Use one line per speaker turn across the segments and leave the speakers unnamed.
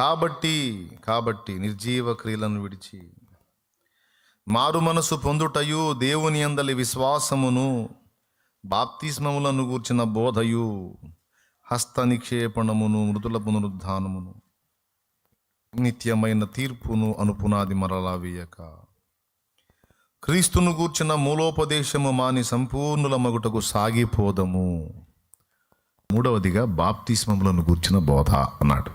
కాబట్టి నిర్జీవ క్రియలను విడిచి మారు మనసు పొందుటయు, దేవుని యందలి విశ్వాసమును, బాప్తిస్మములను గూర్చిన బోధయు, హస్త నిక్షేపణమును, మృతుల పునరుద్ధానమును, నిత్యమైన తీర్పును అనుపునాది మరలా వేయక, క్రీస్తును గూర్చిన మూలోపదేశము మాని సంపూర్ణుల మగుటకు సాగిపోదము. మూడవదిగా బాప్తిస్మములను గూర్చిన బోధ అన్నాడు.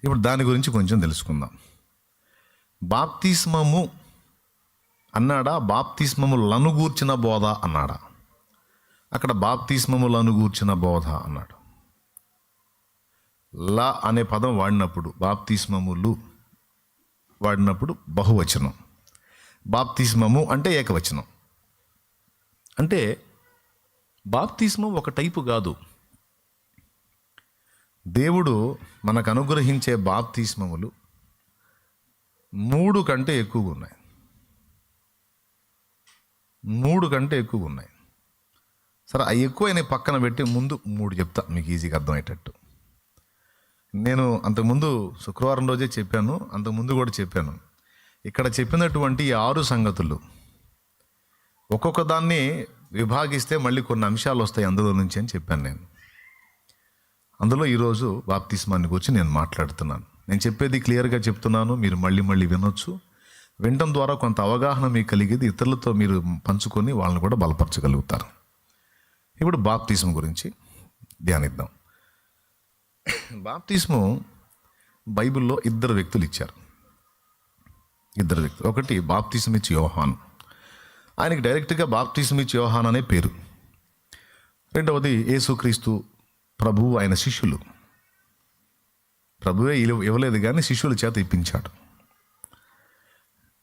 ఇప్పుడు దాని గురించి కొంచెం తెలుసుకుందాం. బాప్తిస్మము అన్నాడా, బాప్తిస్మములను గూర్చిన బోధ అన్నాడా? అక్కడ బాప్తిస్మములను గూర్చిన బోధ అన్నాడు. ల అనే పదం వాడినప్పుడు, బాప్తిస్మములు వాడినప్పుడు బహువచనం, బాప్తిస్మము అంటే ఏకవచనం. అంటే బాప్తిస్మం ఒక టైపు కాదు. దేవుడు మనకు అనుగ్రహించే బాప్తిస్మములు 3 కంటే ఎక్కువగా ఉన్నాయి. 3 కంటే ఎక్కువగా ఉన్నాయి. సరే, అవి ఎక్కువైన పక్కన పెట్టి ముందు 3 చెప్తా, మీకు ఈజీగా అర్థమయ్యేటట్టు. నేను అంతకుముందు శుక్రవారం రోజే చెప్పాను, అంతకుముందు కూడా చెప్పాను. ఇక్కడ చెప్పినటువంటి 6 సంగతులు ఒక్కొక్క దాన్ని విభాగిస్తే మళ్ళీ కొన్ని అంశాలు వస్తాయి అందులో నుంచి అని చెప్పాను నేను. అందులో ఈరోజు బాప్తిస్మాన్ని గురించి నేను మాట్లాడుతున్నాను. నేను చెప్పేది క్లియర్గా చెప్తున్నాను, మీరు మళ్ళీ వినొచ్చు. వినడం ద్వారా కొంత అవగాహన మీకు కలిగేది, ఇతరులతో మీరు పంచుకొని వాళ్ళని కూడా బలపరచగలుగుతారు. ఇప్పుడు బాప్తిస్మం గురించి ధ్యానిద్దాం. బాప్తిస్మం బైబిల్లో 2 వ్యక్తులు ఇచ్చారు. 2 వ్యక్తులు. ఒకటి బాప్తిస్మం ఇచ్చి యోహాను, ఆయనకి డైరెక్ట్గా బాప్తిస్మం ఇచ్చి యోహాన్ అనే పేరు. రెండవది యేసుక్రీస్తు ప్రభువు, ఆయన శిష్యులు. ప్రభువే ఇవ్వలేదు కానీ శిష్యుల చేత ఇప్పించాడు.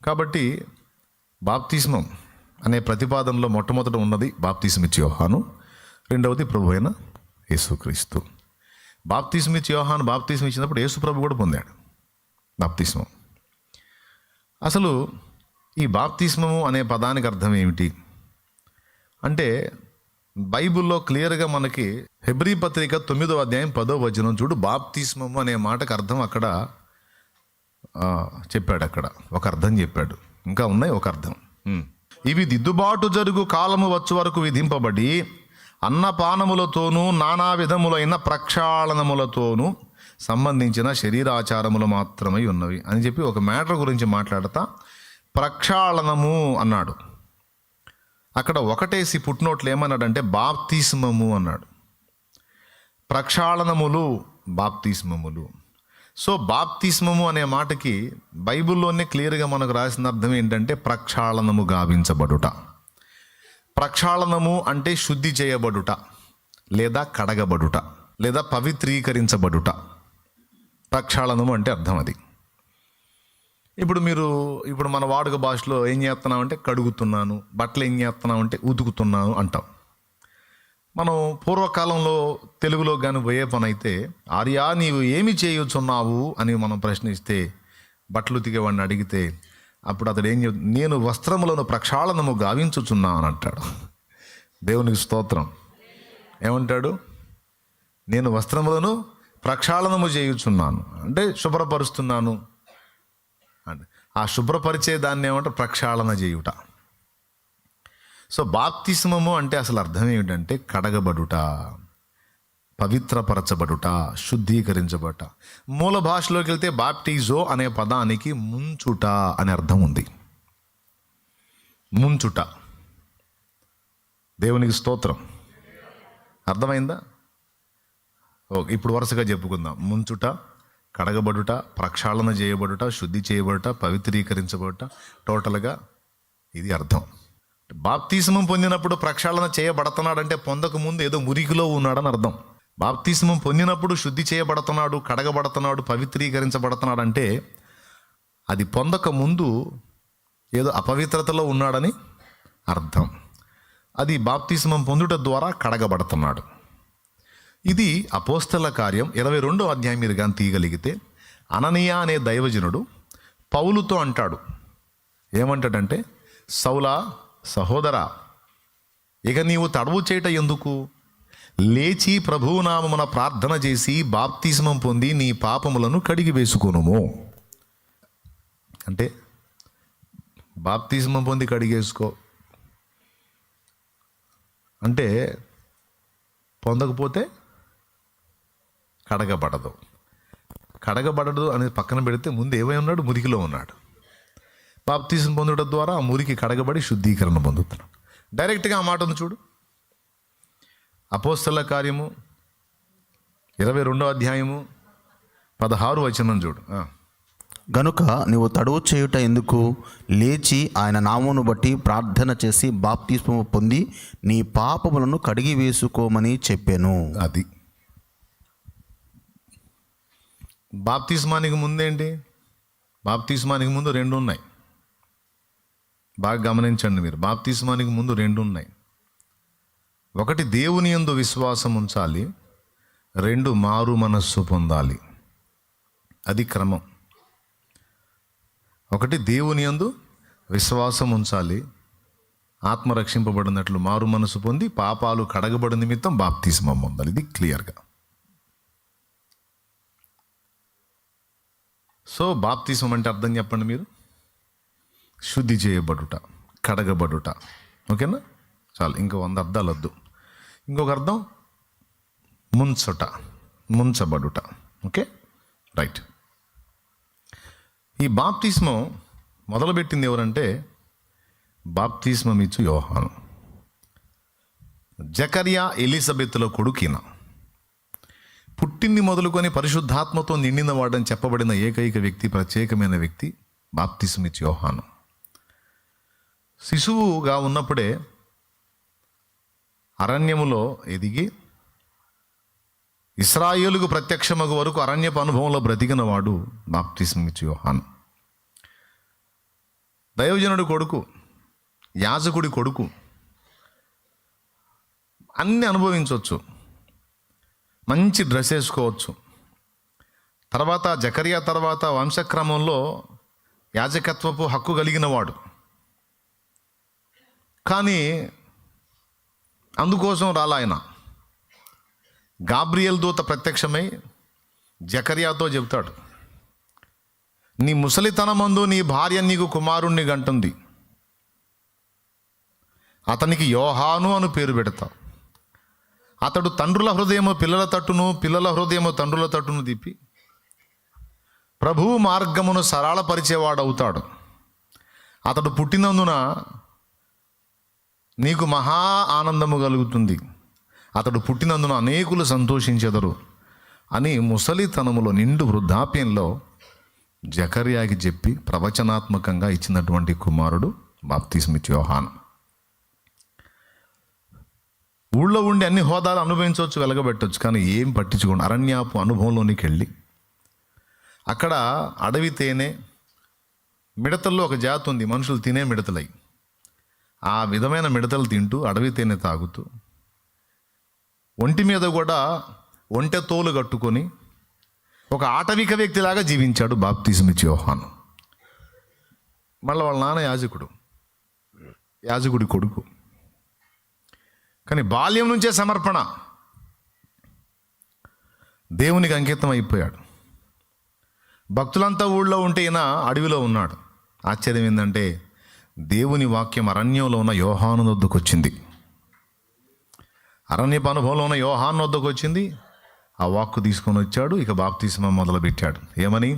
కాబట్టి బాప్తిస్మం అనే ప్రతిపాదనలో మొట్టమొదట ఉన్నది బాప్తిస్మం ఇచ్చి యోహాను, రెండవది ప్రభు అయిన యేసుక్రీస్తు. బాప్తిస్మం ఇచ్చి యోహాను బాప్తిస్మం ఇచ్చినప్పుడు యేసు ప్రభు కూడా పొందాడు బాప్తిస్మం. అసలు ఈ బాప్తిస్మము అనే పదానికి అర్థం ఏమిటి అంటే, బైబిల్లో క్లియర్గా మనకి హెబ్రీ పత్రిక 9వ అధ్యాయం 10వ వచనం చూడు, బాప్తిస్మము అనే మాటకు అర్థం అక్కడ చెప్పాడు. అక్కడ ఒక అర్థం చెప్పాడు, ఇంకా ఉన్నాయి ఒక అర్థం. ఇవి దిద్దుబాటు జరుగు కాలము వచ్చు వరకు విధింపబడి అన్నపానములతోనూ నానా విధములైన ప్రక్షాళనములతోనూ సంబంధించిన శరీరాచారములు మాత్రమే ఉన్నవి అని చెప్పి ఒక మ్యాటర్ గురించి మాట్లాడతా ప్రక్షాళనము అన్నాడు. అక్కడ ఒకటేసి పుట్టినోట్లు ఏమన్నాడంటే బాప్తిస్మము అన్నాడు. ప్రక్షాళనములు, బాప్తిస్మములు. సో బాప్తిస్మము అనే మాటకి బైబిల్లోనే క్లియర్గా మనకు రాసిన అర్థం ఏంటంటే ప్రక్షాళనము గావించబడుట. ప్రక్షాళనము అంటే శుద్ధి చేయబడుట, లేదా కడగబడుట, లేదా పవిత్రీకరించబడుట. ప్రక్షాళనము అంటే అర్థం అది. ఇప్పుడు మన వాడుక భాషలో ఏం చేస్తున్నామంటే కడుగుతున్నాను, బట్టలు ఏం చేస్తున్నామంటే ఉతుకుతున్నాను అంటాం. మనం పూర్వకాలంలో తెలుగులో కానీ పోయే పని అయితే, ఆర్యా నీవు ఏమి చేయుచున్నావు అని మనం ప్రశ్నిస్తే, బట్టలు ఉతికేవాడిని అడిగితే అప్పుడు అతడు నేను వస్త్రములను ప్రక్షాళనము గావించుచున్నా అని అంటాడు. దేవునికి స్తోత్రం. ఏమంటాడు? నేను వస్త్రములను ప్రక్షాళనము చేయుచున్నాను అంటే శుభ్రపరుస్తున్నాను అంటే, ఆ శుభ్రపరిచే దాన్ని ఏమంటారు? ప్రక్షాళన చేయుట. సో బాప్తిస్మము అంటే అసలు అర్థం ఏమిటంటే కడగబడుట, పవిత్రపరచబడుట, శుద్ధీకరించబడుట. మూల భాషలోకి వెళ్తే బాప్టిజో అనే పదానికి ముంచుట అనే అర్థం ఉంది. ముంచుట. దేవునికి స్తోత్రం. అర్థమైందా? ఓకే, ఇప్పుడు వరుసగా చెప్పుకుందాం. ముంచుట, కడగబడుట, ప్రక్షాళన చేయబడుట, శుద్ధి చేయబడుట, పవిత్రీకరించబడుట. టోటల్గా ఇది అర్థం. బాప్తిస్మం పొందినప్పుడు ప్రక్షాళన చేయబడుతున్నాడంటే పొందక ముందు ఏదో మురికిలో ఉన్నాడని అర్థం. బాప్తిస్మం పొందినప్పుడు శుద్ధి చేయబడుతున్నాడు, కడగబడుతున్నాడు, పవిత్రీకరించబడుతున్నాడు అంటే అది పొందక ముందు ఏదో అపవిత్రతలో ఉన్నాడని అర్థం. అది బాప్తిస్మం పొందుట ద్వారా కడగబడుతున్నాడు. ఇది అపోస్తల కార్యం 22వ అధ్యాయం మీరు కానీ తీయగలిగితే, అననీయ అనే దైవజనుడు పౌలుతో అంటాడు. ఏమంటాడంటే, సౌలా సహోదరా, ఇక నీవు తడవు చేయట ఎందుకు? లేచి ప్రభువునామమున ప్రార్థన చేసి బాప్తిస్మం పొంది నీ పాపములను కడిగి వేసుకొనుము. అంటే బాప్తిస్మం పొంది కడిగేసుకో అంటే పొందకపోతే కడగబడదు అనేది పక్కన పెడితే ముందు ఏమై ఉన్నాడు? మురికిలో ఉన్నాడు. బాప్తిస్మం పొందడం ద్వారా ఆ మురికి కడగబడి శుద్ధీకరణ పొందుతున్నాడు. డైరెక్ట్గా ఆ మాట ఉంది చూడు, అపోస్తల కార్యము 22వ అధ్యాయము 16వ వచనం చూడు.
గనుక నీవు తడువు చేయుట ఎందుకు? లేచి ఆయన నామమును బట్టి ప్రార్థన చేసి బాప్తిస్మము పొంది నీ పాపములను కడిగి వేసుకోమని చెప్పాను.
అది బాప్తిస్మానికి ముందేంటి? బాప్తిస్మానికి ముందు 2 ఉన్నాయి. బాగా గమనించండి మీరు. బాప్తిస్మానికి ముందు 2 ఉన్నాయి. ఒకటి దేవుని యందు విశ్వాసం ఉంచాలి, 2 మారు మనస్సు పొందాలి. అది క్రమం. ఒకటి దేవుని యందు విశ్వాసం ఉంచాలి, ఆత్మ రక్షింపబడినట్లు మారు మనసు పొంది పాపాలు కడగబడి నిమిత్తం బాప్తిస్మం పొందాలి. ఇది క్లియర్గా. సో బాప్తిస్మం అంటే అర్థం చెప్పండి మీరు? శుద్ధి చేయబడుట, కడగబడుట. ఓకేనా? చాలు, ఇంకో 100 అర్థాలు వద్దు. ఇంకొక అర్థం ముంచబడుట. Okay, right. ఈ బాప్తిస్మం మొదలుపెట్టింది ఎవరంటే బాప్తిస్మం ఇచ్చు యోహాను. జకర్యా ఎలిజబెత్ల కొడుకిన. పుట్టింది మొదలుకొని పరిశుద్ధాత్మతో నిండిన వాడని చెప్పబడిన ఏకైక వ్యక్తి, ప్రత్యేకమైన వ్యక్తి బాప్తిస్మం ఇచ్చు యోహాను. శిశువుగా ఉన్నప్పుడే అరణ్యములో ఎదిగి ఇశ్రాయేలుకు ప్రత్యక్షమగు వరకు అరణ్యపు అనుభవంలో బ్రతికిన వాడు బాప్తిస్మం ఇచ్చు యోహాను. దైవజనుడి కొడుకు, యాజకుడి కొడుకు, అన్నీ అనుభవించవచ్చు. మంచి డ్రెస్ వేసుకోవచ్చు. తర్వాత జకర్యా తర్వాత వంశక్రమంలో యాజకత్వపు హక్కు కలిగిన వాడు. కానీ అందుకోసం రాలాయన. గాబ్రియల్ దూత ప్రత్యక్షమై జకర్యాతో చెబుతాడు, నీ ముసలితనమందు నీ భార్య నీకు కుమారుణ్ణి గంటుంది, అతనికి యోహాను అను పేరు పెడతావు. అతడు తండ్రుల హృదయము పిల్లల తట్టును, పిల్లల హృదయము తండ్రుల తట్టును తిప్పి ప్రభువు మార్గమును సరళపరిచేవాడవుతాడు. అతడు పుట్టినందున నీకు మహా ఆనందము కలుగుతుంది, అతడు పుట్టినందున అనేకులు సంతోషించెదరు అని ముసలితనములో నిండు వృద్ధాప్యంలో జకర్యాకి చెప్పి ప్రవచనాత్మకంగా ఇచ్చినటువంటి కుమారుడు బాప్తిస్మం ఇచ్చు యోహాను. ఊళ్ళో ఉండి అన్ని హోదాలు అనుభవించవచ్చు, వెలగబెట్టవచ్చు, కానీ ఏం పట్టించుకోండి. అరణ్యాపు అనుభవంలోనికి వెళ్ళి అక్కడ అడవి తేనె, మిడతల్లో ఒక జాతి ఉంది, మనుషులు తినే మిడతలై. ఆ విధమైన మిడతలు తింటూ అడవి తేనె తాగుతూ ఒంటి మీద కూడా ఒంటె తోలు కట్టుకొని ఒక ఆటవిక వ్యక్తిలాగా జీవించాడు బాప్తిస్మం ఇచ్చు యోహాను. మళ్ళీ వాళ్ళ నాన్న యాజకుడి కొడుకు. కానీ బాల్యం నుంచే సమర్పణ, దేవునికి అంకితం అయిపోయాడు. భక్తులంతా ఊళ్ళో ఉంటే ఈయన అడవిలో ఉన్నాడు. ఆశ్చర్యం ఏంటంటే దేవుని వాక్యం అరణ్యంలో ఉన్న యోహాను వద్దకు వచ్చింది. అరణ్యపు అనుభవంలో ఉన్న యోహాను వద్దకు వచ్చింది. ఆ వాక్కు తీసుకొని వచ్చాడు. ఇక బాప్తిస్మం మొదలుపెట్టాడు. ఏమని?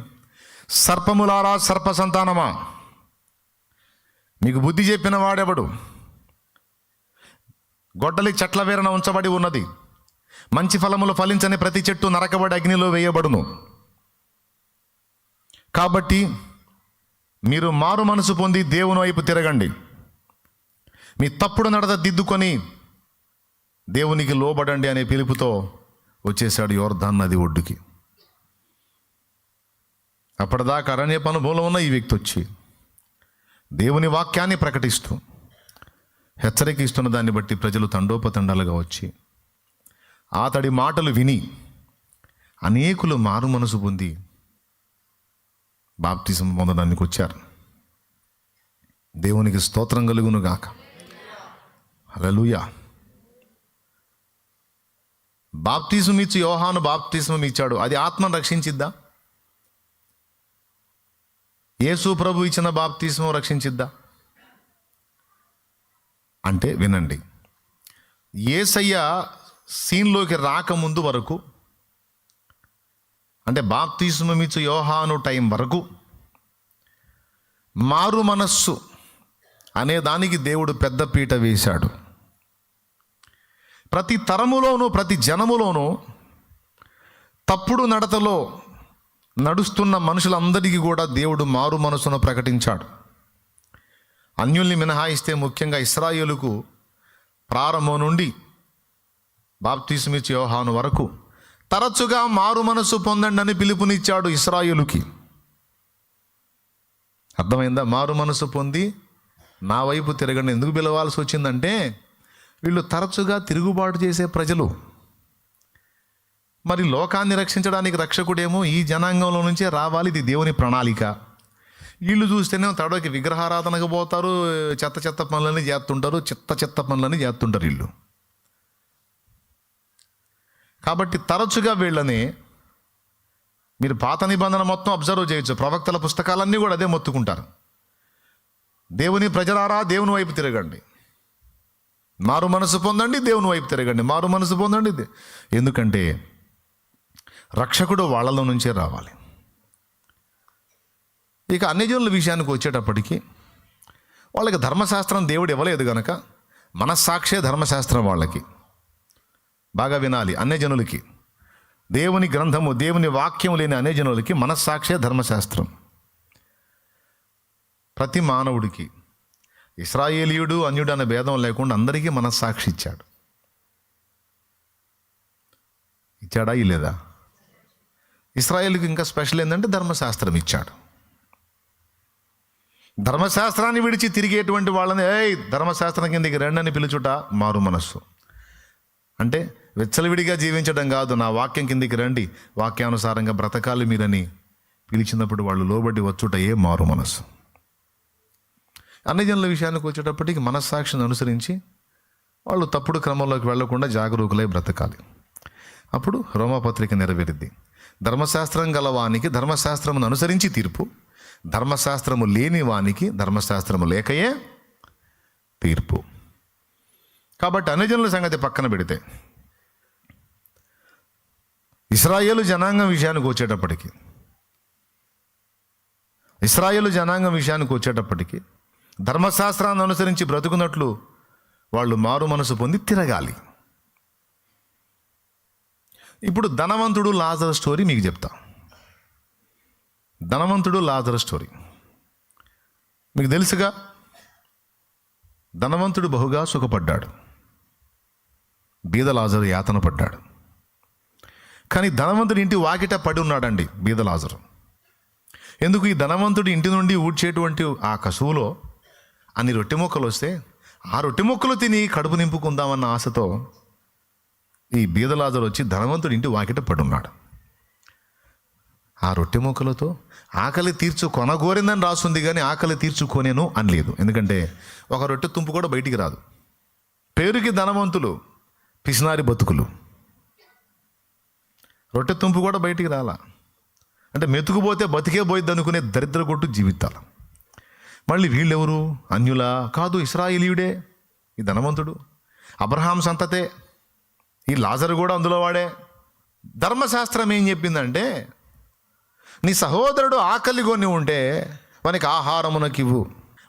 సర్పములారా, సర్ప సంతానమా, మీకు బుద్ధి చెప్పిన వాడెవడు? గొడ్డలి చెట్ల వేరన ఉంచబడి ఉన్నది, మంచి ఫలములు ఫలించని ప్రతి చెట్టు నరకబడి అగ్నిలో వేయబడును. కాబట్టి మీరు మారు మనసు పొంది దేవుని వైపు తిరగండి, మీ తప్పుడు నడత దిద్దుకొని దేవునికి లోబడండి అనే పిలుపుతో వచ్చేసాడు యోర్దాను నది ఒడ్డుకి. అప్పటిదాకా అరణ్యపు అనుభవంలో ఉన్న ఈ వ్యక్తి వచ్చి దేవుని వాక్యాన్ని ప్రకటిస్తూ హెచ్చరిక ఇస్తున్న దాన్ని బట్టి ప్రజలు తండోపతండాలుగా వచ్చి అతడి మాటలు విని అనేకులు మారు మనసు పొంది బాప్తిజం పొందడానికి వచ్చారు. దేవునికి స్తోత్రం కలుగును గాక. హల్లెలూయా. బాప్తిస్మం ఇచ్చి యోహాను బాప్తిస్మం ఇచ్చాడు, అది ఆత్మను రక్షించిద్దా? యేసు ప్రభు ఇచ్చిన బాప్తిస్మం రక్షించిద్దా? అంటే వినండి, యేసయ్య సీన్లోకి రాకముందు వరకు, అంటే బాప్తిస్మం ఇచ్చు యోహాను టైం వరకు మారు మనస్సు అనే దానికి దేవుడు పెద్ద పీట వేశాడు. ప్రతి తరములోనూ ప్రతి జనములోనూ తప్పుడు నడతలో నడుస్తున్న మనుషులందరికీ కూడా దేవుడు మారు మనసును ప్రకటించాడు. అన్యుల్ని మినహాయిస్తే ముఖ్యంగా ఇశ్రాయేలుకు ప్రారంభం నుండి బాప్తిస్మిచ్చి యోహాను వరకు తరచుగా మారు మనసు పొందండి అని పిలుపునిచ్చాడు ఇశ్రాయేలుకి. అర్థమైందా? మారు మనసు పొంది నా వైపు తిరగండి ఎందుకు పిలవాల్సి వచ్చిందంటే, వీళ్ళు తరచుగా తిరుగుబాటు చేసే ప్రజలు. మరి లోకాన్ని రక్షించడానికి రక్షకుడేమో ఈ జనాంగంలో నుంచే రావాలి, ఇది దేవుని ప్రణాళిక. వీళ్ళు చూస్తేనే తడవకి విగ్రహారాధనకు పోతారు, చెత్త చెత్త పనులని చేస్తుంటారు, చెత్త పనులని చేస్తుంటారు వీళ్ళు. కాబట్టి తరచుగా వీళ్ళని మీరు పాత నిబంధన మొత్తం అబ్జర్వ్ చేయొచ్చు, ప్రవక్తల పుస్తకాలన్నీ కూడా అదే మొత్తుకుంటారు. దేవుని ప్రజలారా దేవుని వైపు తిరగండి, మారు మనసు పొందండి, దేవుని వైపు తిరగండి, మారు మనసు పొందండి. ఎందుకంటే రక్షకుడు వాళ్ళలో నుంచే రావాలి. ఇక అన్యజనుల విషయానికి వచ్చేటప్పటికి వాళ్ళకి ధర్మశాస్త్రం దేవుడు ఇవ్వలేదు కనుక మనస్సాక్షే ధర్మశాస్త్రం వాళ్ళకి. బాగా వినాలి, అన్యజనులకి దేవుని గ్రంథము దేవుని వాక్యం లేని అన్యజనులకి మనస్సాక్షే ధర్మశాస్త్రం. ప్రతి మానవుడికి ఇశ్రాయేలీయుడు అన్యుడు అనే భేదం లేకుండా అందరికీ మనస్సాక్షి ఇచ్చాడు. ఇచ్చాడా ఇలేదా? ఇశ్రాయేలుకి ఇంకా స్పెషల్ ఏంటంటే ధర్మశాస్త్రం ఇచ్చాడు. ధర్మశాస్త్రాన్ని విడిచి తిరిగేటువంటి వాళ్ళని ధర్మశాస్త్రం కిందకి రండి అని పిలుచుట మారు మనస్సు. అంటే విచ్చలవిడిగా జీవించడం కాదు, నా వాక్యం కిందికి రండి, వాక్యానుసారంగా బ్రతకాలి మీరని పిలిచినప్పుడు వాళ్ళు లోబడి వచ్చుట మారు మనస్సు. అన్యజనుల విషయానికి వచ్చేటప్పటికి మనస్సాక్షిని అనుసరించి వాళ్ళు తప్పుడు క్రమంలోకి వెళ్లకుండా జాగరూకులై బ్రతకాలి. అప్పుడు రోమాపత్రిక నెరవేరుద్ది. ధర్మశాస్త్రం గలవానికి ధర్మశాస్త్రమును అనుసరించి తీర్పు, ధర్మశాస్త్రము లేని వానికి ధర్మశాస్త్రము లేకయే తీర్పు. కాబట్టి అన్యజనుల సంగతి పక్కన పెడితే ఇశ్రాయేలు జనాంగం విషయానికి వచ్చేటప్పటికి ధర్మశాస్త్రాన్ని అనుసరించి బ్రతుకున్నట్లు వాళ్ళు మారు మనసు పొంది తిరగాలి. ఇప్పుడు ధనవంతుడు లాజరు స్టోరీ మీకు చెప్తా. ధనవంతుడు లాజరు స్టోరీ మీకు తెలుసుగా. ధనవంతుడు బహుగా సుఖపడ్డాడు, బీద లాజరు యాతన పడ్డాడు. కానీ ధనవంతుడి ఇంటి వాకిట పడి ఉన్నాడండి బీద లాజరు. ఎందుకు? ఈ ధనవంతుడి ఇంటి నుండి ఊడ్చేటువంటి ఆ కసువులో అన్ని రొట్టె ముక్కలు వస్తే ఆ రొట్టె ముక్కలు తిని కడుపు నింపుకుందామన్న ఆశతో ఈ బీద లాజరు వచ్చి ధనవంతుడి ఇంటి వాకిట పడున్నాడు. ఆ రొట్టె ముక్కలతో ఆకలి కొనగోరిందని రాస్తుంది, కానీ ఆకలి తీర్చుకోనేను అని లేదు. ఎందుకంటే ఒక రొట్టె తుంపు కూడా బయటికి రాదు. పేరుకి ధనవంతులు, పిసినారి బతుకులు. రొట్టె తుంపు కూడా బయటికి రాలా. అంటే మెతుకుపోతే బతికే పోయిద్ది అనుకునే దరిద్ర కొట్టు జీవితాలు. మళ్ళీ వీళ్ళెవరు? అన్యులా? కాదు, ఇశ్రాయేలీయుడే ఈ ధనవంతుడు, అబ్రహాం సంతతే. ఈ లాజరు కూడా అందులో వాడే. ధర్మశాస్త్రం ఏం చెప్పిందంటే, నీ సహోదరుడు ఆకలి కొని ఉంటే వానికి ఆహారమునకివ్వు.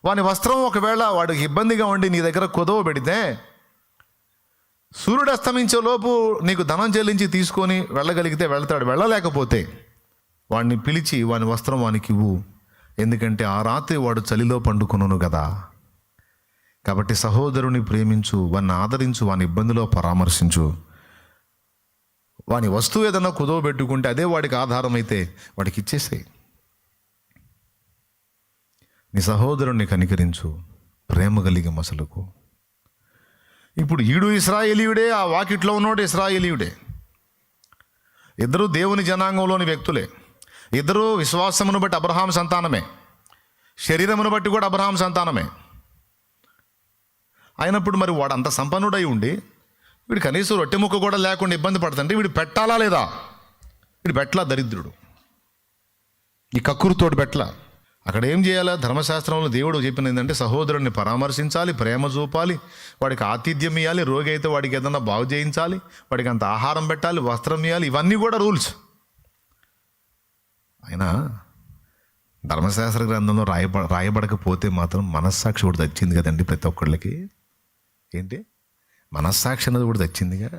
వాని వస్త్రం ఒకవేళ వాడికి ఇబ్బందిగా ఉండి నీ దగ్గర కుదవ పెడితే సూర్యుడు అస్తమించే లోపు నీకు ధనం చెల్లించి తీసుకొని వెళ్ళగలిగితే వెళ్తాడు. వెళ్ళలేకపోతే వాడిని పిలిచి వాని వస్త్రం వానికి ఇవ్వు. ఎందుకంటే ఆ రాత్రి వాడు చలిలో పండుకొనును కదా. కాబట్టి సహోదరుని ప్రేమించు, వాడిని ఆదరించు, వాని ఇబ్బందిలో పరామర్శించు. వాని వస్తువు ఏదన్నా కుదవ పెట్టుకుంటే అదే వాడికి ఆధారం అయితే వాడికి ఇచ్చేసేయి. నీ సహోదరుణ్ణి కనికరించు, ప్రేమ కలిగి మసలుకు. ఇప్పుడు ఈడు ఇశ్రాయేలీయుడే, ఆ వాకిట్లో ఉన్నోడు ఇశ్రాయేలీయుడే. ఇద్దరు దేవుని జనాంగంలోని వ్యక్తులే. ఇద్దరు విశ్వాసమును బట్టి అబ్రహాం సంతానమే, శరీరమును బట్టి కూడా అబ్రహాం సంతానమే. అయినప్పుడు మరి వాడు అంత సంపన్నుడై ఉండి వీడు కనీసం రొట్టె ముక్క కూడా లేకుండా ఇబ్బంది పడుతుంటే వీడు పెట్టాలా లేదా? వీడు పెట్టలా, దరిద్రుడు. ఈ కక్కురుతోటి పెట్టలా. అక్కడ ఏం చేయాలా? ధర్మశాస్త్రంలో దేవుడు చెప్పిన ఏంటంటే సహోదరుడిని పరామర్శించాలి, ప్రేమ చూపాలి, వాడికి ఆతిథ్యం ఇవ్వాలి, రోగి అయితే వాడికి ఏదన్నా బాగు చేయించాలి, వాడికి అంత ఆహారం పెట్టాలి, వస్త్రం ఇవ్వాలి, ఇవన్నీ కూడా రూల్స్. అయినా ధర్మశాస్త్ర గ్రంథంలో రాయబడకపోతే మాత్రం మనస్సాక్షి కూడా తెచ్చింది కదండి ప్రతి ఒక్కళ్ళకి. ఏంటి మనస్సాక్షి అన్నది కూడా తెచ్చిందిగా.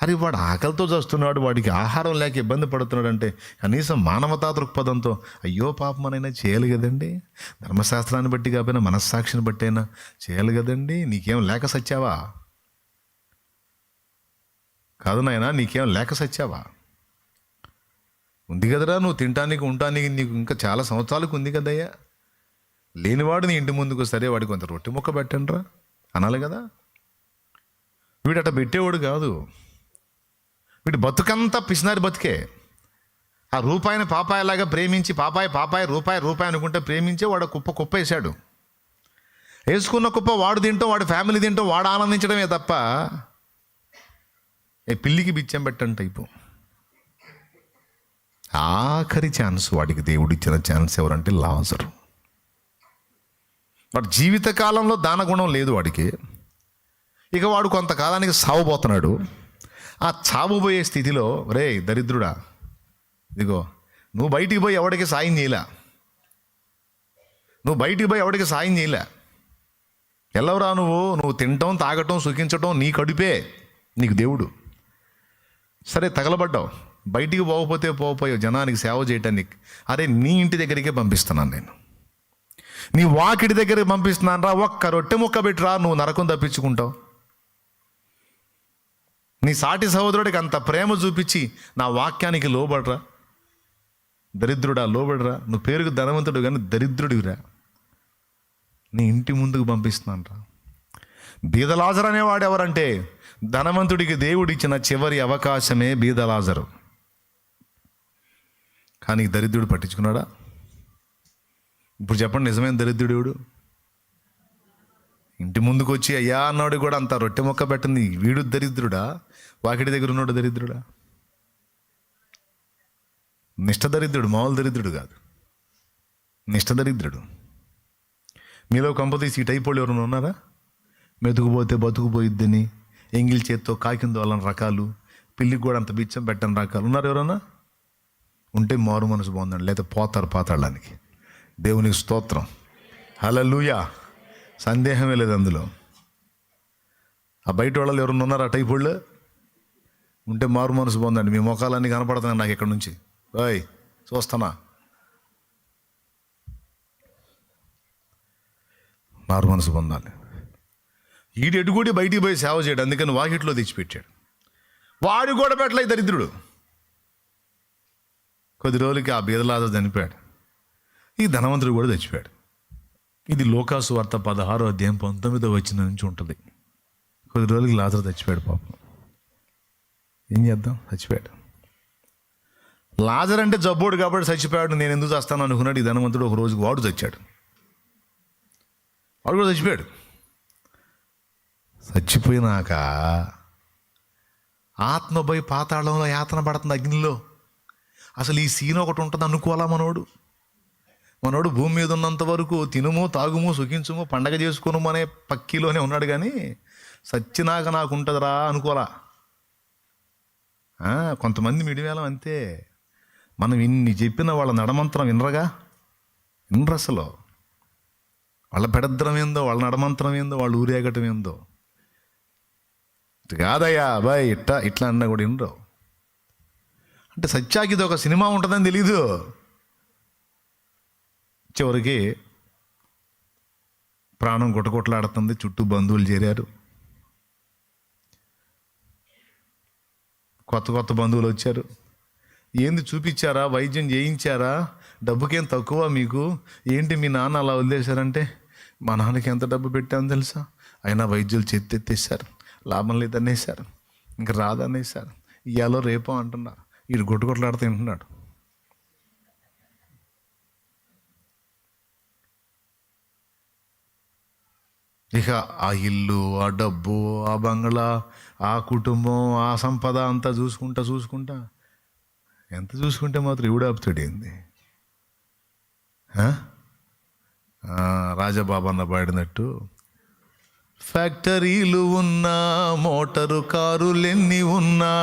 అరే వాడు ఆకలితో చేస్తున్నాడు, వాడికి ఆహారం లేక ఇబ్బంది పడుతున్నాడు అంటే కనీసం మానవతా దృక్పథంతో అయ్యో పాపం అనైనా చేయాలి కదండి. ధర్మశాస్త్రాన్ని బట్టి కాకపోయినా మనస్సాక్షిని బట్టి అయినా చేయాలి కదండి. నీకేం లేక సచ్చావా? కాదు నాయనా, నీకేం లేక సచ్చావా? ఉంది కదరా, నువ్వు తినటానికి ఉండటానికి నీకు ఇంకా చాలా సంవత్సరాలకు ఉంది కదయ్యా. లేనివాడు నీ ఇంటి ముందుకు సరే వాడికి కొంత రొట్టె ముక్క పెట్టండిరా అనాలి కదా. వీడట పెట్టేవాడు కాదు. వీడు బతుకంతా పిసినారి బతికే. ఆ రూపాయిని పాపాయలాగా ప్రేమించి పాపాయి రూపాయి అనుకుంటే ప్రేమించే వాడు కుప్ప వేశాడు. వేసుకున్న కుప్ప వాడు తింటాం, వాడి ఫ్యామిలీ తింటాం, వాడు ఆనందించడమే తప్ప పిల్లికి బిచ్చం పెట్టండి టైపు. ఆఖరి ఛాన్స్ వాడికి దేవుడు ఇచ్చిన ఛాన్స్ ఎవరంటే లాజరు. వాడి జీవితకాలంలో దానగుణం లేదు వాడికి. ఇక వాడు కొంతకాలానికి సావబోతున్నాడు. ఆ చావుపోయే స్థితిలో రే దరిద్రుడా, ఇదిగో నువ్వు బయటికి పోయి ఎవడికి సాయం చేయలే, ఎల్లవరా నువ్వు తినటం తాగటం సుఖించటం నీ కడుపే నీకు దేవుడు. సరే తగలబడ్డావు, బయటికి పోకపోయావు జనానికి సేవ చేయటానికి. అరే నీ ఇంటి దగ్గరికే పంపిస్తున్నాను నేను, నీ వాకిటి దగ్గరికి పంపిస్తున్నాను రా, ఒక్క రొట్టె ముక్క పెట్టిరా, నువ్వు నరకం తప్పించుకుంటావు. నీ సాటి సహోదరుడికి అంత ప్రేమ చూపించి నా వాక్యానికి లోబడరా. దరిద్రుడా లోబడరా. నువ్వు పేరుకు ధనవంతుడు కానీ దరిద్రుడివిరా. నీ ఇంటి ముందుకు పంపిస్తున్నాను రా. బీదలాజరు అనేవాడు ఎవరంటే ధనవంతుడికి దేవుడు ఇచ్చిన చివరి అవకాశమే బీదలాజరు. కానీ దరిద్రుడు పట్టించుకున్నాడా? ఇప్పుడు చెప్పండి, నిజమైన దరిద్రుడు ఇంటి ముందుకు వచ్చి అయ్యా అన్నాడు కూడా అంత రొట్టె మొక్క పెట్టింది. వీడు దరిద్రుడా? వాకిటి దగ్గర ఉన్నాడు దరిద్రుడా? నిష్ఠ దరిద్రుడు, మామూలు దరిద్రుడు కాదు, నిష్ఠ దరిద్రుడు. మీలో కంపతీసి ఈ టైప్ వాళ్ళు ఎవరైనా ఉన్నారా? మెతుకుపోతే బతుకుపోయిద్దని ఎంగిల్ చేత్తో కాకిందో వాళ్ళని రకాలు, పిల్లికి కూడా అంత బిచ్చం పెట్టని రకాలు ఉన్నారు ఎవరన్నా? ఉంటే మారు మనసు బాగుందండి, లేకపోతే పోతారు పాతాళానికి. దేవునికి స్తోత్రం, హల్లెలూయా. సందేహమే లేదు అందులో. ఆ బయట వాళ్ళు ఎవరన్నా ఉన్నారా టైప్ వాళ్ళు? ఉంటే మారు మనసు బాగుందండి. మీ ముఖాలన్నీ కనపడుతున్నాయి నాకు ఇక్కడ నుంచి. ఓయ్ చూస్తానా? మారు మనసు పొందాలి. ఈడు ఎడుగుడి బయటికి పోయి సేవ చేయడు, అందుకని వాకిట్లో తెచ్చిపెట్టాడు. వాడు కూడా పెట్టలే దరిద్రుడు. కొద్ది రోజులకి ఆ బీదలాజరు చనిపోయాడు. ఈ ధనవంతుడు కూడా చచ్చిపోయాడు. ఇది లోకాసు వార్త 16వ అధ్యాయం 19వ వచనం నుంచి ఉంటుంది. కొద్ది రోజులకి లాజరు చచ్చిపోయాడు పాపం. ఏం చేద్దాం, చచ్చిపోయాడు. లాజర్ అంటే జబ్బోడు కాబట్టి చచ్చిపోయాడు, నేను ఎందుకు చేస్తాను అనుకున్నాడు. ఈ ధనవంతుడు ఒక రోజుకి వాడు చచ్చాడు. వాడు కూడా చచ్చిపోయాడు. చచ్చిపోయినాక ఆత్మపై పాతాళంలో యాతన పడుతుంది, అగ్నిలో. అసలు ఈ సీన్ ఒకటి ఉంటుంది అనుకోవాలా మనోడు భూమి మీద ఉన్నంత వరకు తినుము తాగుము సుఖించుము పండగ చేసుకును అనే పక్కిలోనే ఉన్నాడు. కానీ సచ్చినాక నాకు ఉంటుందిరా అనుకోలా. కొంతమంది మిడివేళం అంతే. మనం ఇన్ని చెప్పిన వాళ్ళ నడమంత్రం వినరు అసలు. వాళ్ళ పెడద్రం ఏందో, వాళ్ళ నడమంత్రం ఏందో, వాళ్ళు ఊరేగటం ఏందో కాదయ్యా బాయ్ ఇట్లా అన్నా కూడా వినరు. అంటే సత్యాకి ఇది ఒక సినిమా ఉంటుందని తెలీదు. చివరికి ప్రాణం కొట్టకొట్లాడుతుంది, చుట్టూ బంధువులు చేరారు, కొత్త బంధువులు వచ్చారు. ఏంది చూపించారా, వైద్యం చేయించారా, డబ్బుకేం తక్కువ మీకు, ఏంటి మీ నాన్న అలా వదిలేశారంటే మా నాన్నకి ఎంత డబ్బు పెట్టామని తెలుసా, అయినా వైద్యులు చేత్తెత్తేసారు, లాభం లేదనేసారు, ఇంకా రాదనేసారు, ఇయ్యాలో రేపో అంటున్నారు. వీడు కొట్లాడుతూ తింటున్నాడు. ఇక ఆ ఇల్లు, ఆ డబ్బు, ఆ బంగ్లా, ఆ కుటుంబం, ఆ సంపద అంతా చూసుకుంటా ఎంత చూసుకుంటే మాత్రం ఈవిడాపుతాడేంది? రాజబాబు అన్న పాడినట్టు, ఫ్యాక్టరీలు ఉన్నా, మోటారు కారులెన్ని ఉన్నా,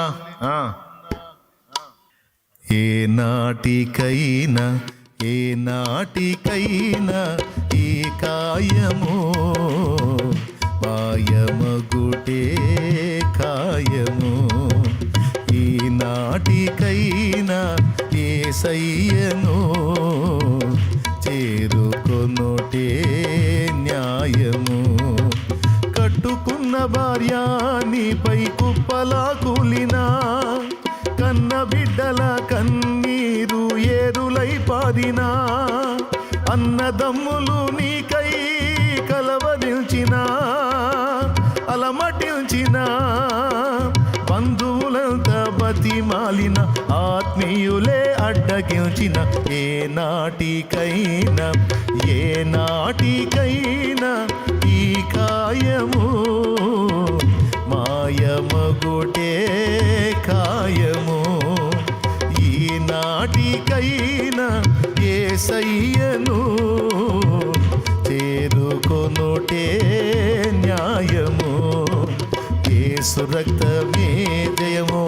ఏ నాటికైనా ఈ కాయము మాయమగుటే కాయము. ఈ నాటికైనా యేసయ్యను చేరుకొనుటే న్యాయము. కట్టుకున్న భార్య నీపై కుప్పలా కూలినా, కన్న బిడ్డల కన్నీరు ఏరులై పారినా, అన్నదమ్ములు నీకై కలవరించిన, అలమటించిన, బంధువులంతా బతిమాలిన, ఆత్మీయులే అడ్డగించిన, ఏ నాటికైనా ఈ కాయము మాయమగుటే కాయము. ఈ నాటికైనా యేసయ్యను చేరుకొనుటే న్యాయము. యేసు రక్తమే జయము,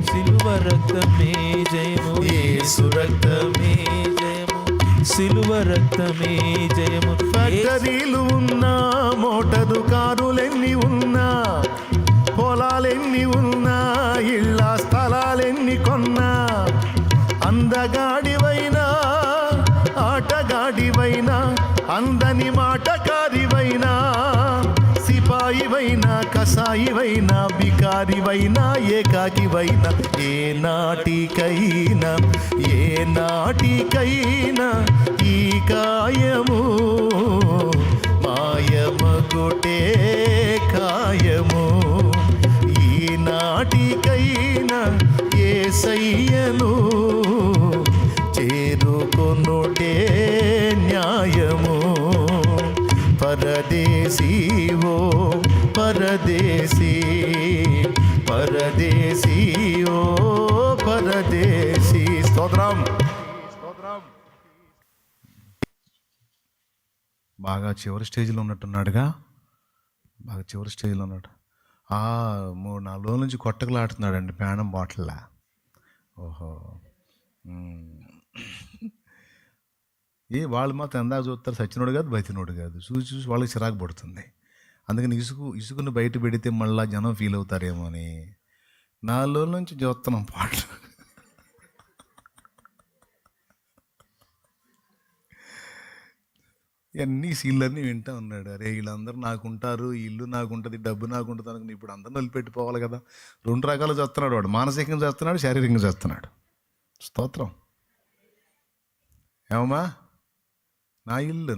సిలువ రక్తమే జయము,
యేసు రక్తమే
జయము, సిలువ రక్తమే జయము.
ఫ్యాక్టరీలు ఉన్నా, మోటారు కారులెన్ని ఉన్నా, పొలాలెన్ని ఉన్నా, ఇళ్ళ స్థలాలెన్ని కొన్నా, అందగాడివైనా, ఆటగాడివైనా, అందని మాటకారివైనా, సిపాయివైనా, కసాయివైనా, బికారివైనా, ఏకాకివైనా, ఏ నాటికైనా ఈ కాయము మాయమగుటే కాయము. ఈ నాటికైనా యేసయ్యను చేరుకొనుటే న్యాయము. పరదేశీవో పరదేశీ, పరదేశీయో పరదేశీ. స్తోత్రం. బాగా చివరి స్టేజ్లో ఉన్నట్టున్నాడుగా, బాగా చివరి స్టేజ్లో ఉన్నాడు. 3-4 రోజుల నుంచి కొట్టకలాడుతున్నాడండి ప్రాణం బాటిల్లా. ఓహో, వాళ్ళు మాత్రం ఎందాక చూస్తారు, సచ్చినోడు కాదు బతినోడు కాదు, చూసి వాళ్ళకి చిరాకు పడుతుంది. అందుకని ఇసుకుని బయట పెడితే మళ్ళీ జనం ఫీల్ అవుతారేమో అని 4 రోజుల నుంచి చూస్తున్నాం పాటలు. ఇవన్నీ సీళ్ళన్నీ వింటూ ఉన్నాడు. అరే వీళ్ళందరూ నాకుంటారు, ఈ ఇల్లు నాకుంటుంది, డబ్బు నాకుంటుంది అనుకుని ఇప్పుడు అందరిని వదిలిపెట్టిపోవాలి కదా. 2 రకాలు చేస్తున్నాడు వాడు, మానసికంగా చేస్తున్నాడు, శారీరకంగా చేస్తున్నాడు. స్తోత్రం. ఏమమ్మా, నా ఇల్లు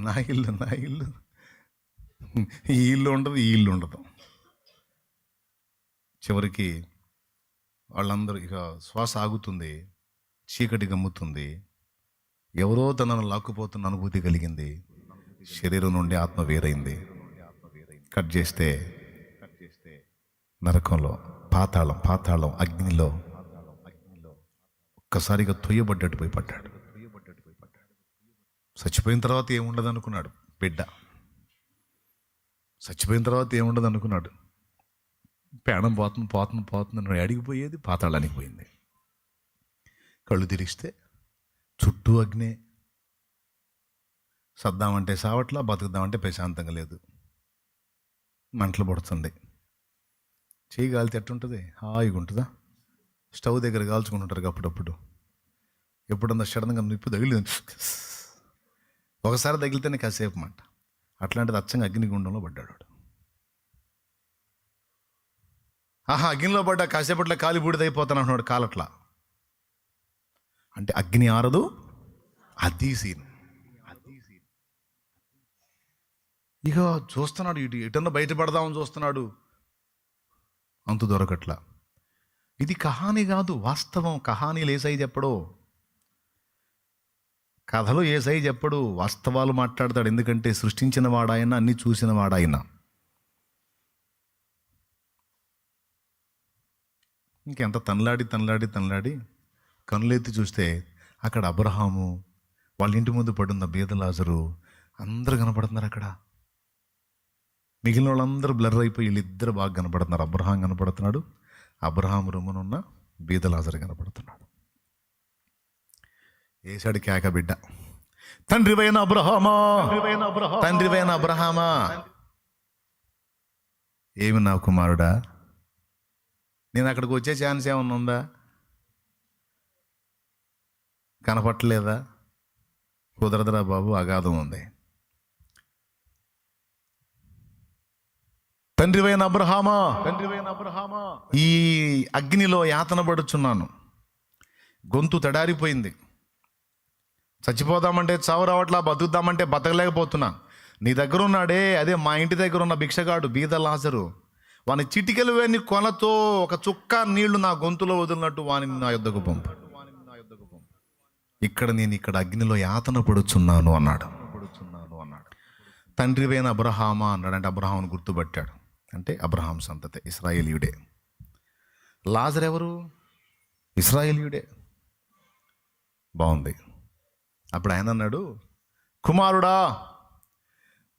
ఈ ఇల్లు ఉండదు, ఈ ఇల్లు ఉండదు. చివరికి వాళ్ళందరూ ఇక శ్వాస ఆగుతుంది, చీకటి గమ్ముతుంది, ఎవరో తనను లాక్కుపోతున్న అనుభూతి కలిగింది, శరీరం నుండి ఆత్మ వేరైంది. కట్ చేస్తే నరకంలో, పాతాళం అగ్నిలో ఒక్కసారిగా తొయ్యబడ్డట్టు పోయి పడ్డాడు. చచ్చిపోయిన తర్వాత ఏముండదు అనుకున్నాడు బిడ్డ, చచ్చిపోయిన తర్వాత ఏముండదు అనుకున్నాడు. ప్రాణం పోతుంది అడిగిపోయేది పాతాళానికి పోయింది. కళ్ళు తిరిగిస్తే చుట్టూ అగ్నే. సద్దామంటే సావట్లా, బతుకుదామంటే ప్రశాంతంగా లేదు, మంటలు పడుతుంది. చేయి గాలితే ఎట్టుంటుంది, హాయిగా ఉంటుందా? స్టవ్ దగ్గర కాల్చుకుంటుంటారు అప్పుడప్పుడు. ఎప్పుడన్నా సడన్గా నిప్పు తగిలి ఒకసారి తగిలితేనే కాసేపు మాట. అట్లాంటిది అచ్చంగా అగ్నిగుండంలో పడ్డాడు. అగ్నిలో పడ్డా కాసేపట్లో కాలి బూడిదైపోతాను అంటున్నాడు. కాలట్లా అంటే అగ్ని ఆరదు, అది సీన్. ఇక చూస్తున్నాడు, ఎటన్నా బయటపడదామని చూస్తున్నాడు, అంతు దొరకట్లా. ఇది కహానీ కాదు, వాస్తవం. కహానీలు ఏసై చెప్పడు, కథలు ఏసై చెప్పడు, వాస్తవాలు మాట్లాడతాడు. ఎందుకంటే సృష్టించిన వాడాయన, అన్ని చూసిన వాడాయన. ఇంకెంత తనలాడి కనులెత్తి చూస్తే అక్కడ అబ్రహాము, వాళ్ళ ఇంటి ముందు పడున్న బీద లాజరు అందరూ కనపడుతున్నారు అక్కడ. మిగిలిన వాళ్ళందరూ బ్లర్ అయిపోయి వీళ్ళిద్దరు బాగా కనపడుతున్నారు. అబ్రహాం కనపడుతున్నాడు, అబ్రహాం రొమ్మునున్న బీద లాజరు కనపడుతున్నాడు. ఏసాడు కేక బిడ్డ, తండ్రివైన అబ్రహామా, తండ్రివైన అబ్రహామా, ఏమి నా కుమారుడా, నేను అక్కడికి వచ్చే ఛాన్స్ ఏమన్నా ఉందా? కనపట్టలేదా? కుదరదురా బాబు, అగాధం ఉంది. తండ్రివైన అబ్రహామా, ఈ అగ్నిలో యాతన పడుచున్నాను, గొంతు తడారిపోయింది, చచ్చిపోదామంటే చావు రావట్లా, బతుకుదామంటే బతకలేకపోతున్నా. నీ దగ్గర ఉన్నాడే, అదే మా ఇంటి దగ్గర ఉన్న భిక్షగాడు బీద లాజరు, వాని చిటికెలు వేని కొనతో ఒక చుక్క నీళ్లు నా గొంతులో వదిలినట్టు వాని నా యొద్దకు పంపు. ఇక్కడ అగ్నిలో యాతన పడుచున్నాను అన్నాడు. తండ్రివైన అబ్రహామా అన్నాడు. అంటే అబ్రహామును గుర్తుపట్టాడు. అంటే అబ్రహాం సంతతి, ఇశ్రాయేలీయుడే. లాజర్ ఎవరు? ఇశ్రాయేలీయుడే. బాగుంది. అప్పుడు ఆయన అన్నాడు, కుమారుడా,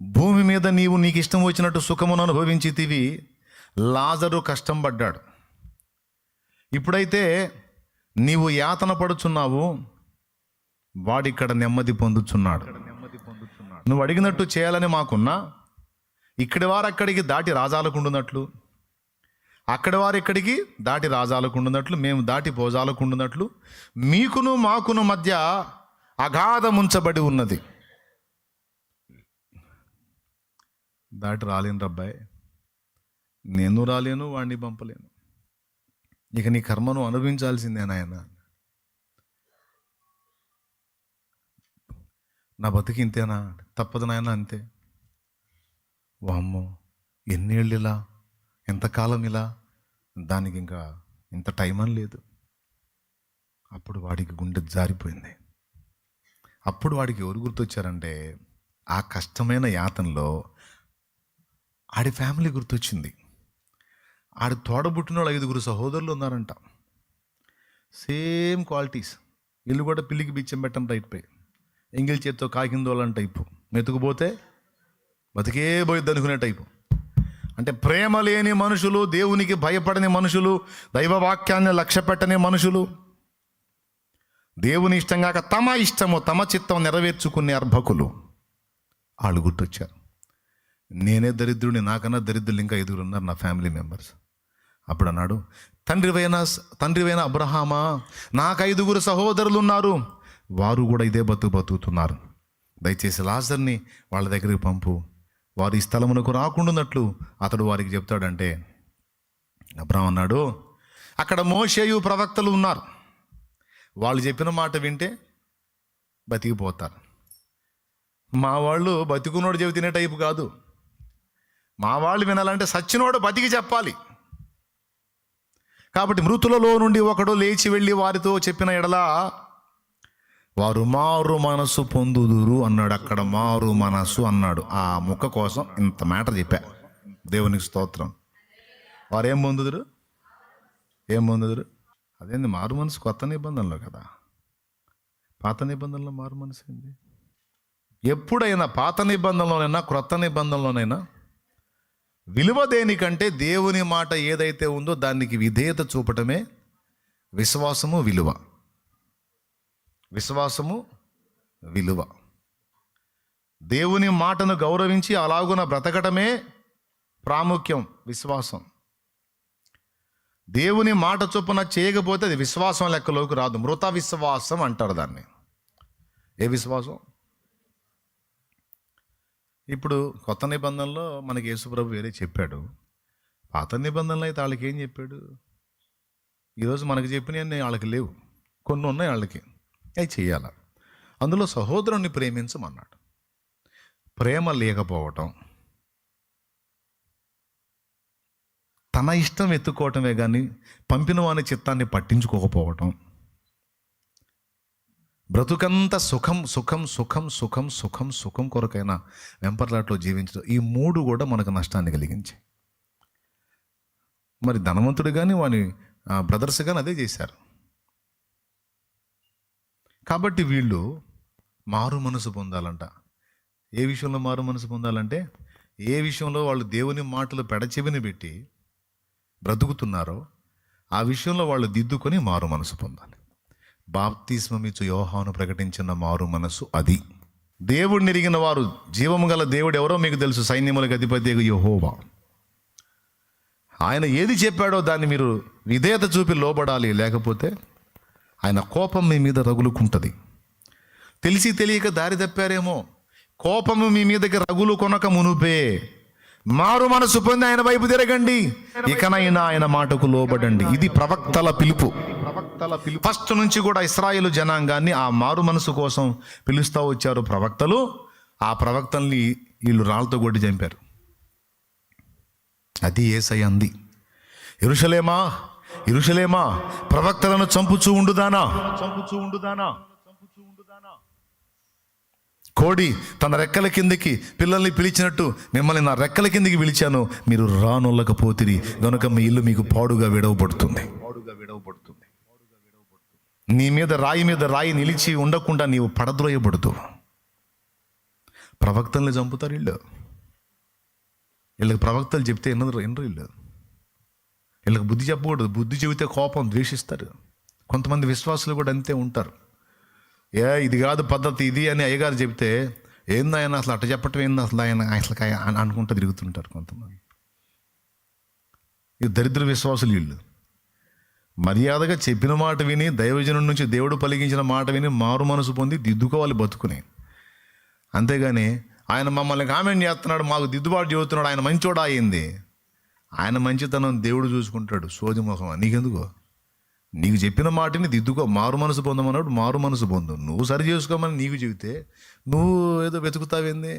భూమి మీద నీకు ఇష్టం వచ్చినట్టు సుఖమును అనుభవించితివి, లాజరు కష్టం పడ్డాడు. ఇప్పుడైతే నీవు యాతన పడుచున్నావు, వాడిక్కడ నెమ్మది పొందుచున్నాడు. నువ్వు అడిగినట్టు చేయాలని మాకున్నా, ఇక్కడి వారు అక్కడికి దాటి రాజాలకుండునట్లు, అక్కడి వారు ఇక్కడికి దాటి రాజాలకుండునట్లు, మేము దాటి పోజాలకుండునట్లు మీకును మాకును మధ్య అగాధముంచబడి ఉన్నది. దాటి రాలేను రబ్బాయి, నేను రాలేను, వాడిని పంపలేను, ఇక నీ కర్మను అనుభవించాల్సిందే నాయన. నా బతికి ఇంతేనా? తప్పదు నాయన, అంతే. వామ్మో, ఎన్నేళ్ళు ఇలా, ఎంతకాలం ఇలా, దానికి ఇంకా ఇంత టైం అని లేదు. అప్పుడు వాడికి గుండె జారిపోయింది. అప్పుడు వాడికి ఎవరు గుర్తొచ్చారంటే, ఆ కష్టమైన యాతనలో ఆడి ఫ్యామిలీ గుర్తొచ్చింది. ఆడి తోడబుట్టిన వాళ్ళు 5 సహోదరులు ఉన్నారంట, సేమ్ క్వాలిటీస్. వీళ్ళు కూడా పిల్లికి బిచ్చం పెట్టం టైప్, ఎంగిల్ చేత్తో కాకిందోళ్ళని టైపు, మెతుకుపోతే బతికే పోయిద్ది అనుకునే టైపు. అంటే ప్రేమ లేని మనుషులు, దేవునికి భయపడని మనుషులు, దైవవాక్యాన్ని లక్ష్య పెట్టని మనుషులు, దేవుని ఇష్టం కాక తమ ఇష్టము తమ చిత్తం నెరవేర్చుకునే అర్భకులు, వాళ్ళు గుర్తొచ్చారు. నేనే దరిద్రుడిని, నాకన్నా దరిద్రులు ఇంకా 5 ఉన్నారు నా ఫ్యామిలీ మెంబర్స్. అప్పుడు అన్నాడు, తండ్రివైన అబ్రహామా, నాకు 5 సహోదరులు ఉన్నారు, వారు కూడా ఇదే బతుకుతున్నారు. దయచేసి లాజర్ని వాళ్ళ దగ్గరికి పంపు, వారు ఈ స్థలమునకు రాకుండానట్లు అతడు వారికి చెప్తాడంటే, అబ్రహాం అన్నాడు, అక్కడ మోషేయు ప్రవక్తలు ఉన్నారు, వాళ్ళు చెప్పిన మాట వింటే బతికిపోతారు. మా వాళ్ళు బతికునోడు చెబుతున్న టైపు కాదు. మా వాళ్ళు వినాలంటే సచ్చినోడు బతికి చెప్పాలి. కాబట్టి మృతులలో నుండి ఒకడు లేచి వెళ్ళి వారితో చెప్పిన ఎడలా వారు మారు మనసు పొందుదురు అన్నాడు. అక్కడ మారు మనసు అన్నాడు. ఆ ముక్క కోసం ఇంత మ్యాటర్ చెప్పా. దేవునికి స్తోత్రం. వారు ఏం పొందుదురు? అదేంది మారు మనసు? కొత్త నిబంధనలో కదా, పాత నిబంధనలో మారు మనసు ఏంది? ఎప్పుడైనా పాత నిబంధనలోనైనా క్రొత్త నిబంధనలోనైనా విలువ దేనికంటే దేవుని మాట ఏదైతే ఉందో దానికి విధేయత చూపటమే విశ్వాసము, విలువ. దేవుని మాటను గౌరవించి అలాగున బ్రతకటమే ప్రాముఖ్యం, విశ్వాసం. దేవుని మాట చొప్పున చేయకపోతే అది విశ్వాసం లెక్కలోకి రాదు. మృత విశ్వాసం అంటారు దాన్ని. ఏ విశ్వాసం? ఇప్పుడు కొత్త నిబంధనలో మనకి యేసుప్రభు వేరే చెప్పాడు, పాత నిబంధనలో అయితే వాళ్ళకి ఏం చెప్పాడు? ఈరోజు మనకు చెప్పినవన్నీ వాళ్ళకి లేవు, కొన్ని ఉన్నాయి వాళ్ళకి, అవి చెయ్యాల. అందులో సహోదరుని ప్రేమించమన్నాడు. ప్రేమ లేకపోవటం, తన ఇష్టం ఎత్తుకోవటమే కానీ పంపిన వాని చిత్తాన్ని పట్టించుకోకపోవటం, బ్రతుకంతా సుఖం కొరకైనా వెంపర్లాట్లో జీవించడం, ఈ 3 కూడా మనకు నష్టాన్ని కలిగించాయి. మరి ధనవంతుడు కానీ వాని బ్రదర్స్ కానీ అదే చేశారు. కాబట్టి వీళ్ళు మారు మనసు పొందాలంట. ఏ విషయంలో మారు మనసు పొందాలంటే, ఏ విషయంలో వాళ్ళు దేవుని మాటలు పెడచెవిని పెట్టి బ్రతుకుతున్నారో ఆ విషయంలో వాళ్ళు దిద్దుకొని మారు మనసు పొందాలి. బాప్తిస్మమిచ్చు యోహాను ప్రకటించిన మారు మనసు అది. దేవుడిని ఎరిగిన వారు, జీవము గల దేవుడు ఎవరో మీకు తెలుసు, సైన్యములకు అధిపతి యెహోవా. ఆయన ఏది చెప్పాడో దాన్ని మీరు విధేయత చూపి లోబడాలి, లేకపోతే ఆయన కోపం మీ మీద రగులుకుంటుంది. తెలిసి తెలియక దారి తప్పారేమో, కోపము మీ మీదకి రగులు కొనక మునుపే మారు మనసు పొంది ఆయన వైపు తిరగండి, ఇకనైనా ఆయన మాటకు లోబడండి. ఇది ప్రవక్తల పిలుపు. ఫస్ట్ నుంచి కూడా ఇశ్రాయేలు జనాంగాన్ని ఆ మారు మనసు కోసం పిలుస్తూ వచ్చారు ప్రవక్తలు. ఆ ప్రవక్తల్ని వీళ్ళు రాళ్ళతో కొట్టి చంపారు. అది యేసయ్య అంది, యెరూషలేమా యెరూషలేమా, ప్రవక్తలను చంపుచూ ఉండుదానా. కోడి తన రెక్కల కిందకి పిల్లల్ని పిలిచినట్టు మిమ్మల్ని నా రెక్కల కిందికి పిలిచాను, మీరు రానొల్లకపోతిరి గనుక మీ ఇల్లు మీకు పాడుగా విడవబడుతుంది. నీ మీద రాయి నిలిచి ఉండకుండా నీవు పడద్రోయబడుతూ. ప్రవక్తల్ని చంపుతారు వీళ్ళకి ప్రవక్తలు చెప్తే ఎన్నరు వీళ్ళకి బుద్ధి చెప్పకూడదు. బుద్ధి చెబితే కోపం, ద్వేషిస్తారు. కొంతమంది విశ్వాసులు కూడా అంతే ఉంటారు. ఇది కాదు పద్ధతి ఇది అని అయ్యగారు చెప్తే, ఏంది ఆయన అసలు అట్ట చెప్పటం ఏంది అసలు ఆయన అనుకుంటూ తిరుగుతుంటారు కొంతమంది. ఇది దరిద్ర విశ్వాసులు వీళ్ళు. మర్యాదగా చెప్పిన మాట విని, దైవజనం నుంచి దేవుడు పలికించిన మాట విని మారు మనసు పొంది దిద్దుకోవాలి బతుకుని. అంతేగాని ఆయన మమ్మల్ని కామెంట్ చేస్తున్నాడు, మాకు దిద్దుబాటు చెబుతున్నాడు, ఆయన మంచోడా అయింది. ఆయన మంచితనం దేవుడు చూసుకుంటాడు. సోది మొహం నీకెందుకో, నీకు చెప్పిన మాటని దిద్దుకో. మారు మనసు పొందమన్నాడు, మారు మనసు పొందు. నువ్వు సరి చేసుకోమని నీకు చెబితే నువ్వు ఏదో వెతుకుతావేంది?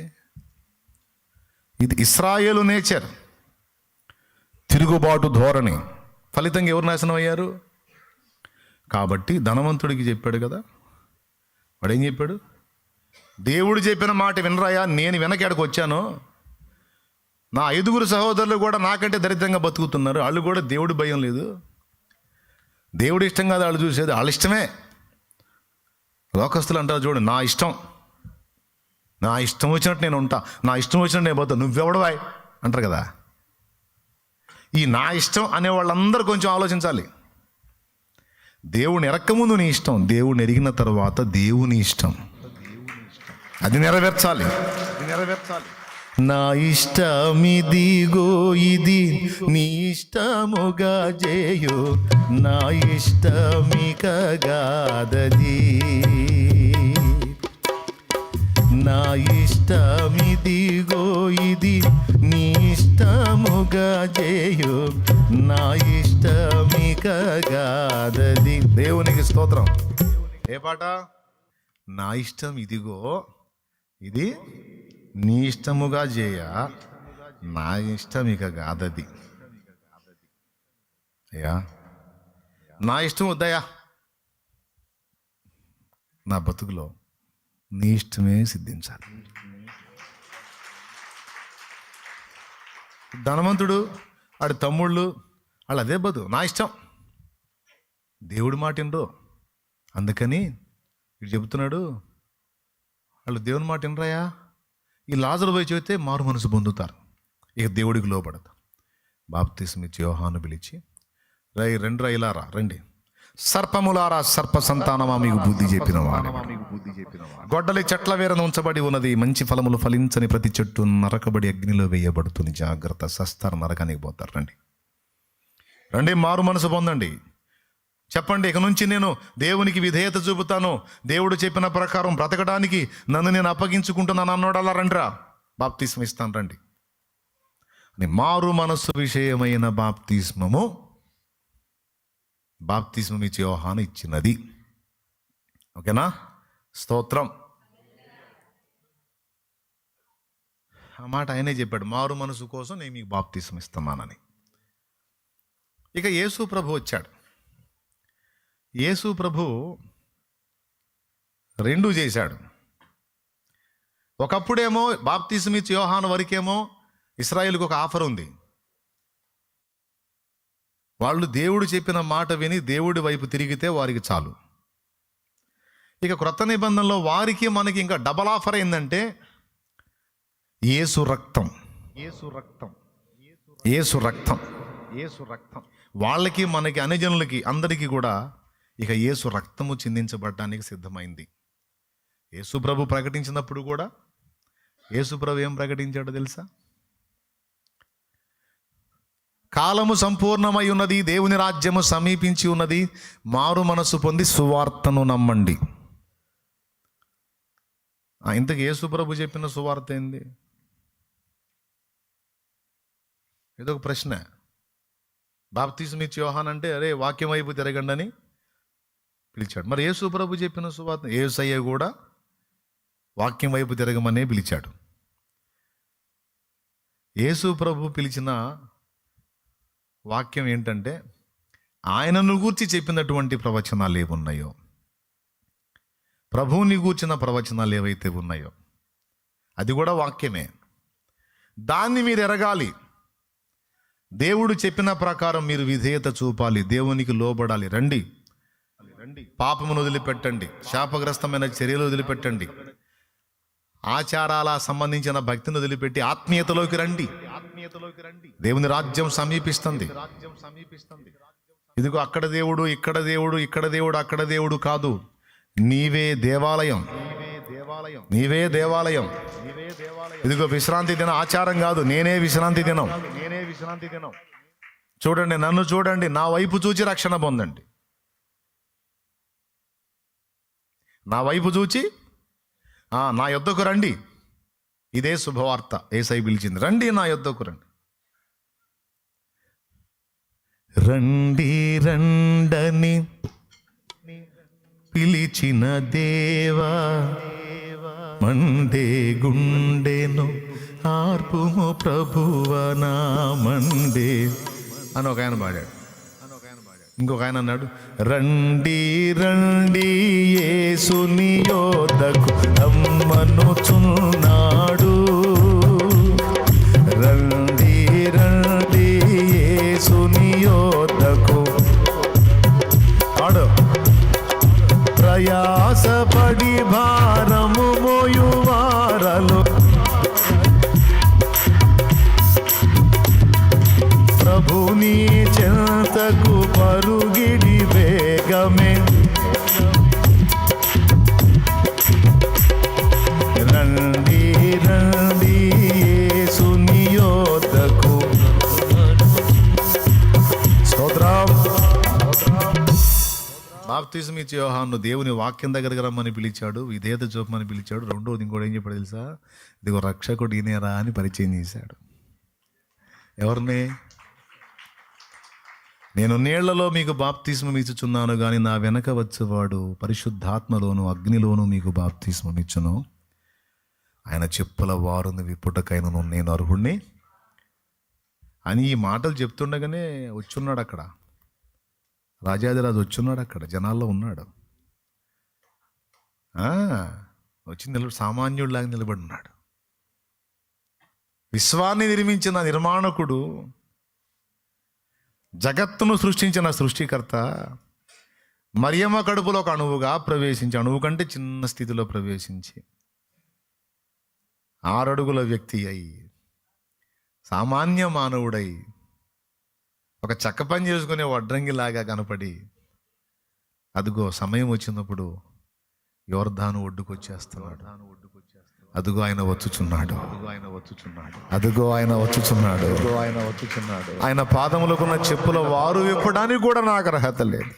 ఇది ఇశ్రాయేలు నేచర్, తిరుగుబాటు ధోరణి. ఫలితంగా ఎవరు నాశనం అయ్యారు? కాబట్టి ధనవంతుడికి చెప్పాడు కదా, వాడేం చెప్పాడు? దేవుడు చెప్పిన మాట వినరాయా, నేను వెనకాడికి వచ్చాను, నా 5 సహోదరులు కూడా నాకంటే దరిద్రంగా బతుకుతున్నారు, వాళ్ళు కూడా దేవుడి భయం లేదు, దేవుడి ఇష్టం కాదు వాళ్ళు చూసేది, వాళ్ళ ఇష్టమే. లోకస్తులు అంటారు చూడు, నా ఇష్టం వచ్చినట్టు నేను ఉంటా, నా ఇష్టం వచ్చినట్టు నేను పోతా, నువ్వెవడవాయ్ అంటారు కదా. ఈ నా ఇష్టం అనే వాళ్ళందరూ కొంచెం ఆలోచించాలి. దేవుని ఎరక్కముందు నీ ఇష్టం, దేవుని ఎరిగిన తర్వాత దేవుని ఇష్టం, అది నెరవేర్చాలి. నా ఇష్టమిదిగో ఇది నీ ఇష్టముగా చేయు, నా ఇష్టమికగాదది, నా ఇష్టమిదిగో ఇది నీ ఇష్టముగా చేయు, నా ఇష్టమికగాదది. దేవునికి స్తోత్రం. ఏ పాట? నా ఇష్టం ఇదిగో ఇది నీ ఇష్టముగా చేయ, నా ఇష్టం ఇక కాదది. అయ్యా నా ఇష్టం వద్దయ్యా, నా బతుకులో నీ ఇష్టమే సిద్ధించాలి. ధనవంతుడు వాడి తమ్ముళ్ళు వాళ్ళు అదే నా ఇష్టం, దేవుడి మాట వినరు. అందుకని వీడు చెబుతున్నాడు, వాళ్ళు దేవుని మాట వినరాయా. ఈ లాజరు పోయి చెబితే మారు మనసు పొందుతారు, ఇక దేవుడికి లోపడతారు. బాప్తిస్మిచ్చి యోహాను పిలిచి, రైలారా రండి, సర్పములారా సర్ప సంతానమా మీకు బుద్ధి చెప్పిన గొడ్డలి చెట్ల వేరను ఉంచబడి ఉన్నది, మంచి ఫలములు ఫలించని ప్రతి చెట్టు నరకబడి అగ్నిలో వేయబడుతుంది, జాగ్రత్త, సస్తారు, నరకానికి పోతారు. రండి మారు మనసు పొందండి. చెప్పండి, ఇక నుంచి నేను దేవునికి విధేయత చూపుతాను, దేవుడు చెప్పిన ప్రకారం బ్రతకడానికి నన్ను నేను అప్పగించుకుంటున్నాను అన్నాడు. అలా రండిరా, బాప్తిస్మం ఇస్తాను రండి అని మారు మనస్సు విషయమైన బాప్తిస్మం ఇచ్చి యోహాను ఇచ్చినది. ఓకేనా? స్తోత్రం. ఆ మాట ఆయనే చెప్పాడు, మారు మనసు కోసం నేను మీకు బాప్తిస్మం ఇస్తామానని. ఇక యేసు ప్రభు వచ్చాడు. యేసు ప్రభు 2 చేశాడు. ఒకప్పుడేమో బాప్తిస్మం ఇచ్చి యోహాను వరకేమో ఇశ్రాయేలుకి ఒక ఆఫర్ ఉంది, వాళ్ళు దేవుడు చెప్పిన మాట విని దేవుడి వైపు తిరిగితే వారికి చాలు. ఇక క్రొత్త నిబంధనలో వారికి మనకి ఇంకా డబల్ ఆఫర్ ఏంటంటే యేసు రక్తం. యేసు రక్తం, యేసు రక్తం, యేసు రక్తం. వాళ్ళకి మనకి అన్యజనులకి అందరికీ కూడా ఇక యేసు రక్తము చిందించబడటానికి సిద్ధమైంది. యేసు ప్రభు ప్రకటించినప్పుడు కూడా యేసు ప్రభు ఏం ప్రకటించాడో తెలుసా? కాలము సంపూర్ణమై ఉన్నది, దేవుని రాజ్యము సమీపించి ఉన్నది, మారు మనసు పొంది సువార్తను నమ్మండి. ఇంతకు యేసు ప్రభు చెప్పిన సువార్త ఏంది? ఇదొక ప్రశ్న. బాప్తిస్మం ఇచ్చి యోహాన్ అంటే అరే వాక్యం వైపు తిరగండి అని పిలిచాడు. మరి యేసు ప్రభు చెప్పిన సువార్త, యేసయ్య కూడా వాక్యం వైపు తిరగమనే పిలిచాడు. యేసు ప్రభు పిలిచిన వాక్యం ఏంటంటే ఆయనను గూర్చి చెప్పినటువంటి ప్రవచనాలు ఏమున్నాయో, ప్రభువుని గూర్చిన ప్రవచనాలు ఏవైతే ఉన్నాయో అది కూడా వాక్యమే. దాన్ని మీరు ఎరగాలి. దేవుడు చెప్పిన ప్రకారం మీరు విధేయత చూపాలి, దేవునికి లోబడాలి. రండి, పాపమును వదిలిపెట్టండి, శాపగ్రస్తమైన చర్యలు వదిలిపెట్టండి, ఆచారాల సంబంధించిన భక్తిని వదిలిపెట్టి ఆత్మీయతలోకి రండి. దేవుని రాజ్యం సమీపిస్తుంది. ఇదిగో అక్కడ దేవుడు, ఇక్కడ దేవుడు, ఇక్కడ దేవుడు, అక్కడ దేవుడు కాదు. నీవే దేవాలయం, నీవే దేవాలయం. ఇదిగో విశ్రాంతి దినం ఆచారం కాదు, నేనే విశ్రాంతి దినం. చూడండి, నన్ను చూడండి, నా వైపు చూచి రక్షణ పొందండి. నా వైపు చూచి నా యొద్దకు రండి. ఇదే శుభవార్త. యేసయ్య పిలిచింది, రండి నా యొద్దకు రండి. రండి రండని పిలిచిన దేవా, మండే గుండెను ఆర్పుము ప్రభువనా మండే అని ఒక ఆయన పాడాడు. ఇంకొక ఆయన అన్నాడు, రండి రండి యేసుని యొద్దకు రమ్మనుచున్నాడు. రండి రండి యేసుని యొద్దకు. ఆడు ప్రయాసపడి భారము మోయువారలు ప్రభుని చెంతకు పరుగిడి వేగమే. రండి రండి యేసుని యొద్దకు. స్తోత్రం. బాప్తిస్మం ఇచ్చే యోహాను దేవుని వాక్యం దగ్గరికి రమ్మని పిలిచాడు, విధేయత చూపమని పిలిచాడు. రెండోది ఇంకోటి ఏం చెప్పాడు తెలుసా? ఇదిగో రక్షకుడు ఈయనేరా అని పరిచయం చేశాడు. ఎవరిని? నేను నీళ్లలో మీకు బాప్తిస్మం ఇచ్చుచున్నాను, కానీ నా వెనక వచ్చేవాడు పరిశుద్ధాత్మలోను అగ్నిలోను మీకు బాప్తిస్మం ఇచ్చును. ఆయన చెప్పుల వారుని విప్పుటకైనను నేను అర్హుణ్ణి అని ఈ మాటలు చెప్తుండగానే వచ్చున్నాడు అక్కడ. రాజాదిరాజు వచ్చున్నాడు అక్కడ, జనాల్లో ఉన్నాడు. వచ్చి సామాన్యుడిలాగా నిలబడి ఉన్నాడు. విశ్వాన్ని నిర్మించిన నిర్మాణకుడు, జగత్తును సృష్టించిన సృష్టికర్త మరియమ్మ కడుపులో ఒక అణువుగా ప్రవేశించి, అణువు కంటే చిన్న స్థితిలో ప్రవేశించి 6 అడుగుల వ్యక్తి అయి, సామాన్య మానవుడై, ఒక చెక్క పని చేసుకునే వడ్రంగిలాగా కనపడి, అదిగో సమయం వచ్చినప్పుడు యోర్దాను ఒడ్డుకు వచ్చేస్తున్నాడు. అదుగో ఆయన వచ్చుచున్నాడు, అదుగో ఆయన వచ్చుచున్నాడు, ఆయన పాదములకున్న చెప్పుల వారు విప్పడానికి కూడా నాకు అర్హత లేదు.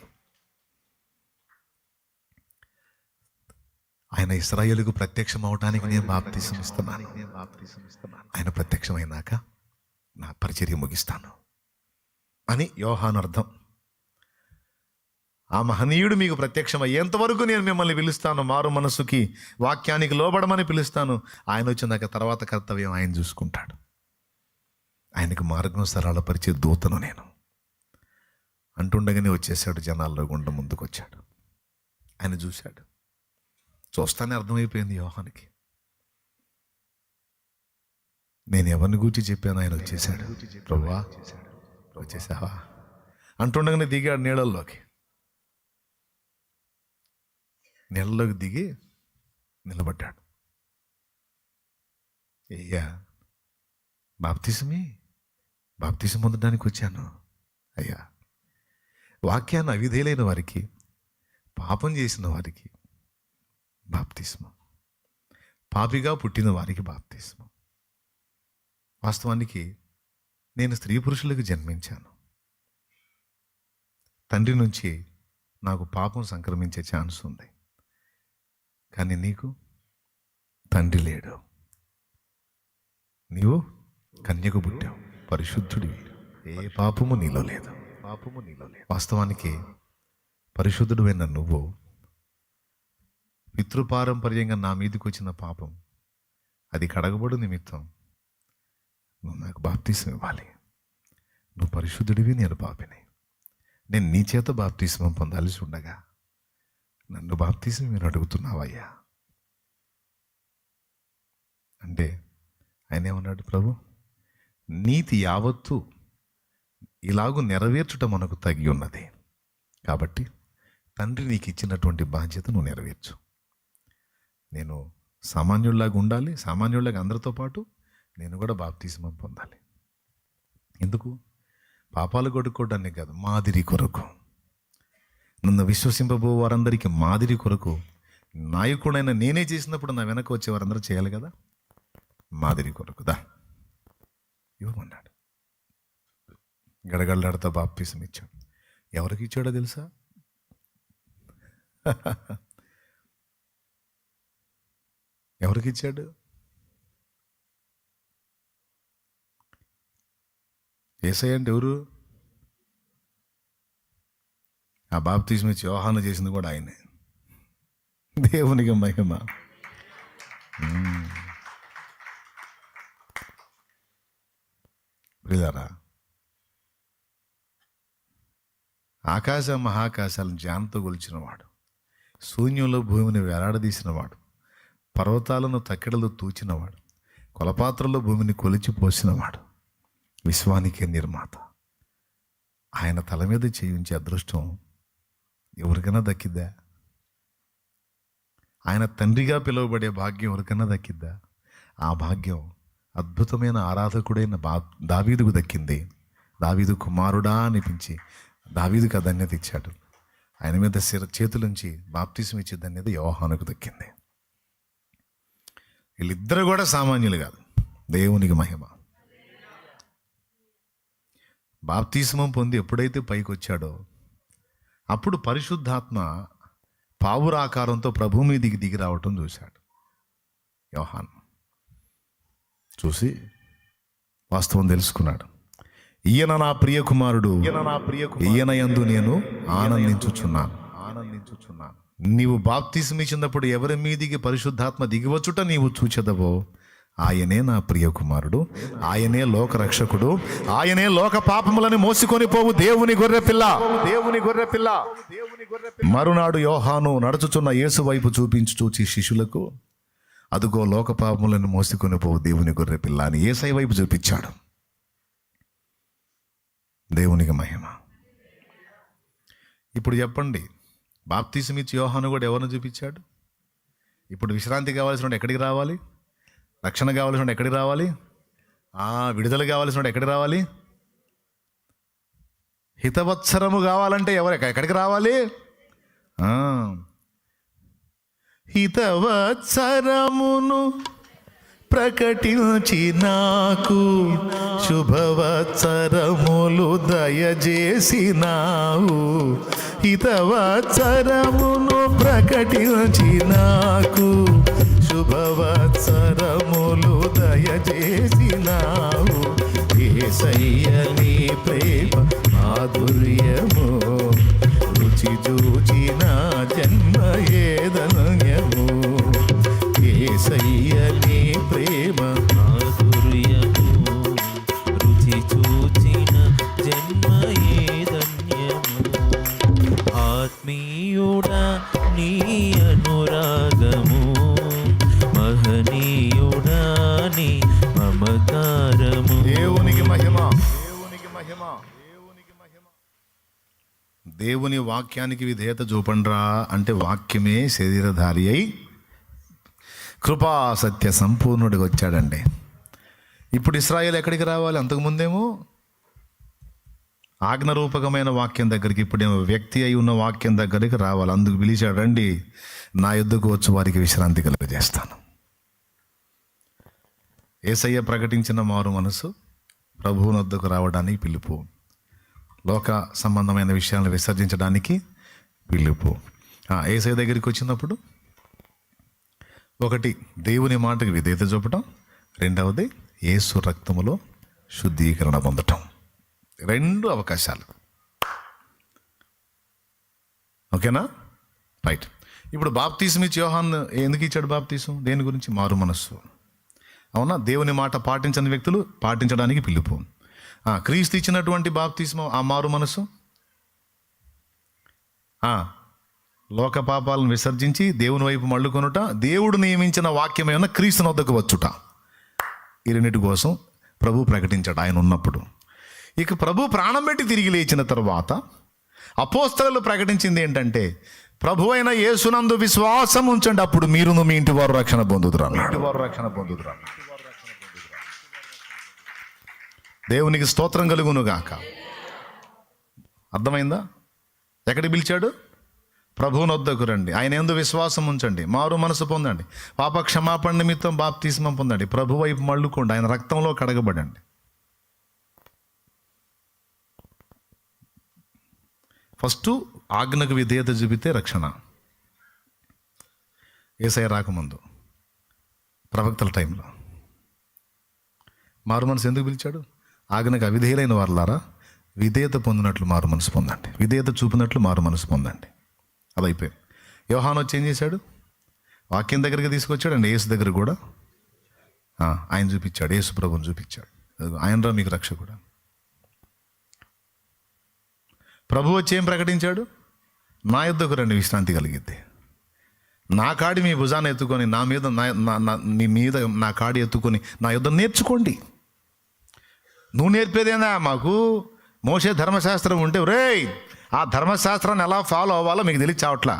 ఆయన ఇశ్రాయేలుకు ప్రత్యక్షం అవటానికి నేను బాప్తిసం ఇస్తున్నాను. ఆయన ప్రత్యక్షమైనాక నా పరిచర్య ముగిస్తాను అని యోహాను అర్థం. ఆ మహనీయుడు మీకు ప్రత్యక్షం అయ్యేంతవరకు నేను మిమ్మల్ని పిలుస్తాను, మారు మనసుకి వాక్యానికి లోబడమని పిలుస్తాను. ఆయన వచ్చినాక తర్వాత కర్తవ్యం ఆయన చూసుకుంటాడు. ఆయనకు మార్గం సరళపరిచే దూతను నేను అంటుండగానే వచ్చేసాడు. జనాల్లో గుండా ముందుకు వచ్చాడు. ఆయన చూశాడు. చూస్తానే అర్థమైపోయింది యోహానికి, నేను ఎవరిని గూర్చి చెప్పాను. ఆయన వచ్చేసాడు. ప్రభువా వచ్చేసావా? అంటుండగానే దిగాడు నీళ్ళల్లోకి దిగి నిలబడ్డాడు. అయ్యా, బాప్తిసం పొందడానికి వచ్చాను అయ్యా. వాక్యాన్ని అవిధేయులైన వారికి, పాపం చేసిన వారికి బాప్తిస్మం, పాపిగా పుట్టిన వారికి బాప్తిస్మం. వాస్తవానికి నేను స్త్రీ పురుషులకు జన్మించాను. తండ్రి నుంచి నాకు పాపం సంక్రమించే ఛాన్స్ ఉంది. కానీ నీకు తండ్రి లేడు. నీవు కన్యకు పుట్టావు, పరిశుద్ధుడివి, ఏ పాపము నీలో లేదు. వాస్తవానికి పరిశుద్ధుడివైన నువ్వు పితృపారంపర్యంగా నా మీదకి వచ్చిన పాపం అది కడగబడు నిమిత్తం నువ్వు నాకు బాప్తిసం ఇవ్వాలి. నువ్వు పరిశుద్ధుడివి, నేను పాపిని. నేను నీ చేత బాప్తిసం పొందాల్సి ఉండగా నన్ను బాప్తిసం మీరు అడుగుతున్నావయ్యా అంటే ఆయన ఏమన్నాడు? ప్రభు, నీతి యావత్తు ఇలాగూ నెరవేర్చుట మనకు తగి ఉన్నది. కాబట్టి తండ్రి నీకు ఇచ్చినటువంటి బాధ్యత నువ్వు నెరవేర్చు. నేను సామాన్యుల్లాగా ఉండాలి, సామాన్యుల్లాగా అందరితో పాటు నేను కూడా బాప్తిసం పొందాలి. ఎందుకు? పాపాలు కొడుకోవడానికి కాదు, మాదిరి కొరకు. నన్ను విశ్వసింపబో వారందరికీ మాదిరి కొరకు నాయకుడైన నేనే చేసినప్పుడు నా వెనక వచ్చే వారందరూ చేయాలి కదా, మాదిరి కొరకు దా ఇవ్వమన్నాడు. గడగడలాడుతా బాప్తిసం ఇచ్చాడు. ఎవరికి ఇచ్చాడో తెలుసా? ఎవరికి ఇచ్చాడు? యేసయ్య అంటే ఎవరు? ఆ బాప్తిసం ఇచ్చి యోహాను చేసింది కూడా ఆయనే. దేవునికి మహిమ. ప్రియులారా, ఆకాశ మహాకాశాలను జానతో గొలిచినవాడు, శూన్యంలో భూమిని వేలాడదీసినవాడు, పర్వతాలను తక్కెడలు తూచినవాడు, కొలపాత్రలో భూమిని కొలిచిపోసినవాడు, విశ్వానికే నిర్మాత. ఆయన తల మీద చేయించే అదృష్టం ఎవరికైనా దక్కిద్దా? ఆయన తండ్రిగా పిలువబడే భాగ్యం ఎవరికైనా దక్కిద్దా? ఆ భాగ్యం అద్భుతమైన ఆరాధకుడైన దావీదుకు దక్కింది. దావీదు కుమారుడా అనిపించి దావీదుకు ఆ ధన్యత ఇచ్చాడు. ఆయన మీద చేతులుంచి బాప్తిసం ఇచ్చే ధన్యత యోహానుకు దక్కింది. వీళ్ళిద్దరు కూడా సామాన్యులు కాదు. దేవునికి మహిమ. బాప్తిస్మం పొంది ఎప్పుడైతే పైకి వచ్చాడో అప్పుడు పరిశుద్ధాత్మ పావురాకారంతో ప్రభు మీదికి దిగి రావటం చూశాడు యోహాను. చూసి వాస్తవం తెలుసుకున్నాడు. ఈయన నా ప్రియ కుమారుడు, ఈయన యందు నేను ఆనందించుచున్నాను. నీవు బాప్తిసం ఇచ్చినప్పుడు ఎవరి మీదికి పరిశుద్ధాత్మ దిగివచ్చుట నీవు చూచెదవో ఆయనే నా ప్రియ కుమారుడు, ఆయనే లోక రక్షకుడు, ఆయనే లోక పాపములను మోసుకొని పోవు దేవుని గొర్రె పిల్ల. మరునాడు యోహాను నడుచుచున్న యేసు వైపు చూచి శిష్యులకు, అదుగో లోక పాపములను మోసుకొని పోవు దేవుని గొర్రె పిల్ల అని యేసయ్య వైపు చూపించాడు. దేవునికి మహిమ. ఇప్పుడు చెప్పండి, బాప్తిసం ఇచ్చి యోహాను కూడా ఎవరిని చూపించాడు? ఇప్పుడు విశ్రాంతి కావాల్సిన ఎక్కడికి రావాలి? రక్షణ కావాల్సిన ఎక్కడికి రావాలి? విడుదల కావాల్సిన ఎక్కడికి రావాలి? హితవత్సరము కావాలంటే ఎక్కడికి రావాలి? హితవత్సరమును ప్రకటించి నాకు శుభవత్సరములు దయచేసినావు. హితవత్సరమును ప్రకటించి నాకు శుభవత్సరములు దయచేసినావు. యేసయ్య నీ ప్రేమ మాధుర్యము రుచి చూచిన జన్మ ఏదన్యము. యేసయ్య నీ ప్రేమ
మాధుర్యము రుచి చూచిన జన్మ ఏదన్యము. ఆత్మీయుడా నీ అనురాగము, మహనీయుడా నీ మమకారము.
దేవునికి మహిమ. దేవుని వాక్యానికి విధేయత చూపండ్రా అంటే వాక్యమే శరీరధారి అయి కృపా సత్య సంపూర్ణుడిగా వచ్చాడండి. ఇప్పుడు ఇశ్రాయేలు ఎక్కడికి రావాలి? అంతకుముందేమో ఆజ్ఞరూపకమైన వాక్యం దగ్గరికి, ఇప్పుడేమో వ్యక్తి అయి ఉన్న వాక్యం దగ్గరికి రావాలి. అందుకు పిలిచాడు, రండి నా యుద్ధకు వచ్చి వారికి విశ్రాంతి కలుగజేస్తాను. యేసయ్య ప్రకటించిన మారు మనసు ప్రభువుని వద్దకు రావడానికి పిలుపు, లోక సంబంధమైన విషయాలను విసర్జించడానికి పిలుపు. యేసయ్య దగ్గరికి వచ్చినప్పుడు ఒకటి దేవుని మాటకి విధేయత చూపటం, రెండవది యేసు రక్తములో శుద్ధీకరణ పొందటం. 2 అవకాశాలు. ఓకేనా? రైట్. ఇప్పుడు బాప్తీసం ఇచ్చి యోహాను ఎందుకు ఇచ్చాడు బాప్తీసం? దేని గురించి? మారు మనస్సు. అవునా? దేవుని మాట పాటించని వ్యక్తులు పాటించడానికి పిలుపు. క్రీస్తు ఇచ్చినటువంటి బాప్తీసం ఆ మారు మనస్సు లోక పాపాలను విసర్జించి దేవుని వైపు మళ్ళుకొనుట, దేవుడు నియమించిన వాక్యమైన క్రీస్తు వద్దకు వచ్చుట. ఈ రెండింటి కోసం ప్రభు ప్రకటించాడు ఆయన ఉన్నప్పుడు. ఇక ప్రభు ప్రాణం పెట్టి తిరిగి లేచిన తర్వాత అపోస్తలులు ప్రకటించింది ఏంటంటే, ప్రభు అయిన యేసునందు విశ్వాసం ఉంచండి, అప్పుడు మీరును మీ ఇంటి వారు రక్షణ పొందుదురు. దేవునికి స్తోత్రం కలుగును గాక. అర్థమైందా? ఎక్కడికి పిలిచాడు? ప్రభువుని వద్దకు రండి, ఆయన యందు విశ్వాసం ఉంచండి, మారు మనసు పొందండి, పాప క్షమాపణ నిమిత్తం బాప్తిస్మం పొందండి, ప్రభు వైపు మళ్ళుకోండి, ఆయన రక్తంలో కడగబడండి. ఫస్ట్ ఆజ్ఞకు విధేయత చూపితే రక్షణ. యేసయ్య రాకముందు ప్రవక్తల టైంలో మారు మనసు ఎందుకు పిలిచాడు? ఆజ్ఞకు అవిధేయులైన వారులారా విధేయత పొందినట్లు మారు మనసు పొందండి, విధేయత చూపినట్లు మారు మనసు పొందండి. అది అయిపోయింది. యోహాను వచ్చి ఏం చేశాడు? వాక్యం దగ్గరికి తీసుకొచ్చాడు అండి. యేసు దగ్గర కూడా ఆయన చూపించాడు, యేసు ప్రభుని చూపించాడు. ఆయనరా మీకు రక్షకుడు. ప్రభు వచ్చి ఏం ప్రకటించాడు? నా యుద్ధకు రండి, విశ్రాంతి కలిగిద్ది. నా కాడి మీ భుజాన్ని ఎత్తుకొని నా మీద మీ మీద నా కాడి ఎత్తుకొని నా యుద్ధం నేర్చుకోండి. నువ్వు నేర్పేదేనా మాకు? మోషే ధర్మశాస్త్రం ఉంటే రేయ్ ఆ ధర్మశాస్త్రాన్ని ఎలా ఫాలో అవ్వాలో మీకు తెలిసి చావట్లా.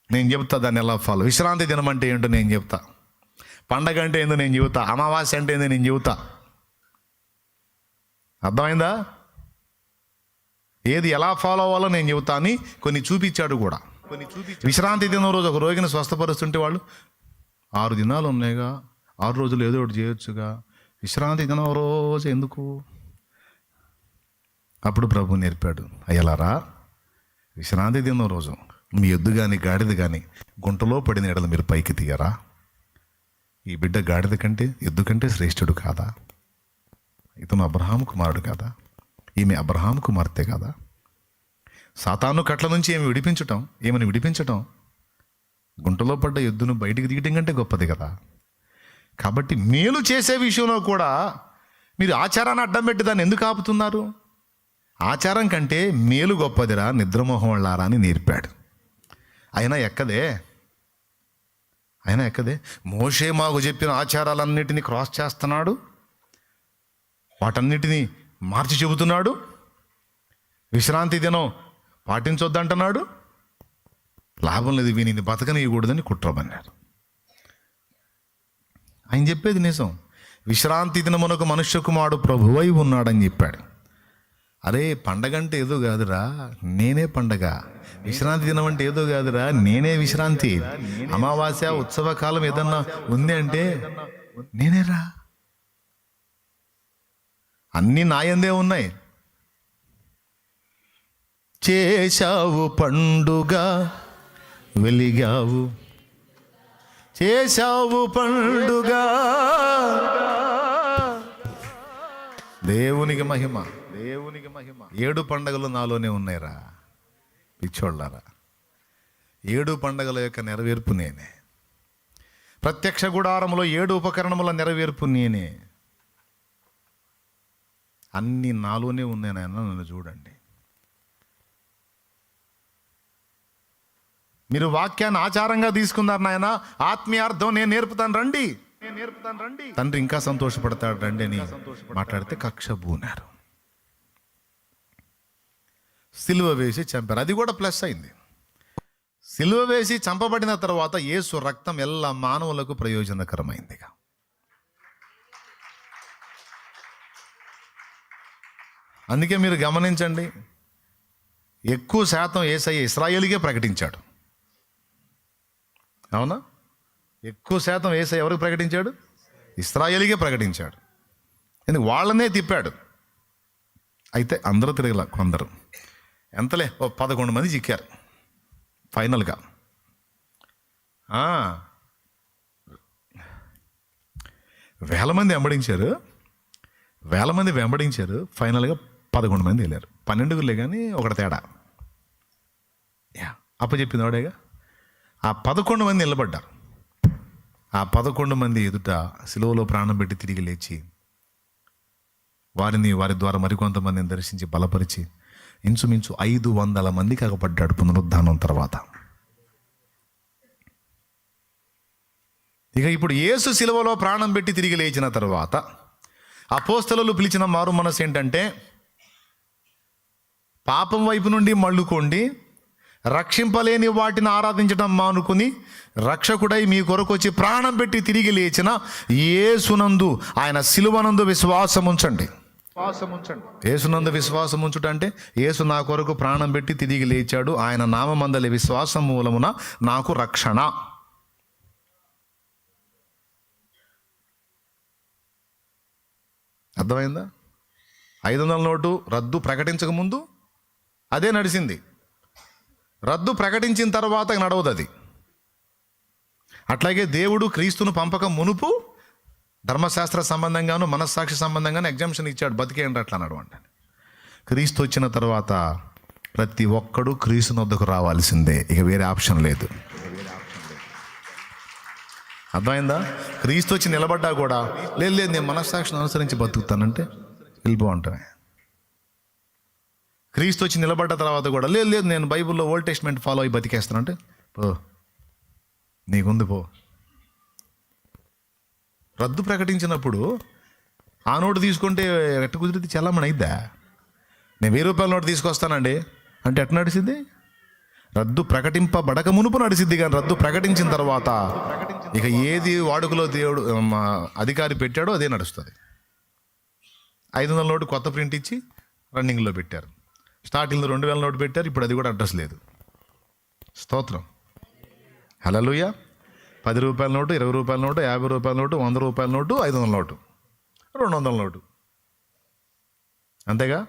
నేను చెప్తా దాన్ని ఎలా ఫాలో. విశ్రాంతి దినం అంటే ఏంటో నేను చెప్తా, పండగ అంటే ఏందో నేను చెబుతా, అమావాస్య అంటే ఏందో నేను చెబుతా. అర్థమైందా? ఏది ఎలా ఫాలో అవ్వాలో నేను చెబుతా అని కొన్ని చూపించాడు కూడా. విశ్రాంతి దినం రోజు ఒక రోగిని స్వస్థపరుస్తుంటే వాళ్ళు 6 దినాలు ఉన్నాయిగా, 6 రోజులు ఏదో ఒకటి చేయొచ్చుగా, విశ్రాంతి దినం రోజు ఎందుకు? అప్పుడు ప్రభు నేర్పాడు, అయ్యలారా విశ్రాంతి దినం రోజు మీ ఎద్దు కానీ గాడిద కానీ గుంటలో పడిన ఎడలు మీరు పైకి తీయరా? ఈ బిడ్డ గాడిద కంటే ఎద్దు కంటే శ్రేష్ఠుడు కాదా? ఇతను అబ్రహాము కుమారుడు కాదా? ఈమె అబ్రహాము కుమార్తె కాదా? సాతాను కట్ల నుంచి ఏమని విడిపించటం గుంటలో పడ్డ ఎద్దును బయటికి తీయటం కంటే గొప్పది కదా. కాబట్టి మేలు చేసే విషయంలో కూడా మీరు ఆచారాన్ని అడ్డం పెట్టి దాన్ని ఎందుకు ఆపుతున్నారు? ఆచారం కంటే మేలు గొప్పదిరా నిద్రమోహం వాళ్ళారా అని నేర్పాడు. అయినా ఎక్కదే మోషే మాకు చెప్పిన ఆచారాలన్నిటినీ క్రాస్ చేస్తున్నాడు, వాటన్నిటినీ మార్చి చెబుతున్నాడు, విశ్రాంతి దినం పాటించొద్దంటున్నాడు. లాభం లేదు, వీనిని బతకనియకూడదని కుట్రబన్నారు. ఆయన చెప్పేది నిజం. విశ్రాంతి దినమునకు మనుష్య కుమారుడు ప్రభువై ఉన్నాడని చెప్పాడు. అరే పండగ అంటే ఏదో కాదురా, నేనే పండగ. విశ్రాంతి దినం అంటే ఏదో కాదురా, నేనే విశ్రాంతి. అమావాస్య ఉత్సవ కాలం ఏదన్నా ఉంది అంటే నేనేరా. అన్నీ నాయందే ఉన్నాయి. చేశావు పండుగ వెలిగావు, చేశావు పండుగ. దేవునికి మహిమ, దేవునికి మహిమ. 7 పండగలు నాలోనే ఉన్నాయిరా పిచ్చోళ్ళారా. 7 పండగల యొక్క నెరవేర్పు నేనే. ప్రత్యక్ష గుడారములో 7 ఉపకరణముల నెరవేర్పు నేనే. అన్నీ నాలోనే ఉన్నాయి నాయన, నన్ను చూడండి. మీరు వాక్యాన్ని ఆచారంగా తీసుకున్నారు నాయన, ఆత్మీయార్థం నేను నేర్పుతాను రండి. తండ్రి ఇంకా సంతోషపడతాడు రండి అని మాట్లాడితే కక్ష బూనారు. సిలువ వేసి చంపారు. అది కూడా ప్లస్ అయింది. సిలువ వేసి చంపబడిన తర్వాత యేసు రక్తం ಎಲ್ಲ మానవులకు ప్రయోజనకరమైంది. అందుకే మీరు గమనించండి, ఎక్కువ శాతం యేసయ్య ఇశ్రాయేలుకే ప్రకటించాడు. అవునా? ఎక్కువ శాతం యేసయ్య ఎవరికి ప్రకటించాడు? ఇశ్రాయేలుకే ప్రకటించాడు. ఎందుకు? వాళ్ళనే తిప్పాడు. అయితే అందరూ తిరగల, కొందరు ఎంతలే 11 మంది చిక్కారు ఫైనల్గా. వేల మంది వెంబడించారు. ఫైనల్గా 11 మంది వెళ్ళారు. 12 కానీ ఒకటి తేడా. అప్పచెప్పింది వాడేగా. ఆ 11 మంది నిలబడ్డారు. ఆ 11 మంది ఎదుట సిలువలో ప్రాణం పెట్టి తిరిగి లేచి వారి ద్వారా మరికొంతమందిని దర్శించి బలపరిచి ఇంచుమించు 500 మందికి అగపడ్డాడు పునరుద్ధానం తర్వాత. ఇక ఇప్పుడు యేసు సిలువలో ప్రాణం పెట్టి తిరిగి లేచిన తర్వాత అపోస్తలులు పిలిచిన మారు మనసు ఏంటంటే, పాపం వైపు నుండి మళ్ళుకోండి, రక్షింపలేని వాటిని ఆరాధించడం మానుకుని రక్షకుడై మీ కొరకు వచ్చి ప్రాణం పెట్టి తిరిగి లేచిన యేసునందు, ఆయన సిలువనందు విశ్వాసం ఉంచండి. యేసునందు విశ్వాసం ఉంచుట అంటే యేసు నా కొరకు ప్రాణం పెట్టి తిరిగి లేచాడు, ఆయన నామమందలి విశ్వాసం మూలమున నాకు రక్షణ. అర్థమైందా? 500 నోటు రద్దు ప్రకటించక ముందు అదే నడిచింది. రద్దు ప్రకటించిన తర్వాత నడవదు అది. అట్లాగే దేవుడు క్రీస్తును పంపక మునుపు ధర్మశాస్త్ర సంబంధంగాను మనస్సాక్షి సంబంధంగాను ఎగ్జామ్షన్ ఇచ్చాడు, బతికేయండి అట్లా నడవండి. క్రీస్తు వచ్చిన తర్వాత ప్రతి ఒక్కడు క్రీస్తు వద్దకు రావాల్సిందే, ఇక వేరే ఆప్షన్ లేదు. అర్థమైందా? క్రీస్తు వచ్చి నిలబడ్డా కూడా లేదు నేను మనస్సాక్షిని అనుసరించి బతుకుతానంటే వెళ్ళిపో అంటానే. క్రీస్తు వచ్చి నిలబడ్డ తర్వాత కూడా లేదు నేను బైబిల్లో ఓల్డ్ టెస్ట్మెంట్ ఫాలో అయ్యి బతికేస్తానంటే పో, నీకుంది పో. రద్దు ప్రకటించినప్పుడు ఆ నోటు తీసుకుంటే ఎట్ట కుదిరితే చల్లమని అయిద్దా? నేను 1000 రూపాయల నోటు తీసుకొస్తానండి అంటే ఎట్ట నడిచింది? రద్దు ప్రకటింపబడక మునుపు నడిసిద్ది, కానీ రద్దు ప్రకటించిన తర్వాత ఇక ఏది వాడుకలో దేవుడు అధికారి పెట్టాడో అదే నడుస్తుంది. 500 నోటు కొత్త ప్రింట్ ఇచ్చి రన్నింగ్లో పెట్టారు. స్టార్టింగ్లో 2000 నోటు పెట్టారు, ఇప్పుడు అది కూడా అడ్రస్ లేదు. స్తోత్రం, హల్లెలూయా. 10 రూపాయల నోటు, 20 రూపాయల నోటు, 50 రూపాయల నోటు, 100 రూపాయల నోటు, 500 నోటు, 200 నోటు, అంతేగా.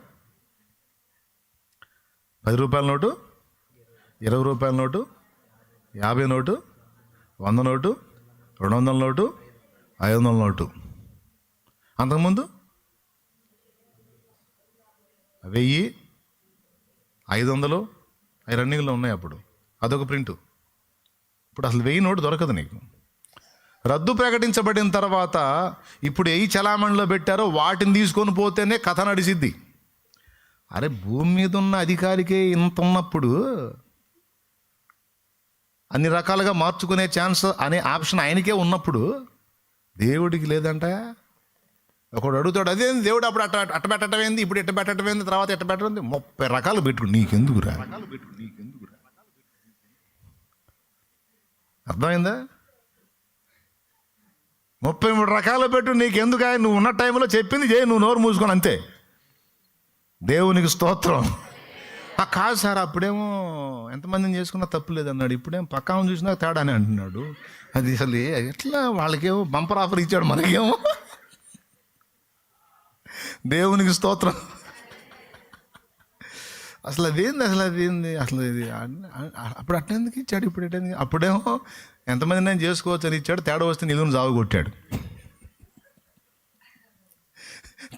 10 రూపాయల నోటు, 20 రూపాయల note, 50 note, 100 note, 200 note, 500 note. అంతకుముందు 1000, 500 అవి రన్నింగ్లో ఉన్నాయి. అప్పుడు అదొక ప్రింటు. ఇప్పుడు అసలు 1000 నోటు దొరకదు నీకు. రద్దు ప్రకటించబడిన తర్వాత ఇప్పుడు ఏ చలామణిలో పెట్టారో వాటిని తీసుకొని పోతేనే కథ నడిసిద్ది. అరే భూమి మీద ఉన్న అధికారికే ఇంత ఉన్నప్పుడు అన్ని రకాలుగా మార్చుకునే ఛాన్స్ అనే ఆప్షన్ ఆయనకే ఉన్నప్పుడు దేవుడికి లేదంట. ఒకడు అడుగుతాడు, అదే దేవుడు అప్పుడు అట్ట పెట్టటమైంది, ఇప్పుడు ఎట్ట పెట్టటమైంది, తర్వాత ఎట్ట పెట్టమైంది, 30 రకాలు పెట్టుకుని నీకెందుకురా? అర్థమైందా? 33 రకాలు పెట్టు నీకెందుకు? నువ్వు ఉన్న టైంలో చెప్పింది చేయి, నువ్వు నోరు మూసుకొని అంతే. దేవునికి స్తోత్రం. కాదు సార్, అప్పుడేమో ఎంతమందిని చేసుకున్నా తప్పు లేదన్నాడు, ఇప్పుడేమో పక్కాను చూసినా తేడా అని అంటున్నాడు. అది అసలు ఎట్లా? వాళ్ళకేమో బంపర్ ఆఫర్ ఇచ్చాడు, మనకేమో. దేవునికి స్తోత్రం. అసలు అదేంది ఇది అప్పుడు అట్టెందుకు ఇచ్చాడు, ఇప్పుడు ఎట్టేందుకు? అప్పుడేమో ఎంతమంది నేను చేసుకోవచ్చు అని ఇచ్చాడు, తేడా వస్తే నిలువును జావు కొట్టాడు.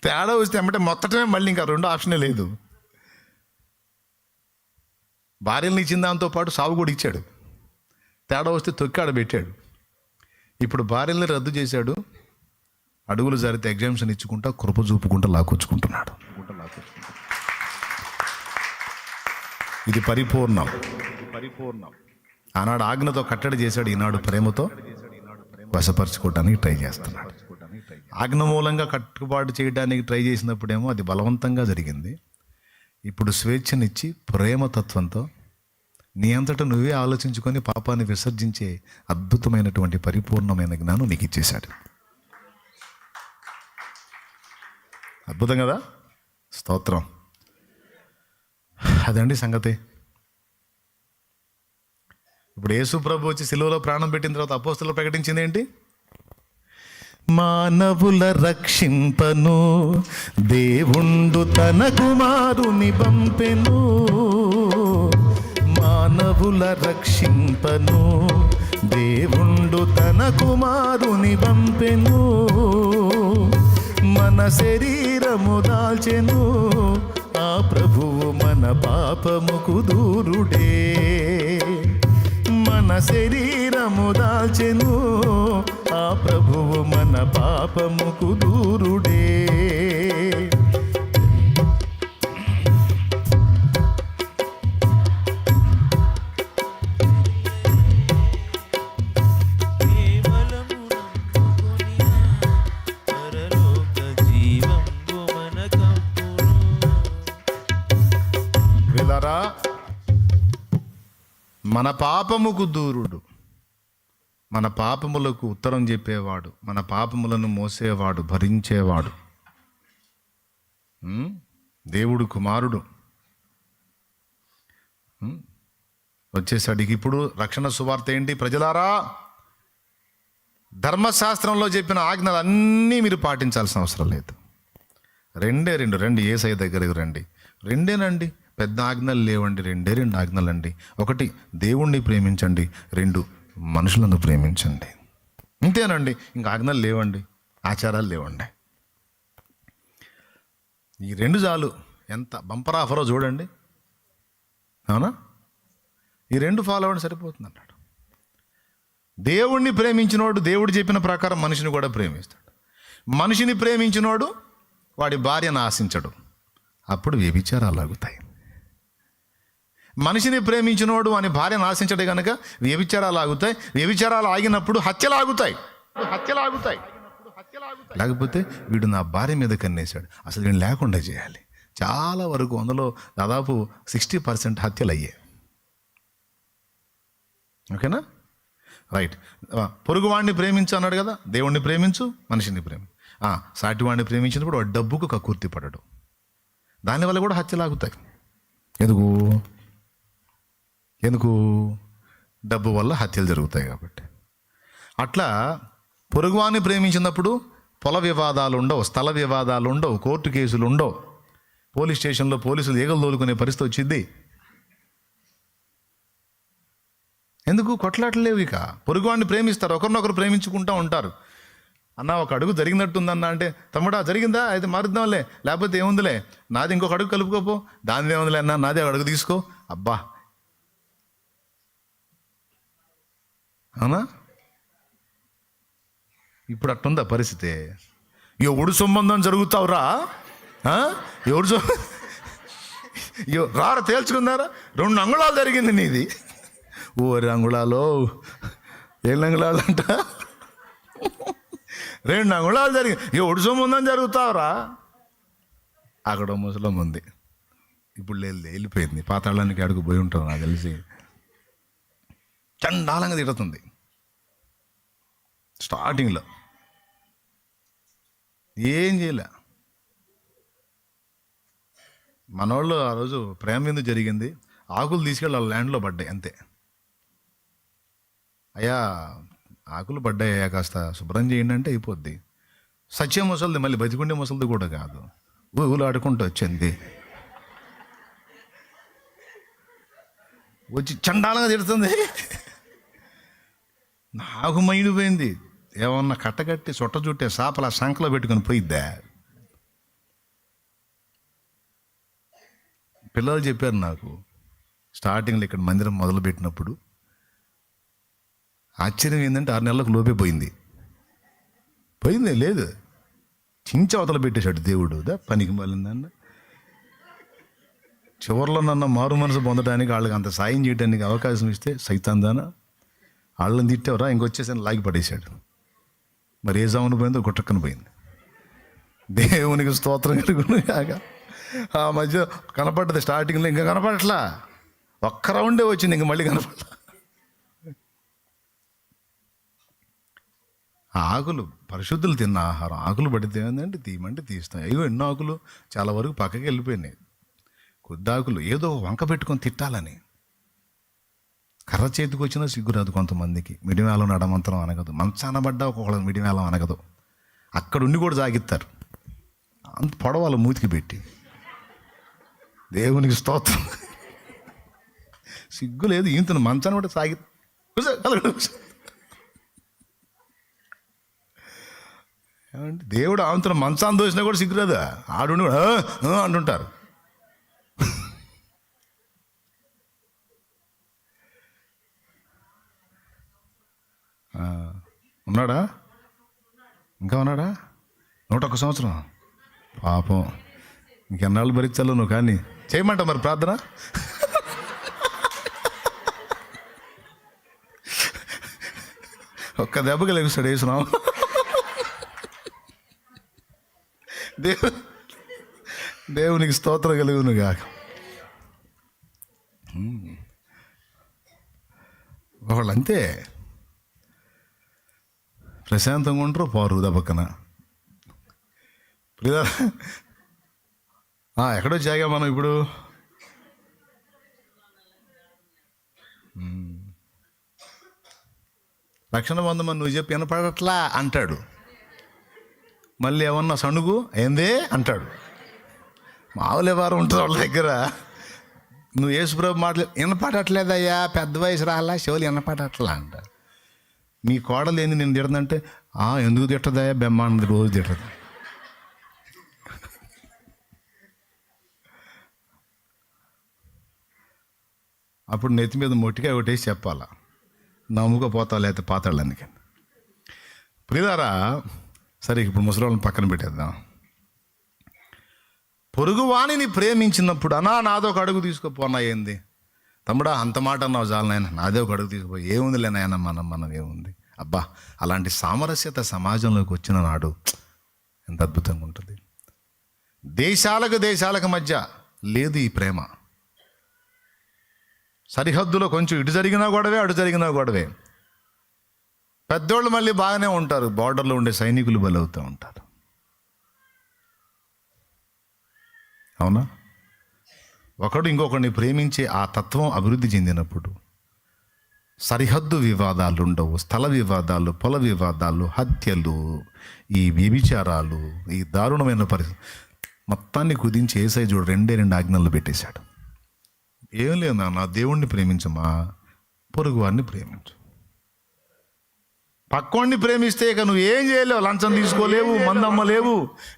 తేడా వస్తే ఏమంటే మొత్తటమే, మళ్ళీ ఇంకా 2 ఆప్షనే లేదు. భార్యలను ఇచ్చిన దాంతో పాటు సాగు కూడా ఇచ్చాడు. తేడా వస్తే తొక్కి ఆడబెట్టాడు. ఇప్పుడు భార్యల్ని రద్దు చేశాడు, అడుగులు జరిగితే ఎగ్జామ్షన్ ఇచ్చుకుంటా కృప చూపుకుంటా లాక్కొచ్చుకుంటున్నాడు. ఇది పరిపూర్ణం. ఆనాడు ఆజ్ఞతో కట్టడి చేశాడు, ఈనాడు ప్రేమతో వశపరచుకోవడానికి ట్రై చేస్తున్నాడు. ఆజ్ఞ మూలంగా కట్టుబాటు చేయడానికి ట్రై చేసినప్పుడేమో అది బలవంతంగా జరిగింది. ఇప్పుడు స్వేచ్ఛనిచ్చి ప్రేమతత్వంతో నీ అంతటా నువ్వే ఆలోచించుకొని పాపాన్ని విసర్జించే అద్భుతమైనటువంటి పరిపూర్ణమైన జ్ఞానం నీకు ఇచ్చేశాడు. అద్భుతం కదా, స్తోత్రం. అదండి సంగతి. ఇప్పుడు యేసు ప్రభు వచ్చి సిలువలో ప్రాణం పెట్టిన తర్వాత అపోస్తలులు ప్రకటించింది ఏంటి? మానవుల రక్షింపను దేవుండు తన కుమారుని పంపెను. మానవుల రక్షింపను దేవుండు తన కుమారుని పంపెను. మన శరీరము దాల్చెను ఆ ప్రభువు మన పాపముకు దూరుడే. మన శరీరము దాల్చెను ఆ ప్రభువు మన పాపముకు దూరుడే.
కేవలము నమ్ముకొనిన పరలోక జీవంబు మనకంపును.
వీళ్ళారా, మన పాపముకు దూరుడు, మన పాపములకు ఉత్తరం చెప్పేవాడు, మన పాపములను మోసేవాడు, భరించేవాడు దేవుడు కుమారుడు వచ్చేసాడు. ఇప్పుడు రక్షణ సువార్త ఏంటి? ప్రజలారా, ధర్మశాస్త్రంలో చెప్పిన ఆజ్ఞలు అన్నీ మీరు పాటించాల్సిన అవసరం లేదు. రండి యేసయ్య దగ్గరికి రండి. రెండేనండి, పెద్ద ఆజ్ఞలు లేవండి, రెండు ఆజ్ఞలు అండి. ఒకటి, దేవుణ్ణి ప్రేమించండి. 2, మనుషులను ప్రేమించండి. ఇంతేనండి, ఇంకా ఆజ్ఞలు లేవండి, ఆచారాలు లేవండి. ఈ 2 చాలు. ఎంత బంపర్ ఆఫరో చూడండి, అవునా? ఈ 2 ఫాలో అవ్వండి, సరిపోతుంది అన్నాడు. దేవుణ్ణి ప్రేమించినోడు దేవుడు చెప్పిన ప్రకారం మనిషిని కూడా ప్రేమిస్తాడు. మనిషిని ప్రేమించినోడు వాడి భార్యను ఆశించడు, అప్పుడు వ్యభిచారాలు ఆగుతాయి. మనిషిని ప్రేమించినోడు అని భార్యను ఆశించడే కనుక వ్యభిచారాలు ఆగుతాయి. వ్యభిచారాలు ఆగినప్పుడు హత్యలు ఆగుతాయి. లేకపోతే వీడు నా భార్య మీద కన్నేశాడు, అసలు వీడిని లేకుండా చేయాలి. చాలా వరకు అందులో దాదాపు 60% హత్యలు అయ్యాయి. ఓకేనా? రైట్. పొరుగువాడిని ప్రేమించు అన్నాడు కదా, దేవుణ్ణి ప్రేమించు, మనిషిని సాటివాడిని ప్రేమించినప్పుడు వాడు డబ్బుకు కక్కుర్తి పడడు. దానివల్ల కూడా హత్యలు ఆగుతాయి. ఎందుకు? డబ్బు వల్ల హత్యలు జరుగుతాయి కాబట్టి. అట్లా పొరుగువాన్ని ప్రేమించినప్పుడు పొల వివాదాలు ఉండవు, స్థల వివాదాలు ఉండవు, కోర్టు కేసులు ఉండవు, పోలీస్ స్టేషన్లో పోలీసులు ఈగలు తోలుకునే పరిస్థితి వచ్చింది. ఎందుకు? కొట్లాటలు లేవు. ఇక పొరుగువాడిని ప్రేమిస్తారు, ఒకరినొకరు ప్రేమించుకుంటూ ఉంటారు. అన్న ఒక అడుగు జరిగినట్టుందన్న అంటే, తమ్ముడా జరిగిందా, అయితే మారుద్దాంలే, లేకపోతే ఏముందిలే, నాది ఇంకొక అడుగు కలుపుకోపో, దానిది ఏముందిలే అన్న, నాది అడుగు తీసుకో. అబ్బా, అవునా? ఇప్పుడు అట్టుందా పరిస్థితి? ఎవడు సంబంధం జరుగుతావురా, ఎవడు రారా తేల్చుకున్నారా? 2 అంగుళాలు జరిగింది నీది. ఓరి అంగుళాలు, 7 అంగుళాలు అంట, 2 అంగుళాలు జరిగింది. ఎవడు సంబంధం జరుగుతావురా? అక్కడ ముసలం ఉంది, ఇప్పుడు వెళ్ళిపోయింది, పాతాళానికి అడుగు పోయి ఉంటారు నాకు తెలిసి. చండాలంగా తిడుతుంది స్టార్టింగ్లో, ఏం చేయలే. మనోళ్ళు ఆ రోజు ప్రేమ విందు జరిగింది, ఆకులు తీసుకెళ్ళి వాళ్ళ ల్యాండ్లో పడ్డాయి అంతే. అయ్యా ఆకులు పడ్డాయ్యా, కాస్త శుభ్రం చేయండి అంటే అయిపోద్ది. సత్య ముసలిది, మళ్ళీ బతికుండే ముసలిది కూడా కాదు, ఊగులు ఆడుకుంటూ వచ్చింది. వచ్చి చండాలంగా తిడుతుంది. నాకు మైండిపోయింది. ఏమన్నా కట్టగట్టి చుట్ట చుట్టే సాపల సంకలో పెట్టుకొని పోయిద్దా? పిల్లలు చెప్పారు నాకు స్టార్టింగ్లో ఇక్కడ మందిరం మొదలుపెట్టినప్పుడు. ఆశ్చర్యం ఏంటంటే 6 నెలలకు లోపే పోయింది లేదు, చించి అవతల పెట్టేశాడు దేవుడు. పనికి మాలిందన్న. చివరిలో నన్ను మారు మనసు పొందడానికి వాళ్ళకి అంత సాయం చేయడానికి అవకాశం ఇస్తే సైతాందానా వాళ్ళని తిట్టేవరా, ఇంకొచ్చేసి లాగి పడేశాడు. మరి ఏ జామును పోయిందో గుట్టక్కన పోయింది. దేవునికి స్తోత్రం కలుగును కాక. ఆ మధ్య కనపడ్డది స్టార్టింగ్లో, ఇంకా కనపడట్లా. ఒక్క రౌండే వచ్చింది, ఇంక మళ్ళీ కనపడలా. ఆకులు పరిశుద్ధులు తిన్న ఆహారం, ఆకులు పడితే ఏంటంటే తీయమంటే తీస్తాయి. అయ్యో ఎన్నో ఆకులు చాలా వరకు పక్కకి వెళ్ళిపోయినాయి. కొద్ది ఆకులు ఏదో వంక పెట్టుకొని తిట్టాలని. కర్ర చేతికి వచ్చినా సిగ్గురాదు కొంతమందికి. మిడిమేళం నడమంతరం అనగదు, మంచాన పడ్డా ఒక్కొక్కళ్ళ మిడిమేళం అనగదు. అక్కడ ఉండి కూడా సాగిస్తారు, అంత పొడవాళ్ళ మూతికి పెట్టి. దేవునికి స్తోత్రం. సిగ్గు లేదు, ఈంతను మంచాన్ని కూడా సాగి ఏమంటే దేవుడు ఆంతను మంచాన్ని దోసినా కూడా సిగ్గురాదా, ఆడుండి కూడా అంటుంటారు. ఉన్నాడా? ఇంకా ఉన్నాడా? 101 సంవత్సరం పాపం. ఇంకెన్నాళ్ళు భరించాలో నువ్వు. కానీ చేయమంట మరి ప్రార్థన. ఒక్క దెబ్బకి లెగుస్తాడు వేసినాం. దేవునికి స్తోత్రం కలుగును గాక. ఒకళ్ళు అంతే ప్రశాంతంగా ఉంటారు, పోరు దెబ్బక్కన. ఎక్కడో జాగా మనం ఇప్పుడు. రక్షణ పొందమని నువ్వు చెప్పి వినపడట్లా అంటాడు. మళ్ళీ ఏమన్నా సణుగు ఏందే అంటాడు. మామూలు వారం ఉంటుంది వాళ్ళ దగ్గర. నువ్వు యేసుప్రభు మాటలు వినపడట్లేదయ్యా, పెద్ద వయసు రాలా, చెవులు వినపడట్లా అంట. మీ కోడలు ఏంది నేను తిడదంటే, ఎందుకు తిట్టదయ్యా బెమ్మ అన్నది, రోజు తిట్టదు. అప్పుడు నెత్తి మీద మొట్టిగా ఒకటేసి చెప్పాలా, నమ్ముకపోతా లేకపోతే పాతాళ్ళు. అందుకని ప్రియులారా, సరే ఇప్పుడు ముసలిని పక్కన పెట్టేద్దాం. పొరుగువాణిని ప్రేమించినప్పుడు నాదో ఒక అడుగు తీసుకుపోనా. ఏంది తమ్ముడా అంత మాట అన్నావు, చాలు నాయన నాదే ఒక అడుగు తీసుకుపో. ఏముందిలే నాయన, మనం ఏముంది. అబ్బా, అలాంటి సామరస్యత సమాజంలోకి వచ్చిన నాడు ఎంత అద్భుతంగా ఉంటుంది. దేశాలకు మధ్య లేదు ఈ ప్రేమ. సరిహద్దులో కొంచెం ఇటు జరిగినా గొడవే, అటు జరిగినా గొడవే. పెద్దోళ్ళు మళ్ళీ బాగానే ఉంటారు, బార్డర్లో ఉండే సైనికులు బలవుతూ ఉంటారు. అవునా? ఒకడు ఇంకొకరిని ప్రేమించే ఆ తత్వం అభివృద్ధి చెందినప్పుడు సరిహద్దు వివాదాలు ఉండవు, స్థల వివాదాలు, పొల వివాదాలు, హత్యలు, ఈ వ్యభిచారాలు, ఈ దారుణమైన పరిస్థితి మొత్తాన్ని కుదించి యేసయ్య చూడు 2 ఆజ్ఞలు పెట్టేశాడు. ఏం లేదు నా దేవుణ్ణి ప్రేమించమా, పొరుగు వాడిని ప్రేమించు. పక్కోడిని ప్రేమిస్తే ఇక నువ్వు ఏం చేయలేవు. లంచం తీసుకోలేవు, మందు అమ్మలేవు,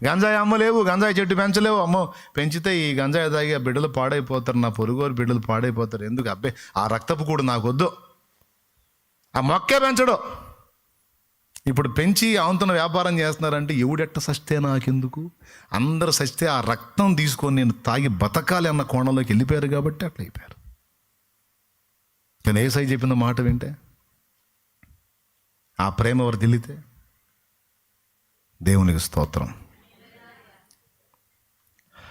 గంజాయి అమ్మలేవు, గంజాయి చెట్టు పెంచలేవు. అమ్మో పెంచితే ఈ గంజాయి తాగి ఆ బిడ్డలు పాడైపోతారు, నా పొరుగువారి బిడ్డలు పాడైపోతారు. ఎందుకు అబ్బే ఆ రక్తపు కూడా నాకు వద్దు, ఆ మొక్కే పెంచడు. ఇప్పుడు పెంచి అవంతన వ్యాపారం చేస్తున్నారంటే ఎవడెట్ట సస్తే నాకెందుకు, అందరు సస్తే ఆ రక్తం తీసుకొని నేను తాగి బతకాలి అన్న కోణంలోకి వెళ్ళిపోయారు కాబట్టి అట్లా అయిపోయారు. నేను యేసయ్య చెప్పిన మాట వింటే, ఆ ప్రేమ ఎవరు తెలితే, దేవునికి స్తోత్రం.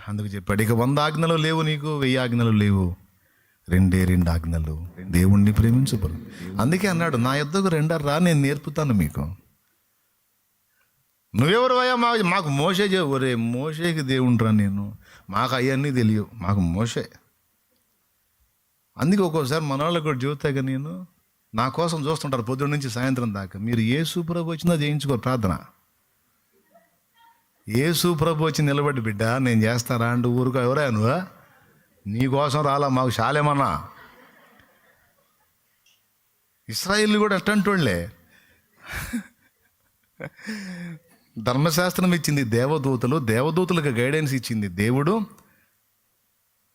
అందుకు చెప్పాడు, ఇక 100 ఆజ్ఞలు లేవు నీకు, 1000 ఆజ్ఞలు లేవు, 2 ఆజ్ఞలు. దేవుణ్ణి ప్రేమించబడు. అందుకే అన్నాడు, నా యొద్దకు రండర్రా, నేను నేర్పుతాను మీకు. నువ్వెవరు అయ్యా, మాకు మోషే ఒరే మోషేకి దేవుండ్రా నేను, మాకు అవన్నీ తెలియవు, మాకు మోషే. అందుకే ఒక్కోసారి మన వాళ్ళకి కూడా చూస్తాగా, నేను నా కోసం చూస్తుంటారు పొద్దున్న నుంచి సాయంత్రం దాకా. మీరు యేసు ప్రభు వచ్చిందా చేయించుకోరు ప్రార్థన. యేసు ప్రభు వచ్చి నిలబడి, బిడ్డ నేను చేస్తారా అంటే ఊరుకో, ఎవరా నువ్వు, నీ కోసం రాలా, మాకు చాలేమన్నా. ఇశ్రాయేలు కూడా అట్టంటోళ్ళే. ధర్మశాస్త్రం ఇచ్చింది దేవదూతలకు గైడెన్స్ ఇచ్చింది దేవుడు.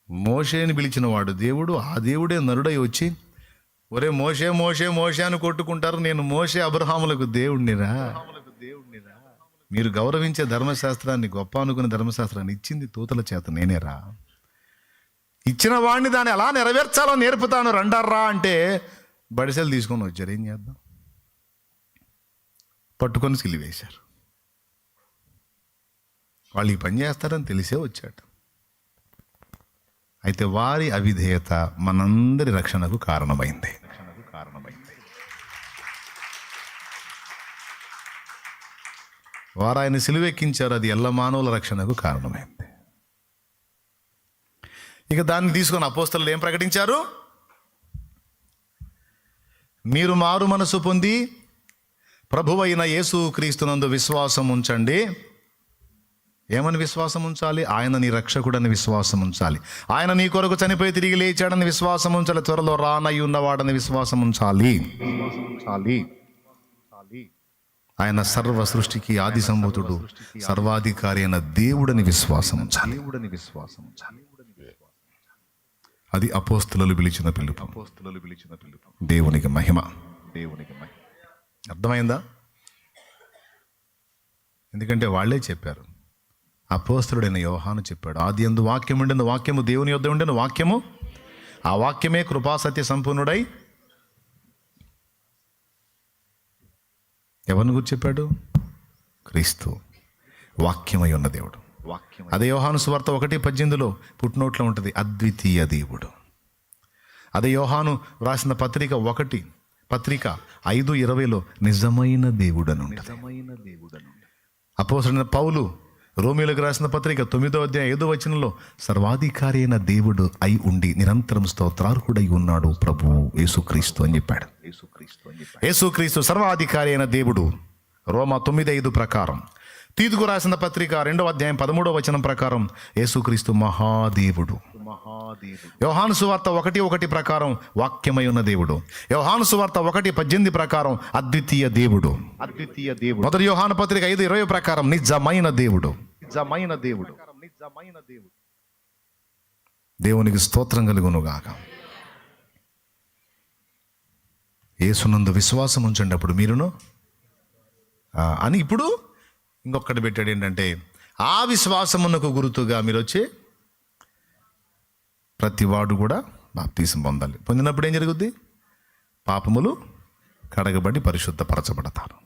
మోషేని పిలిచిన వాడు దేవుడు. ఆ దేవుడే నరుడై వచ్చి, ఒరే మోషే మోషే మోషే అని కొట్టుకుంటారు, నేను మోషే అబ్రహాములకు దేవుణ్ణిరా. మీరు గౌరవించే ధర్మశాస్త్రాన్ని, గొప్ప అనుకునే ధర్మశాస్త్రాన్ని ఇచ్చింది దూతల చేత నేనేరా. ఇచ్చిన వాడిని దాన్ని ఎలా నెరవేర్చాలో నేర్పుతాను రండర్రా అంటే బడిసెలు తీసుకొని వచ్చారు. ఏం చేద్దాం, పట్టుకొని సిలివేశారు. వాళ్ళు ఈ పని చేస్తారని తెలిసే వచ్చాడు. అయితే వారి అవిధేయత మనందరి రక్షణకు కారణమైంది. వారు ఆయన సిలువెక్కించారు, అది ఎల్ల మానవుల రక్షణకు కారణమైంది. ఇక దాన్ని తీసుకొని అపోస్తలులు ఏం ప్రకటించారు? మీరు మారు మనసు పొంది ప్రభువైన యేసు క్రీస్తునందు విశ్వాసం ఉంచండి. ఏమని విశ్వాసం ఉంచాలి? ఆయన నీ రక్షకుడని విశ్వాసం ఉంచాలి. ఆయన నీ కొరకు చనిపోయి తిరిగి లేచాడని విశ్వాసం ఉంచాలి. త్వరలో రానయ్యి ఉన్నవాడని విశ్వాసం ఉంచాలి. ఆయన సర్వ సృష్టికి ఆది సంభూతుడు, సర్వాధికారి అయిన దేవుడని విశ్వాసం ఉంచాలి. అది అపోస్తలులు పిలిచిన పిలుపు. దేవునికి మహిమ. అర్థమైందా? ఎందుకంటే వాళ్ళే చెప్పారు. అపోస్తలుడైన యోహాను చెప్పాడు, ఆది యందు వాక్యం ఉండెను, వాక్యము దేవుని యొద్ద ఉండెను, వాక్యము ఆ వాక్యమే కృపా సత్య సంపూర్ణుడై. ఎవరిని గురించి చెప్పాడు? క్రీస్తు, వాక్యమై ఉన్న దేవుడు. అదే యోహాను సువార్త 1:18 పుట్టినోట్లో ఉంటుంది, అద్వితీయ దేవుడు. అదే యోహాను రాసిన పత్రిక 5:20 నిజమైన దేవుడు అని ఉంటుంది. అపోస్తలుడైన పౌలు రోమీయులకు రాసిన పత్రిక 9:5 సర్వాధికారి అయిన దేవుడు అయి ఉండి నిరంతరం స్తోత్రార్హుడై ఉన్నాడు ప్రభువు యేసుక్రీస్తు అని చెప్పాడు. యేసుక్రీస్తు సర్వాధికారి అయిన దేవుడు. రోమా 9:5 ప్రకారం. తీతుకు రాసిన పత్రిక 2:13 ప్రకారం యేసుక్రీస్తు మహాదేవుడు. యోహాను సువార్త 1:1 ప్రకారం వాక్యమై ఉన్న దేవుడు. యోహాను సువార్త 1:18 ప్రకారం అద్వితీయ దేవుడు. మొదటి యోహాను పత్రిక 5:20 ప్రకారం నిజమైన దేవుడు. దేవునికి స్తోత్రం కలుగునుగాక. యేసునందు విశ్వాసం ఉంచండి అప్పుడు మీరును అని. ఇప్పుడు ఇంకొకటి పెట్టాడు ఏంటంటే, ఆ విశ్వాసమునకు గుర్తుగా మీరు వచ్చి ప్రతివాడు కూడా బాప్తీసం పొందాలి. పొందినప్పుడు ఏం జరుగుద్ది? పాపములు కడగబడి పరిశుద్ధపరచబడతారు.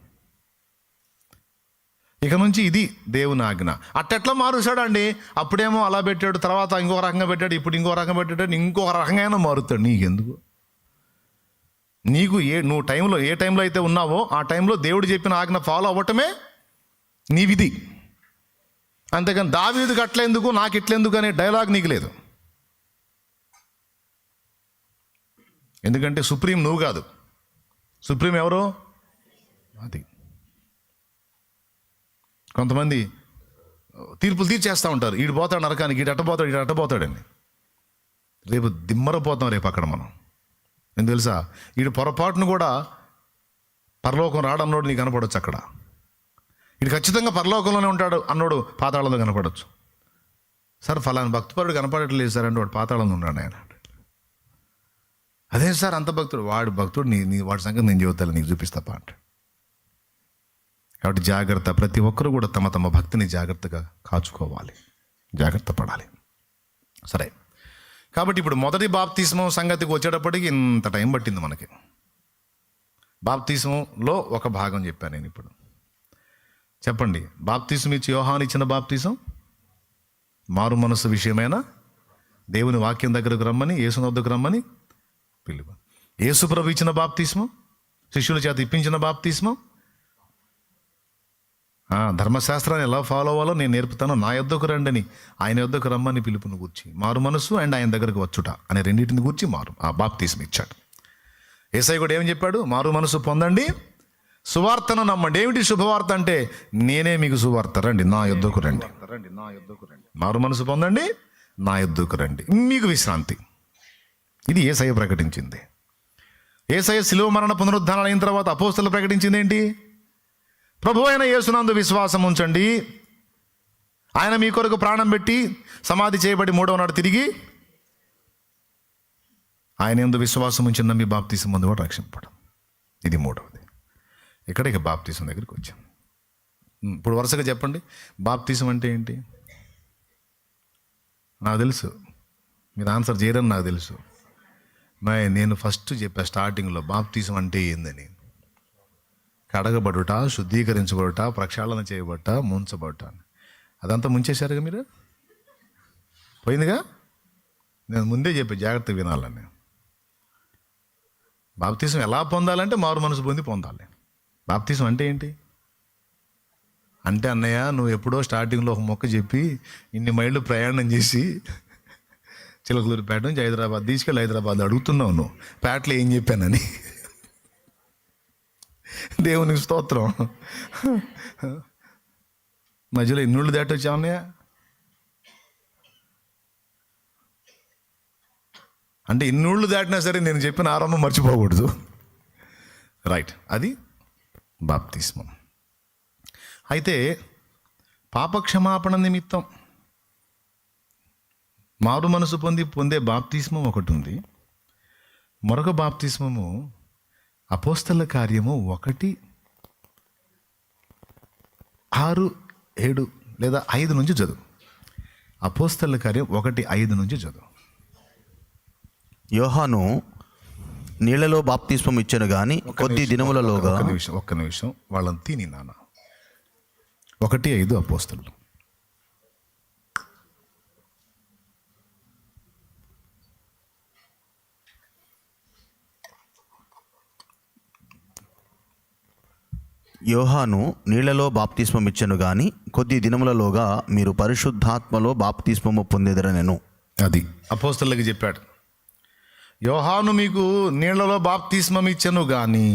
ఇక నుంచి ఇది దేవుని ఆజ్ఞ. అట్టెట్లా మారుస్తాడండి? అప్పుడేమో అలా పెట్టాడు, తర్వాత ఇంకొక రకంగా పెట్టాడు, ఇప్పుడు ఇంకో రకంగా పెట్టాడు, ఇంకొక రకంగా మారుతాడు. నీకెందుకు? నీకు నువ్వు ఏ టైంలో అయితే ఉన్నావో ఆ టైంలో దేవుడు చెప్పిన ఆజ్ఞ ఫాలో అవ్వటమే నీ విధి. అంతేకాని దావీదుకి అట్లెందుకు నాకు ఇట్లెందుకు అనే డైలాగ్ నీకు లేదు. ఎందుకంటే సుప్రీం నువ్వు కాదు. సుప్రీం ఎవరు? అది. కొంతమంది తీర్పులు తీర్చేస్తూ ఉంటారు. ఈడు పోతాడు నరకానికి, ఈడు అట్టపోతాడని. రేపు దిమ్మరపోతాం రేపు అక్కడ మనం. ఎందుకు తెలుసా? ఈడు పొరపాటును కూడా పరలోకం రాడన్నోడు నీకు కనపడవచ్చు అక్కడ. ఈడు ఖచ్చితంగా పరలోకంలోనే ఉంటాడు అన్నోడు పాతాళంలో కనపడవచ్చు. సార్ ఫలానా భక్తిపరుడు కనపడట్లేదు సార్ అంటే వాడు పాతాళంలో ఉన్నాడు ఆయన. అదే సార్ అంత భక్తుడు, వాడు భక్తుడు, వాడి సంగతి నేను చెబుతాను, నీకు చూపిస్తాపా అంటే. కాబట్టి జాగ్రత్త. ప్రతి ఒక్కరూ కూడా తమ తమ భక్తిని జాగ్రత్తగా కాచుకోవాలి, జాగ్రత్త పడాలి. సరే, కాబట్టి ఇప్పుడు మొదటి బాప్తిస్మం సంగతికి వచ్చేటప్పటికి ఇంత టైం పట్టింది మనకి. బాప్తిస్మంలో ఒక భాగం చెప్పాను నేను. ఇప్పుడు చెప్పండి, బాప్తిస్మం ఇచ్చి యోహాను ఇచ్చిన బాప్తిసం మారు మనసు విషయమైన దేవుని వాక్యం దగ్గరకు రమ్మని, యేసు వద్దకు రమ్మని పిలువ. యేసు ప్రభు ఇచ్చిన బాప్తిస్మం, శిష్యుల చేత ఇప్పించిన బాప్తిస్మం, ధర్మశాస్త్రాన్ని ఎలా ఫాలో అవ్వాలో నేను నేర్పుతాను, నా యొద్దకు రండని ఆయన యొద్దకు రమ్మని పిలుపును గూర్చి, మారు మనసు అండ్ ఆయన దగ్గరకు వచ్చుట అనే రెండింటిని గూర్చి ఆ బాప్తిస్మం ఇచ్చాడు. యేసయ్య కూడా ఏమని చెప్పాడు? మారు మనసు పొందండి, సువార్తను నమ్మండి. ఏమిటి శుభవార్త అంటే? నేనే మీకు సువార్త, రండి నా యొద్దకు రండి. మారు మనసు పొందండి, నా యొద్దకు రండి, మీకు విశ్రాంతి. ఇది యేసయ్య ప్రకటించింది. యేసయ్య శిలువ మరణ పునరుద్ధానాలు అయిన తర్వాత అపోస్తలులు ప్రకటించింది ఏంటి? ప్రభు అయిన యేసునందు విశ్వాసం ఉంచండి, ఆయన మీ కొరకు ప్రాణం పెట్టి సమాధి చేయబడి 3వ నాడు తిరిగి ఆయన యందు విశ్వాసం ఉంచిన మీ బాప్తిసం పొందేవాడు రక్షింపడం. ఇది 3వది. ఇక్కడ ఇక బాప్తిసం దగ్గరికి వచ్చాం. ఇప్పుడు వరుసగా చెప్పండి, బాప్తిసం అంటే ఏంటి? నాకు తెలుసు మీరు ఆన్సర్ చేయరని నాకు తెలుసు. నేను ఫస్ట్ చెప్పా స్టార్టింగ్లో బాప్తిసం అంటే ఏందని. కడగబడుట, శుద్ధీకరించబడుట, ప్రక్షాళన చేయబట్ట, ముంచబడుట. అదంతా ముంచేశారుగా మీరు, పోయిందిగా. నేను ముందే చెప్పి జాగ్రత్తగా వినాలని. బాప్తీసం ఎలా పొందాలంటే మారు మనసు పొంది పొందాలి. బాప్తీసం అంటే ఏంటి అంటే, అన్నయ్య నువ్వు ఎప్పుడో స్టార్టింగ్లో ఒక మొక్క చెప్పి ఇన్ని మైళ్ళు ప్రయాణం చేసి చిలకలూరుపేట నుంచి హైదరాబాద్ తీసుకెళ్ళి హైదరాబాద్ అడుగుతున్నావు నువ్వు పేటలో ఏం చెప్పానని. దేవునికి స్తోత్రం. మధ్యలో ఇన్నుళ్ళు దాటొచ్చావు అన్నయ్య అంటే ఇన్నుళ్ళు దాటినా సరే నేను చెప్పిన ఆరంభం మర్చిపోకూడదు. రైట్, అది బాప్తిస్మం. అయితే పాపక్షమాపణ నిమిత్తం మారు మనసు పొందే బాప్తిస్మం ఒకటి ఉంది. మరొక బాప్తిస్మము అపోస్తల కార్యము 1:6-7 లేదా 5 నుంచి చదువు. అపోస్తల కార్యం 1:5 నుంచి చదువు.
యోహాను నీళ్లలో బాప్తిస్మం ఇచ్చాను గాని కొద్ది దినములలోగా.
ఒక్క నిమిషం వాళ్ళని తిని నాన్న. 1:5 అపోస్తలు.
యోహాను నీళ్లలో బాప్తిస్మం ఇచ్చాను గాని కొద్ది దినములలోగా మీరు పరిశుద్ధాత్మలో బాప్తిస్మము పొందేదరనెను.
అది అపోస్తలులకు చెప్పాడు. యోహాను మీకు నీళ్లలో బాప్తిస్మం ఇచ్చెను గాని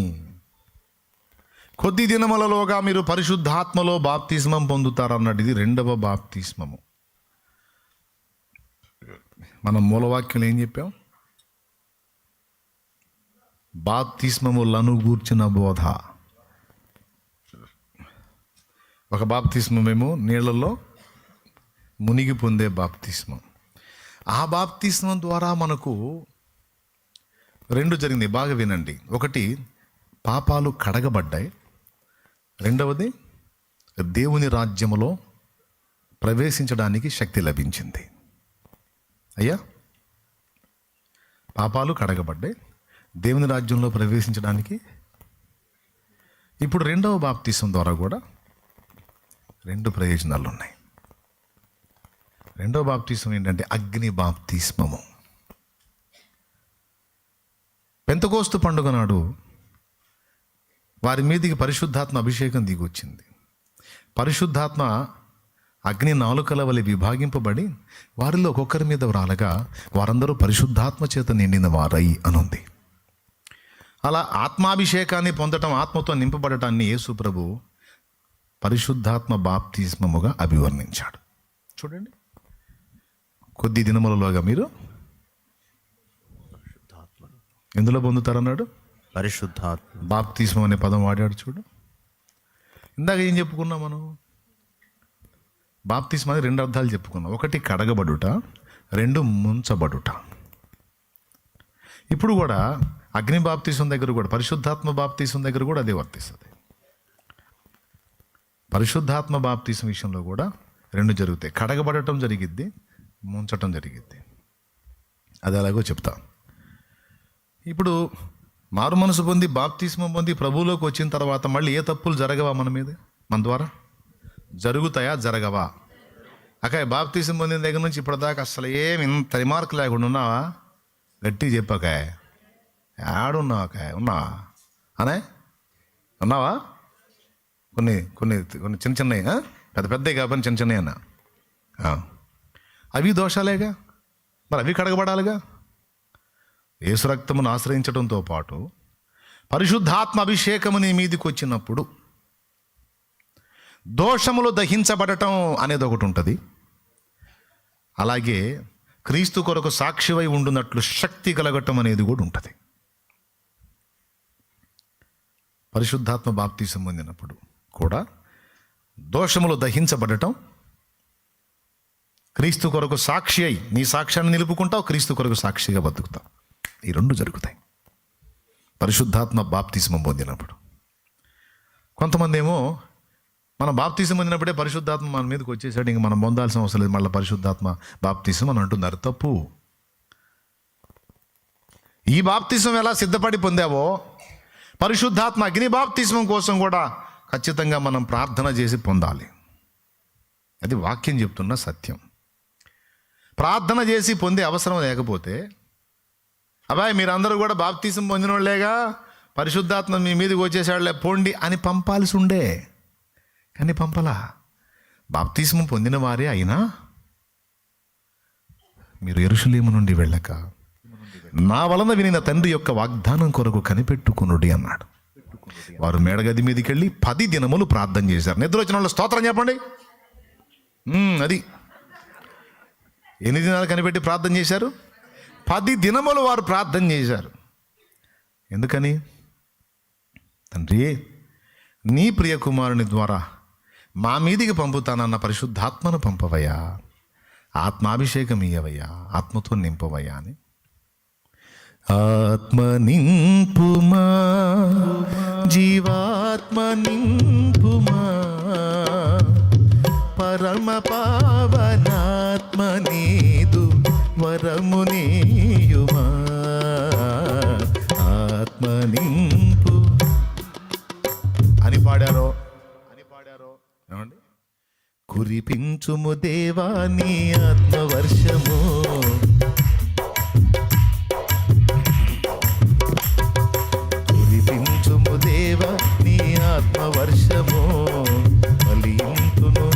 కొద్ది దినములలోగా మీరు పరిశుద్ధాత్మలో బాప్తిస్మం పొందుతారన్నాడు. ఇది రెండవ బాప్తిస్మము. మనం మూలవాక్యం ఏం చెప్పాం? బాప్తిస్మములను గూర్చిన బోధ. ఒక బాప్తిస్మమేమో నీళ్లలో మునిగి పొందే బాప్తిస్మం. ఆ బాప్తిస్మం ద్వారా మనకు 2 జరిగింది. బాగా వినండి. ఒకటి, పాపాలు కడగబడ్డాయి. రెండవది, దేవుని రాజ్యములో ప్రవేశించడానికి శక్తి లభించింది. అయ్యా, పాపాలు కడగబడ్డాయి, దేవుని రాజ్యంలో ప్రవేశించడానికి. ఇప్పుడు రెండవ బాప్తిస్మం ద్వారా కూడా 2 ప్రయోజనాలు ఉన్నాయి. రెండవ బాప్తిస్మం ఏంటంటే అగ్ని బాప్తిస్మము. పెంతెకోస్తు పండుగ నాడు వారి మీదికి పరిశుద్ధాత్మ అభిషేకం దిగొచ్చింది. పరిశుద్ధాత్మ అగ్ని నాలుకల వలె విభాగింపబడి వారిలో ఒక్కొక్కరి మీద రాలగా వారందరూ పరిశుద్ధాత్మ చేత నిండిన వారై అనుంది. అలా ఆత్మాభిషేకాన్ని పొందటం, ఆత్మతో నింపబడటాన్ని యేసు ప్రభు పరిశుద్ధాత్మ బాప్తిస్మముగా అభివర్ణించాడు. చూడండి, కొద్ది దినములలోగా మీరు ఎందులో పొందుతారన్నాడు?
పరిశుద్ధాత్మ.
బాప్తిస్మం అనే పదం వాడాడు. చూడు, ఇందాక ఏం చెప్పుకున్నాం మనం? బాప్తిస్మం అని 2 అర్థాలు చెప్పుకున్నాం. ఒకటి కడగబడుట, 2 ముంచబడుట. ఇప్పుడు కూడా అగ్ని బాప్తిస్మం దగ్గర కూడా, పరిశుద్ధాత్మ బాప్తిస్మం దగ్గర కూడా అదే వర్తిస్తుంది. పరిశుద్ధాత్మ బాప్తిస్మం విషయంలో కూడా 2 జరుగుతాయి. కడగబడటం జరిగిద్ది, ముంచటం జరిగిద్ది. అది ఎలాగో చెప్తా. ఇప్పుడు మారు మనసు పొంది బాప్తిస్మం పొంది ప్రభువులోకి వచ్చిన తర్వాత మళ్ళీ ఏ తప్పులు జరగవా మన మీద, మన ద్వారా? జరుగుతాయా, జరగవా? అక్క బాప్తిస్మం పొందిన దగ్గర నుంచి ఇప్పటిదాకా అసలు ఏమి ఇంత రిమార్క్ లేకుండా ఉన్నావా? గట్టి చెప్పాక ఆడున్నావాక ఉన్నావా అనే ఉన్నావా? కొన్ని కొన్ని కొన్ని చిన్న చిన్నవి, పెద్ద పెద్దవి కాబట్టి చిన్న చిన్నవి అన్న. అవి దోషాలేగా, మరి అవి కడగబడాలిగా. యేసు రక్తమును ఆశ్రయించడంతో పాటు పరిశుద్ధాత్మ అభిషేకము నీ మీదికి వచ్చినప్పుడు దోషములు దహించబడటం అనేది ఒకటి ఉంటుంది. అలాగే క్రీస్తు కొరకు సాక్షివై ఉండునట్లు శక్తి కలగటం అనేది కూడా ఉంటుంది. పరిశుద్ధాత్మ బాప్తిసం పొందినప్పుడు కూడా దోషములు దహించబడటం, క్రీస్తు కొరకు సాక్షి అయి నీ సాక్ష్యాన్ని నిలుపుకుంటావు, క్రీస్తు కొరకు సాక్షిగా బతుకుతావు. ఈ 2 జరుగుతాయి పరిశుద్ధాత్మ బాప్తిస్మం పొందినప్పుడు. కొంతమంది ఏమో మనం బాప్తిసం పొందినప్పుడే పరిశుద్ధాత్మ మన మీదకి వచ్చేసాడు, ఇంక మనం పొందాల్సిన అవసరం లేదు, మళ్ళీ పరిశుద్ధాత్మ బాప్తిసం అని అంటున్నారు. తప్పు. ఈ బాప్తిసం ఎలా సిద్ధపడి పొందావో పరిశుద్ధాత్మ అగ్ని బాప్తిస్మం కోసం కూడా ఖచ్చితంగా మనం ప్రార్థన చేసి పొందాలి. అది వాక్యం చెప్తున్న సత్యం. ప్రార్థన చేసి పొందే అవసరం లేకపోతే, అబ్బాయి మీరందరూ కూడా బాప్తీసం పొందిన వాళ్ళేగా, పరిశుద్ధాత్మ మీ మీదకి వచ్చేసాడులే పోండి అని పంపాల్సి ఉండే, కానీ పంపలా. బాప్తీసం పొందిన వారే అయినా మీరు యెరూషలేము నుండి వెళ్ళక నా వలన వినిన తండ్రి యొక్క వాగ్దానం కొరకు కనిపెట్టుకునుడి అన్నాడు. వారు మేడగది మీదకి వెళ్ళి 10 దినములు ప్రార్థన చేశారు. నిద్ర వచ్చిన వాళ్ళు స్తోత్రం చెప్పండి. అది ఎన్ని దినాలు కనిపెట్టి ప్రార్థన చేశారు? 10 దినములు వారు ప్రార్థన చేశారు. ఎందుకని? తండ్రి, నీ ప్రియ కుమారుని ద్వారా మా మీదికి పంపుతానన్న పరిశుద్ధాత్మను పంపవయ్యా, ఆత్మాభిషేకం ఇయ్యవయ్యా, ఆత్మతో నింపవయ్యా అని. ఆత్మ నింపుమా, జీవాత్మ నింపుమా, పరమ పావనాత్మ నీదు వరము నీయుమా, ఆత్మ నింపు అని పాడారో ఏమండి? కురిపించుము దేవా నీ ఆత్మవర్షము, కురిపించుము దేవా నీ ఆత్మవర్షము, ఫలించును.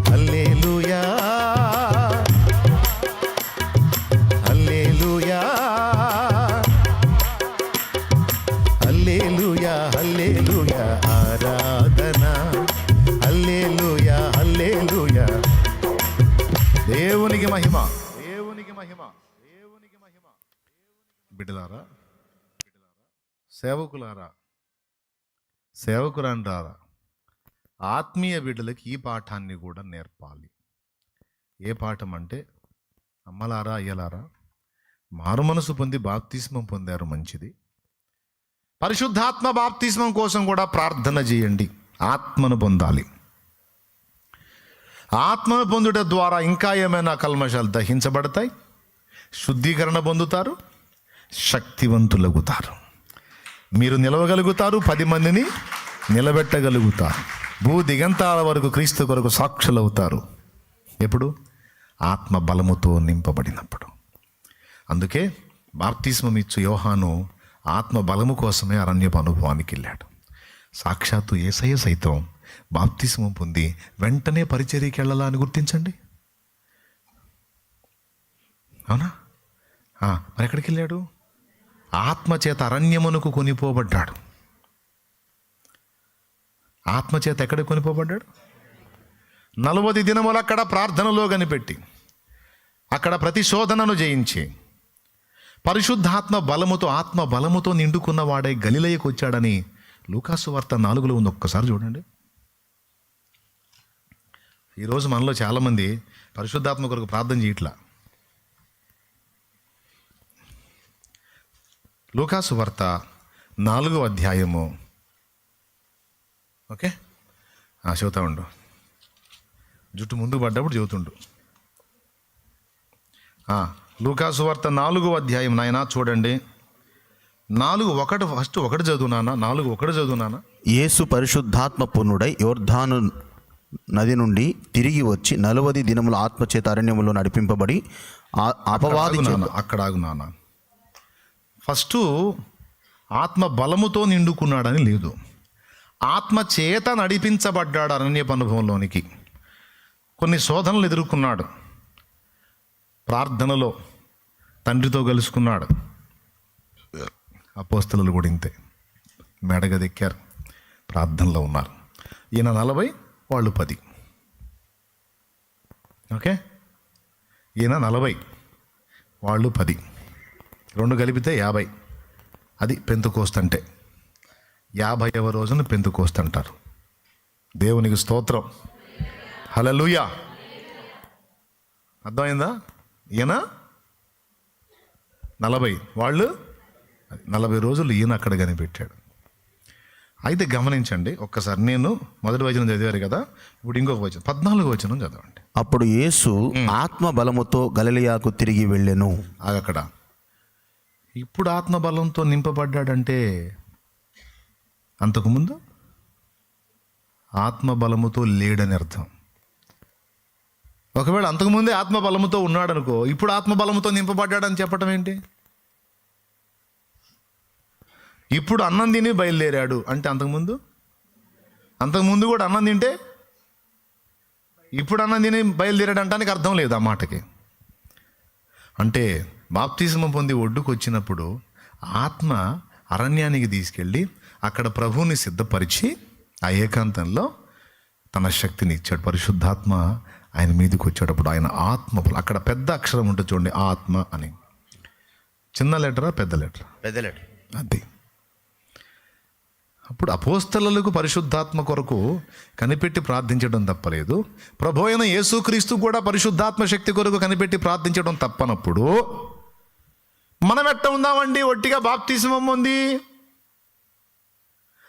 హల్లెలూయా, హల్లెలూయా, హల్లెలూయా, హల్లెలూయా, ఆరాధన, హల్లెలూయా, హల్లెలూయా. దేవునికి మహిమ, దేవునికి మహిమ, దేవునికి మహిమ. బిడ్డలారా, సేవకులారా, సేవకులంటారా, ఆత్మీయ బిడ్డలకి ఈ పాఠాన్ని కూడా నేర్పాలి. ఏ పాఠం అంటే, అమ్మలారా, అయ్యలారా, మారు మనసు పొంది బాప్తిస్మం పొందారు, మంచిది. పరిశుద్ధాత్మ బాప్తిస్మం కోసం కూడా ప్రార్థన చేయండి. ఆత్మను పొందాలి. ఆత్మను పొందుట ద్వారా ఇంకా ఏమైనా కల్మషాలు దహించబడతాయి, శుద్ధీకరణ పొందుతారు, శక్తివంతులగుతారు. మీరు నిలవగలుగుతారు, 10 మందిని నిలబెట్టగలుగుతారు, భూ దిగంతాల వరకు క్రీస్తు కొరకు సాక్షులవుతారు. ఎప్పుడు? ఆత్మ బలముతో నింపబడినప్పుడు. అందుకే బాప్తిస్మం ఇచ్చు యోహాను ఆత్మ బలము కోసమే అరణ్యపు అనుభవానికి వెళ్ళాడు. సాక్షాత్తు యేసయ్య సైతం బాప్తిస్మం పొంది వెంటనే పరిచర్యకి వెళ్ళాలా అని గుర్తించండి. అవునా? మరి ఎక్కడికి వెళ్ళాడు? ఆత్మచేత అరణ్యమునకు కొనిపోబడ్డాడు. ఆత్మచేత ఎక్కడ కొనిపోబడ్డాడు? 40 దినములు అక్కడ ప్రార్థనలో కనిపెట్టి, అక్కడ ప్రతిశోధనను జయించి, పరిశుద్ధాత్మ బలముతో, ఆత్మ బలముతో నిండుకున్న వాడే గలిలయకు వచ్చాడని లూకాసు వార్త 4లో ఉంది. ఒక్కసారి చూడండి. ఈరోజు మనలో చాలామంది పరిశుద్ధాత్మ కొరకు ప్రార్థన చేయట్లా. లూకాసు వార్త 4వ అధ్యాయము. ఓకే, చెబుతా ఉండు, జుట్టు ముందు పడ్డప్పుడు చెబుతుండు. లూకాసు వార్త 4వ అధ్యాయం నాయన చూడండి. 4:1 ఫస్ట్ 1 చదువునానా, 4:1 చదువునానా.
యేసు పరిశుద్ధాత్మ పూర్ణుడై యోర్దాను నది నుండి తిరిగి వచ్చి 40 దినముల ఆత్మచేత అరణ్యములో నడిపింపబడి అపవాది
అక్కడ ఆగు నాన్న. ఫస్ట్ ఆత్మ బలముతో నిండుకున్నాడని లేదు, ఆత్మ చేత నడిపించబడ్డాడు అరణ్యపు అనుభవంలోనికి. కొన్ని శోధనలు ఎదుర్కొన్నాడు, ప్రార్థనలో తండ్రితో కలుసుకున్నాడు. అపోస్తలులు కూడా ఇంతే, మేడగదెక్కారు, ప్రార్థనలో ఉన్నారు. ఈయన 40, వాళ్ళు 10. ఓకే, ఈయన 40, వాళ్ళు 10, 2 కలిపితే 50. అది పెంతుకోస్తు అంటే. 50వ రోజున పెంతుకోస్తు అంటారు. దేవునికి స్తోత్రం, హల్లెలూయా. అర్థమైందా? ఈయన 40, వాళ్ళు 40 రోజులు ఈయన అక్కడ కనిపెట్టాడు. అయితే గమనించండి ఒక్కసారి, నేను మొదటి వచనం చదివారు కదా, ఇప్పుడు ఇంకొక వచనం 14వ వచనం చదవండి.
అప్పుడు యేసు ఆత్మ బలముతో గలిలయకు తిరిగి వెళ్ళెను.
అక్కడ ఇప్పుడు ఆత్మ బలంతో నింపబడ్డాడంటే అంతకుముందు ఆత్మ బలముతో లేడని అర్థం. ఒకవేళ అంతకుముందే ఆత్మబలముతో ఉన్నాడనుకో, ఇప్పుడు ఆత్మబలముతో నింపబడ్డాడని చెప్పటం ఏంటి? ఇప్పుడు అన్నం తిని బయలుదేరాడు అంటే అంతకుముందు కూడా అన్నం తింటే ఇప్పుడు అన్నం తిని బయలుదేరాడు అంటానికి అర్థం లేదు ఆ మాటకి. అంటే బాప్తిస్మం పొంది ఒడ్డుకు వచ్చినప్పుడు ఆత్మ అరణ్యానికి తీసుకెళ్ళి అక్కడ ప్రభువుని సిద్ధపరిచి ఆ ఏకాంతంలో తన శక్తిని ఇచ్చాడు. పరిశుద్ధాత్మ ఆయన మీదకి వచ్చేటప్పుడు ఆయన ఆత్మ, అక్కడ పెద్ద అక్షరం ఉంటుంది చూడండి, ఆత్మ అని. చిన్న లెటరా పెద్ద లెటరా?
పెద్ద లెటర్.
అది. అప్పుడు అపోస్తలులకు పరిశుద్ధాత్మ కొరకు కనిపెట్టి ప్రార్థించడం తప్పలేదు. ప్రభు అయిన యేసుక్రీస్తు కూడా పరిశుద్ధాత్మ శక్తి కొరకు కనిపెట్టి ప్రార్థించడం తప్పనప్పుడు మనం ఎట్ట ఉందామండి? ఒట్టిగా బాప్తిస్మం ఉంది.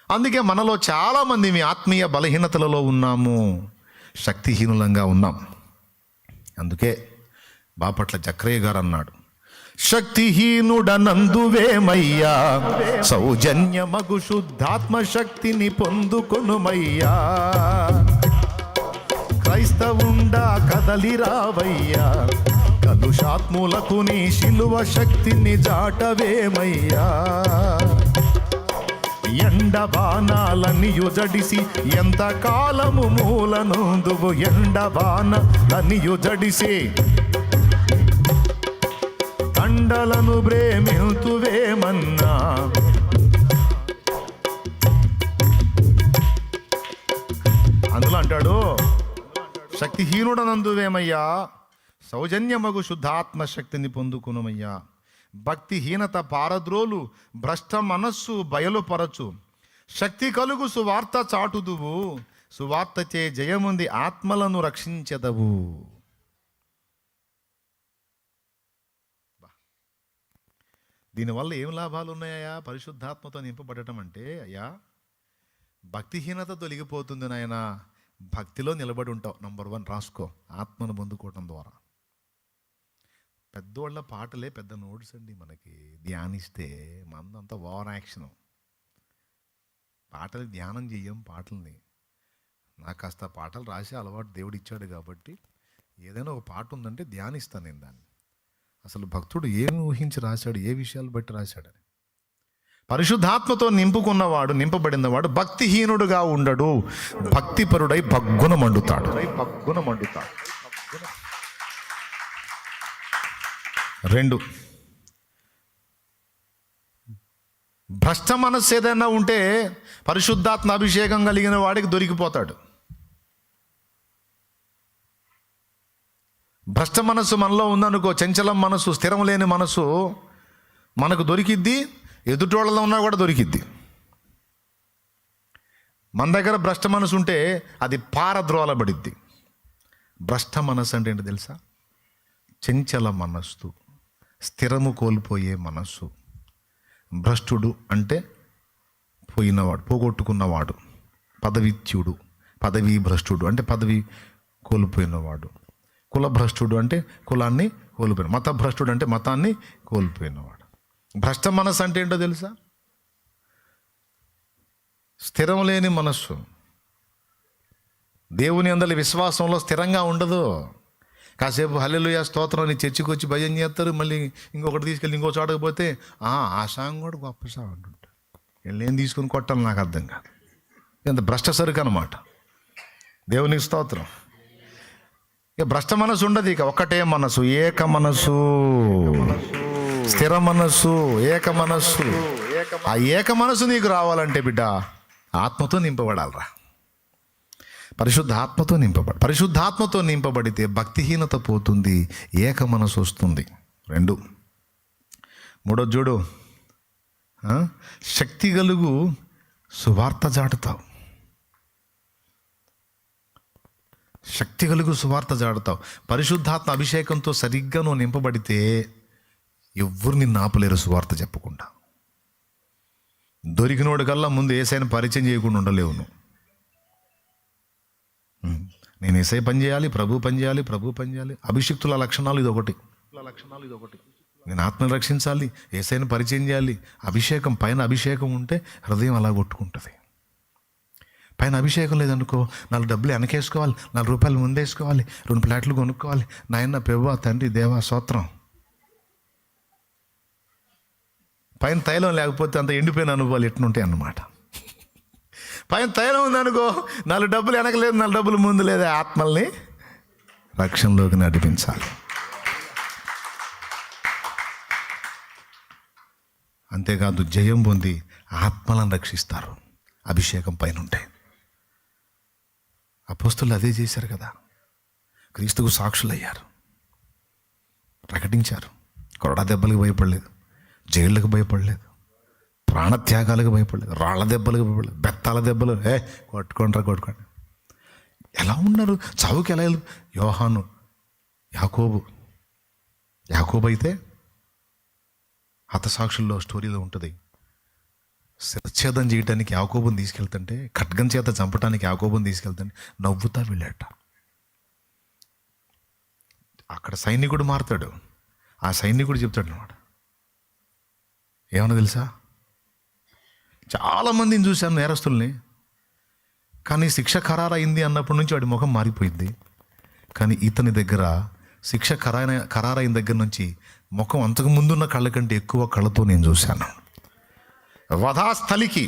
అందుకే మనలో చాలామంది మీ ఆత్మీయ బలహీనతలలో ఉన్నాము, శక్తిహీనులంగా ఉన్నాం. అందుకే బాపట్ల చక్రయ్య గారు అన్నాడు, శక్తిహీనుడనందువేమయ్యా, సౌజన్యమగు శుద్ధాత్మ శక్తిని పొందుకొనుమయ్యా. క్రైస్తవుండా కదలిరావయ్యా, కలుషాత్ములకు నీ శిలువ శక్తిని జాటవేమయ్యా. ఎండబాణాలనియు జడిసి ఎంత కాలము మూలనందువు, ఎండబాణాలనియు జడిసి కండలను ప్రేమితువేమన్నా. అందులో అంటాడు, శక్తిహీనుడనందువేమయ్యా, సౌజన్యమగు శుద్ధాత్మ శక్తిని పొందుకునమయ్యా. భక్తిహీనత పారద్రోలు, భ్రష్ట మనస్సు బయలుపరచు, శక్తి కలుగు సువార్త చాటుదువు, సువార్తచే జయముంది ఆత్మలను రక్షించెదవు. దీనివల్ల ఏం లాభాలు ఉన్నాయా? పరిశుద్ధాత్మతో నింపబడటం అంటే, అయ్యా భక్తిహీనత తొలగిపోతుంది నాయన, భక్తిలో నిలబడి ఉంటావు. నంబర్ 1 రాసుకో, ఆత్మను పొందుకోవటం ద్వారా. పెద్దోళ్ళ పాటలే పెద్ద నోట్స్ అండి. మనకి ధ్యానిస్తే మందంతా ఓవర్ యాక్షన్. పాటలు ధ్యానం చెయ్యం, పాటల్ని. నాకు కాస్త పాటలు రాసే అలవాటు దేవుడు ఇచ్చాడు కాబట్టి ఏదైనా ఒక పాట ఉందంటే ధ్యానిస్తాను నేను దాన్ని. అసలు భక్తుడు ఏమి ఊహించి రాశాడు, ఏ విషయాలు బట్టి రాశాడని. పరిశుద్ధాత్మతో నింపబడినవాడు భక్తిహీనుడుగా ఉండడు, భక్తిపరుడై భగ్గున మండుతాడు. 2, భ్రష్ట మనస్సు ఏదైనా ఉంటే పరిశుద్ధాత్మ అభిషేకం కలిగిన వాడికి దొరికిపోతాడు. భ్రష్ట మనస్సు మనలో ఉందనుకో, చంచలం మనస్సు, స్థిరం లేని మనస్సు మనకు దొరికిద్ది, ఎదుటోళ్ళలో ఉన్నా కూడా దొరికిద్ది. మన దగ్గర భ్రష్ట మనసు ఉంటే అది పారద్రోలబడిద్ది. భ్రష్ట మనస్సు అంటే ఏంటో తెలుసా? చంచల మనస్సు, స్థిరము కోల్పోయే మనస్సు. భ్రష్టుడు అంటే పోయినవాడు, పోగొట్టుకున్నవాడు. పదవిచ్యుడు, పదవీ భ్రష్టుడు అంటే పదవి కోల్పోయినవాడు. కుల భ్రష్టుడు అంటే కులాన్ని కోల్పోయిన, మత భ్రష్టుడు అంటే మతాన్ని కోల్పోయినవాడు. భ్రష్ట మనస్సు అంటే ఏంటో తెలుసా? స్థిరం లేని మనస్సు, దేవుని అందరి విశ్వాసంలో స్థిరంగా ఉండదు. కాసేపు హల్లెలూయా స్తోత్రం అని చర్చికి వచ్చి భజన చేస్తారు, మళ్ళీ ఇంకొకటి తీసుకెళ్ళి ఇంకో చోటకు పోతే ఆ సాంగ్ కూడా గొప్ప సాంగ్ అంటుంటారు. వీళ్ళు ఏం తీసుకుని కొట్టాలి నాకు అర్థం కాదు. ఎంత భ్రష్ట సరుకు అన్నమాట. దేవునికి స్తోత్రం. ఇక భ్రష్ట మనసు ఉండదు, ఇక ఒక్కటే మనసు, ఏక మనసు, స్థిర మనస్సు, ఏక మనస్సు. ఆ ఏక మనసు నీకు రావాలంటే బిడ్డ ఆత్మతో నింపబడాలరా. పరిశుద్ధాత్మతో నింపబడితే భక్తిహీనత పోతుంది, ఏక మనసు వస్తుంది. 2, 3 చూడు, శక్తి కలుగు సువార్త చాటుతావు. శక్తి కలుగు సువార్త చాటుతావు. పరిశుద్ధాత్మ అభిషేకంతో సరిగ్గా నువ్వు నింపబడితే ఎవ్వరు నిన్ను ఆపలేరు సువార్త చెప్పకుండా. దొరికినోడు కల్లా ముందు ఏసైనా పరిచయం చేయకుండా ఉండలేవు నువ్వు. నేను ఏసై పని చేయాలి, ప్రభు పని చేయాలి. అభిషిక్తుల లక్షణాలు ఇదొకటి. నేను ఆత్మను రక్షించాలి, ఏసైని పరిచయం చేయాలి. అభిషేకం పైన అభిషేకం ఉంటే హృదయం అలా కొట్టుకుంటుంది. పైన అభిషేకం లేదనుకో, 4 డబ్బులు వెనకేసుకోవాలి, 4 రూపాయలు ముందేసుకోవాలి, 2 ప్లాట్లు కొనుక్కోవాలి. నాయన పెవ్వ తండ్రి దేవా స్తోత్రం. పైన తైలం లేకపోతే అంత ఎండిపోయిన అనుభవాలు ఎట్లుంటాయి అన్నమాట. పైన తైలం ఉందనుకో, 4 డబ్బులు వెనకలేదు, 4 డబ్బులు ముందు లేదా, ఆత్మల్ని రక్షణలోకి నడిపించాలి. అంతేకాదు జయం పొంది ఆత్మలను రక్షిస్తారు అభిషేకం పైన ఉంటే. అపోస్తలులు అదే చేశారు కదా, క్రీస్తుకు సాక్షులయ్యారు, ప్రకటించారు. కొరడా దెబ్బలకు భయపడలేదు, జైళ్ళకు భయపడలేదు, ప్రాణత్యాగాలకు భయపడలేదు, రాళ్ల దెబ్బలకు భయపడలేదు, బెత్తాల దెబ్బలు కొట్టుకోండి. ఎలా ఉన్నారు? చావుకి ఎలా వెళ్ళదు? యోహాను, యాకోబు అయితే హతసాక్షుల్లో స్టోరీలో ఉంటుంది. శిరచ్ఛేదం చేయడానికి యాకోబుని తీసుకెళ్తుంటే, ఖడ్గం చేత చంపడానికి యాకోబుని తీసుకెళ్తుంటే నవ్వుతా వెళ్ళాట. అక్కడ సైనికుడు మారుతాడు, ఆ సైనికుడు చెప్తాడు అన్నమాట. ఏమన్నా తెలుసా, చాలామందిని చూశాను నేరస్తుల్ని, కానీ శిక్ష ఖరారైంది అన్నప్పటి నుంచి వాడి ముఖం మారిపోయింది. కానీ ఇతని దగ్గర శిక్ష ఖరారైన దగ్గర నుంచి ముఖం అంతకు ముందున్న కళ్ళ కంటే ఎక్కువ కళ్ళతో నేను చూశాను. వధాస్థలికి,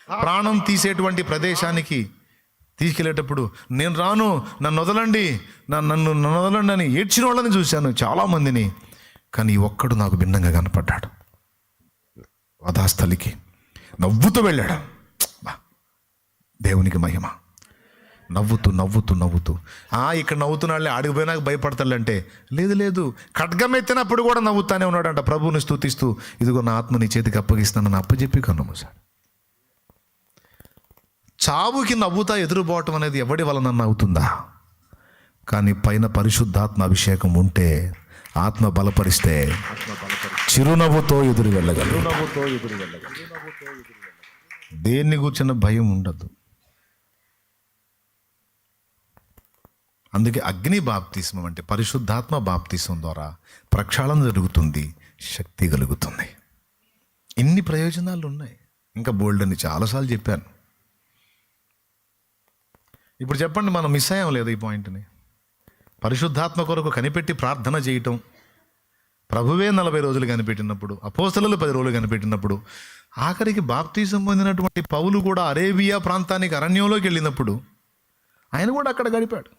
ప్రాణం తీసేటువంటి ప్రదేశానికి తీసుకెళ్ళేటప్పుడు నేను రాను, నన్ను వదలండి, నన్ను వదలండి అని ఏడ్చిన వాళ్ళని చూశాను చాలామందిని. కానీ ఒక్కడు నాకు భిన్నంగా కనపడ్డాడు. వధాస్థలికి నవ్వుతూ వెళ్ళాడు. దేవునికి మహిమ. నవ్వుతూ ఇక్కడ నవ్వుతున్నాళ్ళే, ఆడిపోయినాక భయపడతాడంటే లేదు, ఖడ్గం ఎత్తినప్పుడు కూడా నవ్వుతానే ఉన్నాడంట, ప్రభువుని స్తుతిస్తూ. ఇదిగో నా ఆత్మ నీ చేతికి అప్పగిస్తానని అప్పచెప్పి కన్నుమూశాడు. చావుకి నవ్వుతా ఎదురుపోవటం అనేది ఎవడి వలన అవుతుందా? కానీ పైన పరిశుద్ధాత్మ అభిషేకం ఉంటే, ఆత్మ బలపరిస్తే చిరునవ్వుతో ఎదురు వెళ్ళగలరు. దేన్ని కూర్చున్న భయం ఉండదు. అందుకే అగ్ని బాప్తిస్మం అంటే పరిశుద్ధాత్మ బాప్తిస్మం ద్వారా ప్రక్షాళన జరుగుతుంది, శక్తి కలుగుతుంది. ఇన్ని ప్రయోజనాలు ఉన్నాయి, ఇంకా బోల్డ్ అని చాలాసార్లు చెప్పాను. ఇప్పుడు చెప్పండి, మనం మిస్ అయ్యాం లేదా ఈ పాయింట్ని? పరిశుద్ధాత్మ కొరకు కనిపెట్టి ప్రార్థన చేయటం, ప్రభువే 40 రోజులు కనిపెట్టినప్పుడు, అపోస్తలులు 10 రోజులు కనిపెట్టినప్పుడు, ఆఖరికి బాప్తిజం పొందినటువంటి పౌలు కూడా అరేబియా ప్రాంతానికి అరణ్యంలోకి వెళ్ళినప్పుడు ఆయన కూడా అక్కడ గడిపాడు.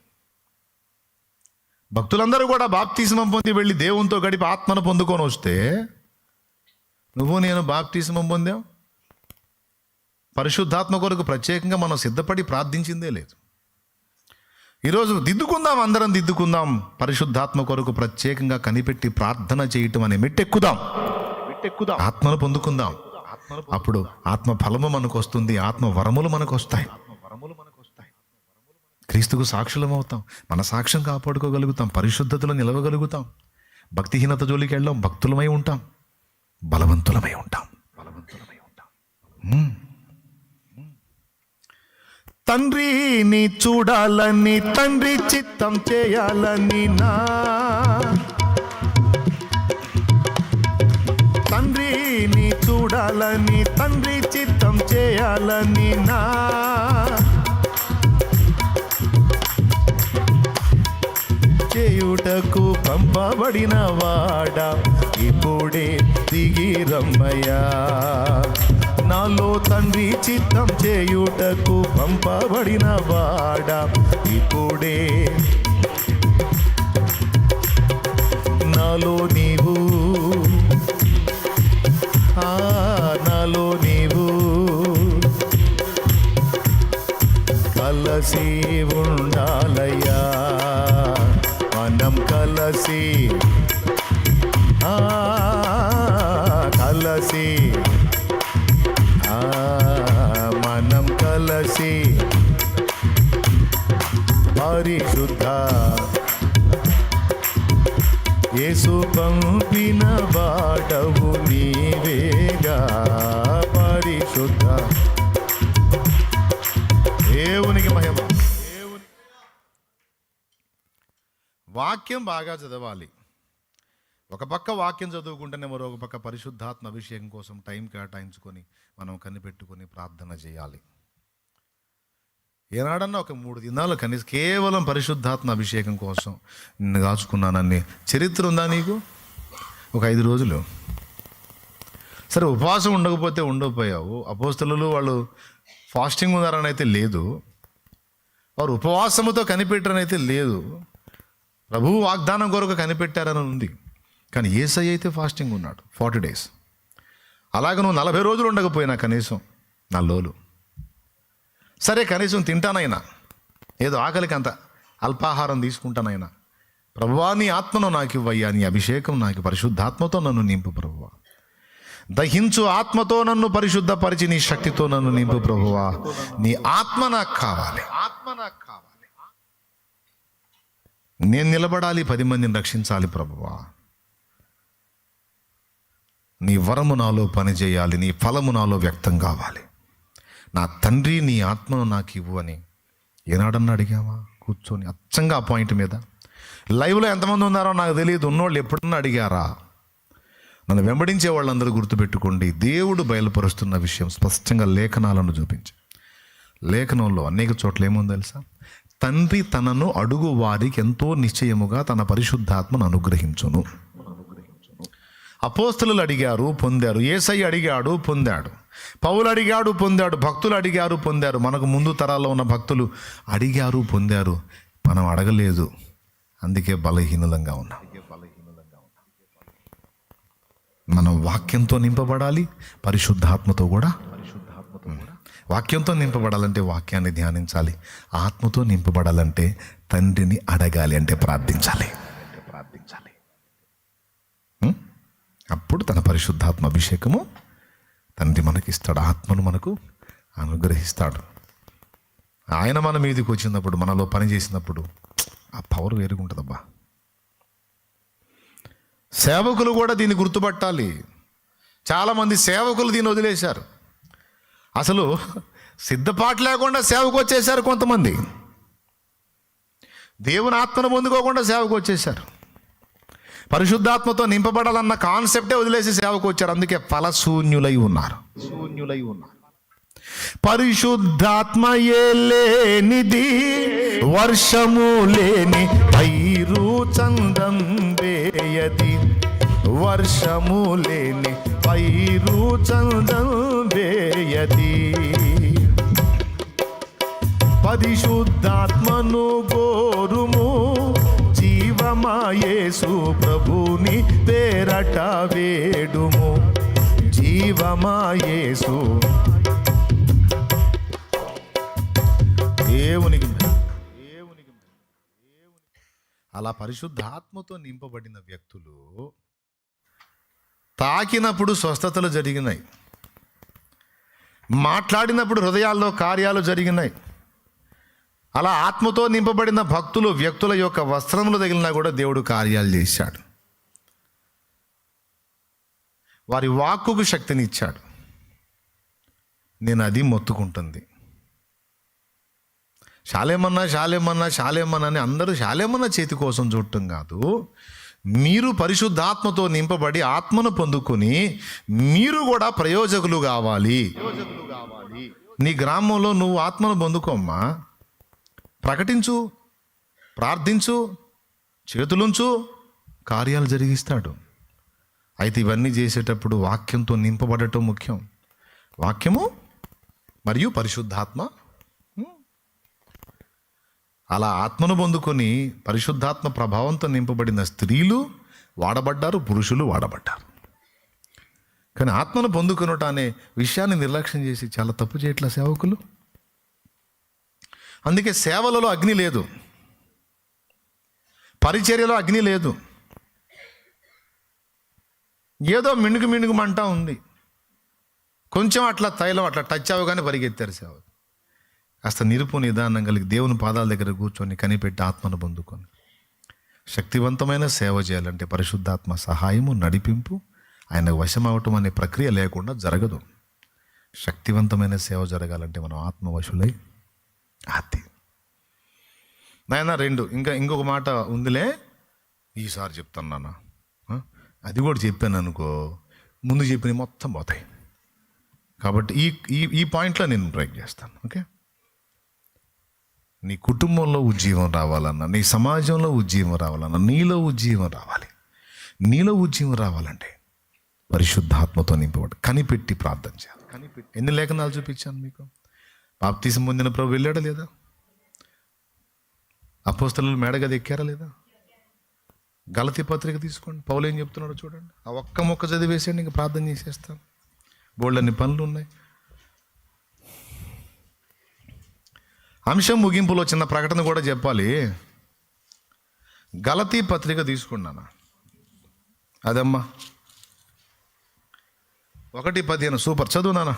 భక్తులందరూ కూడా బాప్తిస్మం పొంది వెళ్ళి దేవునితో గడిపి ఆత్మను పొందుకొని వస్తే, నువ్వు నేను బాప్తిస్మం పొందాం, పరిశుద్ధాత్మ కొరకు ప్రత్యేకంగా మనం సిద్ధపడి ప్రార్థించిందే లేదు. ఈరోజు అందరం దిద్దుకుందాం, పరిశుద్ధాత్మ కొరకు ప్రత్యేకంగా కనిపెట్టి ప్రార్థన చేయటం అనే మెట్టెక్కుదాం, ఆత్మను పొందుకుందాం. అప్పుడు ఆత్మ ఫలము మనకు వస్తుంది, ఆత్మ వరములు మనకు వస్తాయి. క్రీస్తుకు సాక్షులం అవుతాం, మన సాక్ష్యం కాపాడుకోగలుగుతాం, పరిశుద్ధతలో నిలవగలుగుతాం, భక్తిహీనత జోలికి వెళ్ళాం, భక్తులమై ఉంటాం, బలవంతులమై ఉంటాం. తండ్రిని చూడాలని, తండ్రి చిత్తం చేయాలని, తండ్రిని చూడాలని, తండ్రి చిత్తం చేయాలని చేయుటకు పంపబడిన వాడా, ఇప్పుడే దిగి రమ్మయ్యా. నాలో తండ్రి చిత్తం చేయుటకు పంపబడిన వాడా, ఇప్పుడే నాలో నీవు, నాలో నీవు కలసి ఉండాలయ్యా. మనం కలసి మనం కలసి పరిశుద్ధ యేసు పంపిన వాడవు నీవేగా. పరిశుద్ధ దేవునికి మహిమ. వాక్యం బాగా చదవాలి. ఒక పక్క వాక్యం చదువుకుంటేనే మరొక పక్క పరిశుద్ధాత్మ అభిషేకం కోసం టైం కేటాయించుకొని మనం కనిపెట్టుకొని ప్రార్థన చేయాలి. ఏనాడన్నా ఒక 3 దినాలు కనీసం కేవలం పరిశుద్ధాత్మ అభిషేకం కోసం నిన్ను కాచుకున్నానని చరిత్ర ఉందా నీకు? ఒక 5 రోజులు సరే, ఉపవాసం ఉండకపోతే ఉండకపోయావు. అపోస్తలులు వాళ్ళు ఫాస్టింగ్ ఉన్నారని అయితే లేదు, వారు ఉపవాసముతో కనిపెట్టారని అయితే లేదు, ప్రభువు వాగ్దానం కొరకు కనిపెట్టారని ఉంది. కానీ యేసయ్య అయితే ఫాస్టింగ్ ఉన్నాడు 40 days. అలాగే నువ్వు 40 రోజులు ఉండకపోయినా కనీసం 4 రోజులు సరే, కనీసం తింటానైనా, ఏదో ఆకలికి అంత అల్పాహారం తీసుకుంటానైనా, ప్రభువా నీ ఆత్మను నాకు ఇవ్వయ్యా, నీ అభిషేకం నాకు, పరిశుద్ధాత్మతో నన్ను నింపు ప్రభువా, దహించు ఆత్మతో నన్ను పరిశుద్ధపరిచి నీ శక్తితో నన్ను నింపు ప్రభువా, నీ ఆత్మ నాకు కావాలి. నేను నిలబడాలి, 10 మందిని రక్షించాలి ప్రభువా, నీ వరము నాలో పనిచేయాలి, నీ ఫలము నాలో వ్యక్తం కావాలి. నా తండ్రి నీ ఆత్మను నాకు ఇవ్వు అని ఏనాడన్నా అడిగావా? కూర్చొని అచ్చంగా ఆ పాయింట్ మీద. లైవ్లో ఎంతమంది ఉన్నారో నాకు తెలియదు, ఉన్నోళ్ళు ఎప్పుడన్నా అడిగారా? నన్ను వెంబడించే వాళ్ళందరూ గుర్తుపెట్టుకోండి, దేవుడు బయలుపరుస్తున్న విషయం స్పష్టంగా లేఖనాలను చూపించి, లేఖనంలో అనేక చోట్ల ఏముంది తెలుసా? తండ్రి తనను అడుగు వారికి ఎంతో నిశ్చయముగా తన పరిశుద్ధాత్మను అనుగ్రహించును. అపోస్తలులు అడిగారు, పొందారు. యేసయ్య అడిగాడు, పొందాడు. పౌలు అడిగాడు, పొందాడు. భక్తులు అడిగారు, పొందారు. మనకు ముందు తరాల్లో ఉన్న భక్తులు అడిగారు, పొందారు. మనం అడగలేదు, అందుకే బలహీనంగా ఉన్నాం. మనం వాక్యంతో నింపబడాలి, పరిశుద్ధాత్మతో కూడా. వాక్యంతో నింపబడాలంటే వాక్యాన్ని ధ్యానించాలి, ఆత్మతో నింపబడాలంటే తండ్రిని అడగాలి, అంటే ప్రార్థించాలి. అప్పుడు తన పరిశుద్ధాత్మ అభిషేకము తండ్రి మనకిస్తాడు, ఆత్మను మనకు అనుగ్రహిస్తాడు. ఆయన మన మీదకి వచ్చినప్పుడు, మనలో పని చేసినప్పుడు ఆ పవర్ వేరుగుంటుందబ్బా. సేవకులు కూడా దీన్ని గుర్తుపట్టాలి. చాలామంది సేవకులు దీన్ని వదిలేశారు. అసలు సిద్ధపాటు లేకుండా సేవకు వచ్చేసారు. కొంతమంది దేవుని ఆత్మను పొందుకోకుండా సేవకు వచ్చేసారు. పరిశుద్ధాత్మతో నింపబడాలన్న కాన్సెప్టే వదిలేసి సేవకు వచ్చారు. అందుకే ఫలశూన్యులై ఉన్నారు. పరిశుద్ధాత్మయే లేనిది వర్షము లేని పైరు చందం వేయది, వర్షము లేని పైరు చందం వేయది. పరిశుద్ధాత్మను గోరుము, జీవమాయేసు ప్రభుని పేరట వేడుము, జీవమాయేసు దేవునికి. అలా పరిశుద్ధాత్మతో నింపబడిన వ్యక్తులు తాకినప్పుడు స్వస్థతలు జరిగినాయి, మాట్లాడినప్పుడు హృదయాల్లో కార్యాలు జరిగినాయి. అలా ఆత్మతో నింపబడిన భక్తులు, వ్యక్తుల యొక్క వస్త్రములు తగిలినా కూడా దేవుడు కార్యాలు చేశాడు. వారి వాక్కుకు శక్తిని ఇచ్చాడు. నేను అది మొత్తుకుంటుంది. శాలేమన్నా అని అందరూ శాలేమన్నా చేతి కోసం చూడటం కాదు. మీరు పరిశుద్ధాత్మతో నింపబడి ఆత్మను పొందుకొని మీరు కూడా ప్రయోజకులు కావాలి. నీ గ్రామంలో నువ్వు ఆత్మను పొందుకోమ్మా, ప్రకటించు, ప్రార్థించు, చేతులుంచు, కార్యాలు జరిగిస్తాడు. అయితే ఇవన్నీ చేసేటప్పుడు వాక్యంతో నింపబడటం ముఖ్యం. వాక్యము మరియు పరిశుద్ధాత్మ. అలా ఆత్మను పొందుకొని పరిశుద్ధాత్మ ప్రభావంతో నింపబడిన స్త్రీలు వాడబడ్డారు, పురుషులు వాడబడ్డారు. కానీ ఆత్మను పొందుకొనుట అనే విషయాన్ని నిర్లక్ష్యం చేసి చాలా తప్పు చేయట్ల సేవకులు. అందుకే సేవలలో అగ్ని లేదు, పరిచర్యలో అగ్ని లేదు. ఏదో మిణుగు మంట ఉంది. కొంచెం అట్లా తైలం అట్లా టచ్ అవ్వగానే పరిగెత్తారు సేవ. కాస్త నిరుపు నిదానం కలిగి దేవుని పాదాల దగ్గర కూర్చొని కనిపెట్టి ఆత్మను పొందుకొని శక్తివంతమైన సేవ చేయాలంటే పరిశుద్ధాత్మ సహాయము, నడిపింపు, ఆయన వశమవటం అనే ప్రక్రియ లేకుండా జరగదు. శక్తివంతమైన సేవ జరగాలంటే మనం ఆత్మవశులై అది. నాయన 2 ఇంకొక మాట ఉందిలే, ఈసారి చెప్తాను నాన్న. అది కూడా చెప్పాను అనుకో, ముందు చెప్పిన మొత్తం పోతాయి. కాబట్టి ఈ పాయింట్లో నేను బ్రేక్ చేస్తాను. ఓకే, నీ కుటుంబంలో ఉజ్జీవం రావాలన్నా, నీ సమాజంలో ఉజ్జీవం రావాలన్నా, నీలో ఉజ్జీవం రావాలి. నీలో ఉజ్జీవం రావాలంటే పరిశుద్ధాత్మతో నింపబడి కనిపెట్టి ప్రార్థన చేయాలి. ఎన్ని లేఖనాలు చూపించాను మీకు. బాప్తిసం పొందిన ప్రభు వెళ్ళాడా లేదా? అపోస్తలులు మేడగది ఎక్కారా లేదా? గలతీ పత్రిక తీసుకోండి, పౌలు ఏం చెప్తున్నాడో చూడండి. ఆ ఒక్క మొక్క చదివేసేయండి, ఇంకా ప్రార్థన చేసేస్తాను. బోల్డన్ని పనులు ఉన్నాయి. అంశం ముగింపులో చిన్న ప్రకటన కూడా చెప్పాలి. గలతీ పత్రిక తీసుకున్నాను, అదమ్మా 1:15. సూపర్, చదువు నాన్న.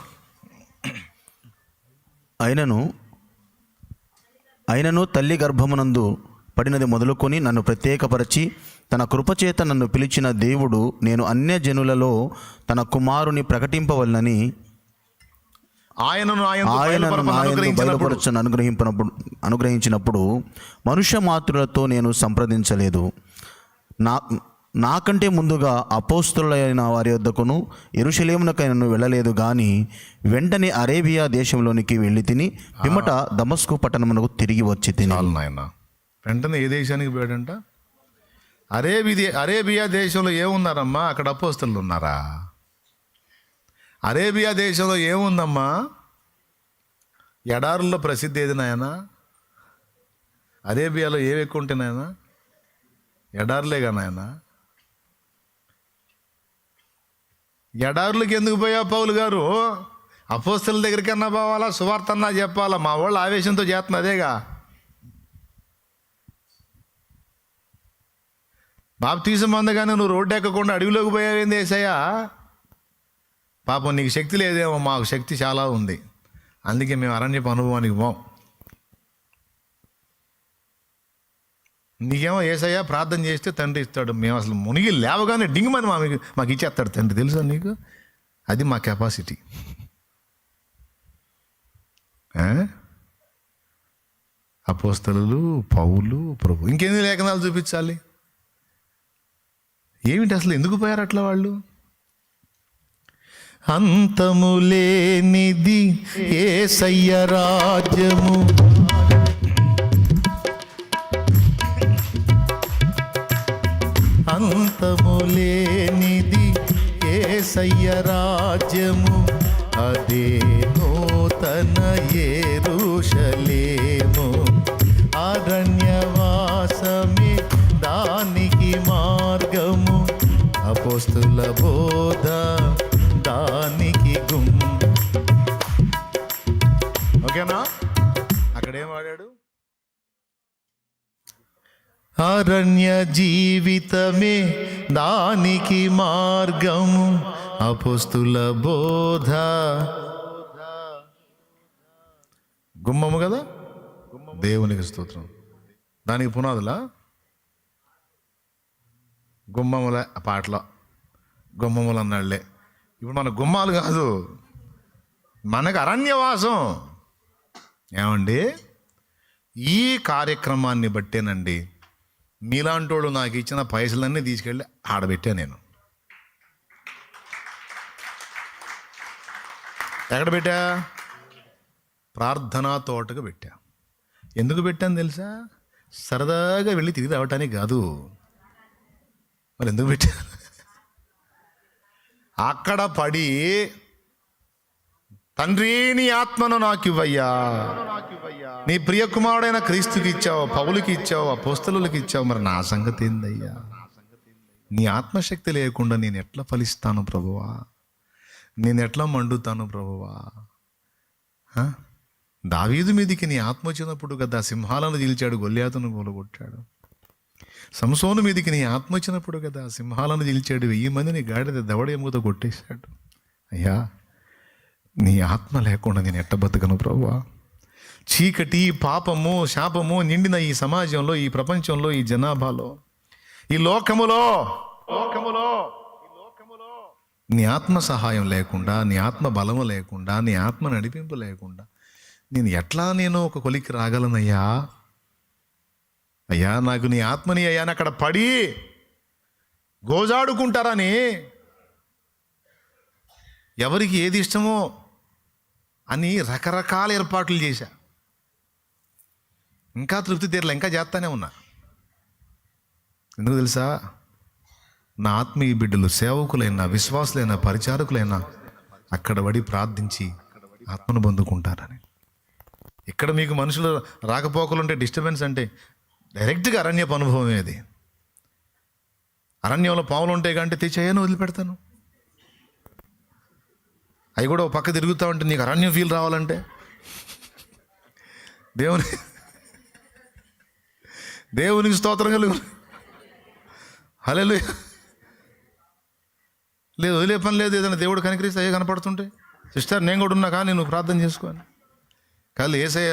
అయినను తల్లి గర్భమునందు పడినది మొదలుకొని నన్ను ప్రత్యేకపరచి తన కృపచేత నన్ను పిలిచిన దేవుడు నేను అన్యజనులలో తన కుమారుని ప్రకటింపవలనని ఆయనను బయలుపరచను అనుగ్రహించినప్పుడు మనుష్య మాతృలతో నేను సంప్రదించలేదు. నాకంటే ముందుగా అపోస్తలులైన వారి వద్దకును యెరూషలేమునకైనను వెళ్ళలేదు, కానీ వెంటనే అరేబియా దేశంలోనికి వెళ్ళి తిని పిమ్మట దమస్కు పట్టణమునకు తిరిగి వచ్చి తిని.
నాయన వెంటనే ఏ దేశానికి పోయాడంట? అరేబియా దేశంలో ఏమున్నారమ్మా? అక్కడ అపోస్తలులు ఉన్నారా? అరేబియా దేశంలో ఏముందమ్మా? ఎడారుల్లో ప్రసిద్ధి ఏది నాయన? అరేబియాలో ఏవి ఎక్కువ ఉంటాయి నాయన? ఎడారులేగా నాయన. ఎడారులకు ఎందుకు పోయా పౌలు గారు? అపోస్తలుల దగ్గరికన్నా పోవాలా, సువార్త అన్నా చెప్పాలా? మా వాళ్ళు ఆవేశంతో చేస్తున్న అదేగా. బాప్తిసం అందగానే నువ్వు రోడ్డు ఎక్కకుండా అడవిలోకి పోయావేంది యేసయ్యా? పాపం నీకు శక్తి లేదేమో, మాకు శక్తి చాలా ఉంది, అందుకే మేము అరణ్యపు అనుభవానికి పోం. నీకేమో యేసయ్యా ప్రార్థన చేస్తే తండ్రి ఇస్తాడు, మేము అసలు మునిగి లేవగానే డింగిమని మాకు ఇచ్చేస్తాడు తండ్రి, తెలుసా నీకు? అది మా కెపాసిటీ. అపోస్తలులు, పౌలు, ప్రభు, ఇంకెన్ని లేఖనాలు చూపించాలి? ఏమిటి అసలు, ఎందుకు పోయారు అట్లా వాళ్ళు? అంతములేనిది యేసయ్య రాజ్యము, అంతములేనిది యేసయ్య రాజ్యము, అదే నూతన యెరూషలేము, అరణ్యవాసమే దానికి మార్గము, అపోస్తుల బోధ దానికి ఓకేనా? అక్కడేం వాడాడు? అరణ్య జీవితమే దానికి మార్గము, అపోస్తుల బోధ. గుమ్మము కదా, దేవునికి స్తోత్రం. దానికి పునాదులా గుమ్మములే. ఆ పాటలో గుమ్మములు అన్నాళ్లే. ఇప్పుడు మన గుమ్మాలు కాదు, మనకు అరణ్యవాసం. ఏమండి, ఈ కార్యక్రమాన్ని బట్టేనండి మీలాంటోడు నాకు ఇచ్చిన పైసలన్నీ తీసుకెళ్ళి ఆడబెట్టా. నేను ఎక్కడ పెట్టా? ప్రార్థనా తోటకు పెట్టా. ఎందుకు పెట్టాను తెలుసా? సరదాగా వెళ్ళి తిరిగి రావటానికి కాదు. మరి ఎందుకు పెట్టా? అక్కడ పడి తండ్రి నీ ఆత్మను నాకు ఇవ్వయ్యా, నీ ప్రియ కుమారుడైన క్రీస్తుకి ఇచ్చావు, పౌలుకి ఇచ్చావు, అపోస్తలులకి ఇచ్చావు, మరి నా సంగతి ఏందయ్యా? నీ ఆత్మశక్తి లేకుండా నేను ఎట్లా ఫలిస్తాను ప్రభువా? నేను ఎట్లా మండుతాను ప్రభువా? దావీదు మీదికి నీ ఆత్మ వచ్చినప్పుడు కదా సింహాలను చీల్చాడు, గొల్యాతును కూలగొట్టాడు. సంసోను మీదికి నీ ఆత్మ వచ్చినప్పుడు కదా సింహాలను చీల్చాడు, 1000 మందిని గాడిద దవడ ఎముకతో కొట్టేశాడు. అయ్యా, నీ ఆత్మ లేకుండా నేను ఎట్ట బతకను ప్రభువా? చీకటి, పాపము, శాపము నిండిన ఈ సమాజంలో, ఈ ప్రపంచంలో, ఈ జనాభాలో, ఈ లోకములో నీ ఆత్మ సహాయం లేకుండా, నీ ఆత్మ బలము లేకుండా, నీ ఆత్మ నడిపింపు లేకుండా నేను ఒక కొలికి రాగలనయ్యా? అయ్యా, నాకు నీ ఆత్మని అయ్యా అక్కడ పడి గోజాడుకుంటారని, ఎవరికి ఏది ఇష్టమో అని రకరకాల ఏర్పాట్లు చేశా. ఇంకా తృప్తి తీరలే, ఇంకా చేస్తానే ఉన్నా. ఎందుకు తెలుసా? నా ఆత్మీయ బిడ్డలు, సేవకులైనా, విశ్వాసులైనా, పరిచారకులైనా అక్కడ పడి ప్రార్థించి ఆత్మను పొందుకుంటారని. ఇక్కడ మీకు మనుషులు రాకపోకలు ఉంటే డిస్టర్బెన్స్ అంటే డైరెక్ట్గా అరణ్యపు అనుభవమే అది. అరణ్యంలో పావులు ఉంటాయి కంటే తెచ్చేయను వదిలిపెడతాను. అవి కూడా ఒక పక్క తిరుగుతూ ఉంటే నీకు అరణ్యం ఫీల్ రావాలంటే దేవునికి స్తోత్రం కలుగు. హల్లెలూయా. లేదు, వదిలే పని లేదు. ఏదైనా దేవుడు కనికరిస్తే అయ్యే కనపడుతుంటే, సిస్టర్ నేను కూడా ఉన్నా కానీ నువ్వు ప్రార్థన చేసుకోని. కానీ ఏసయ్య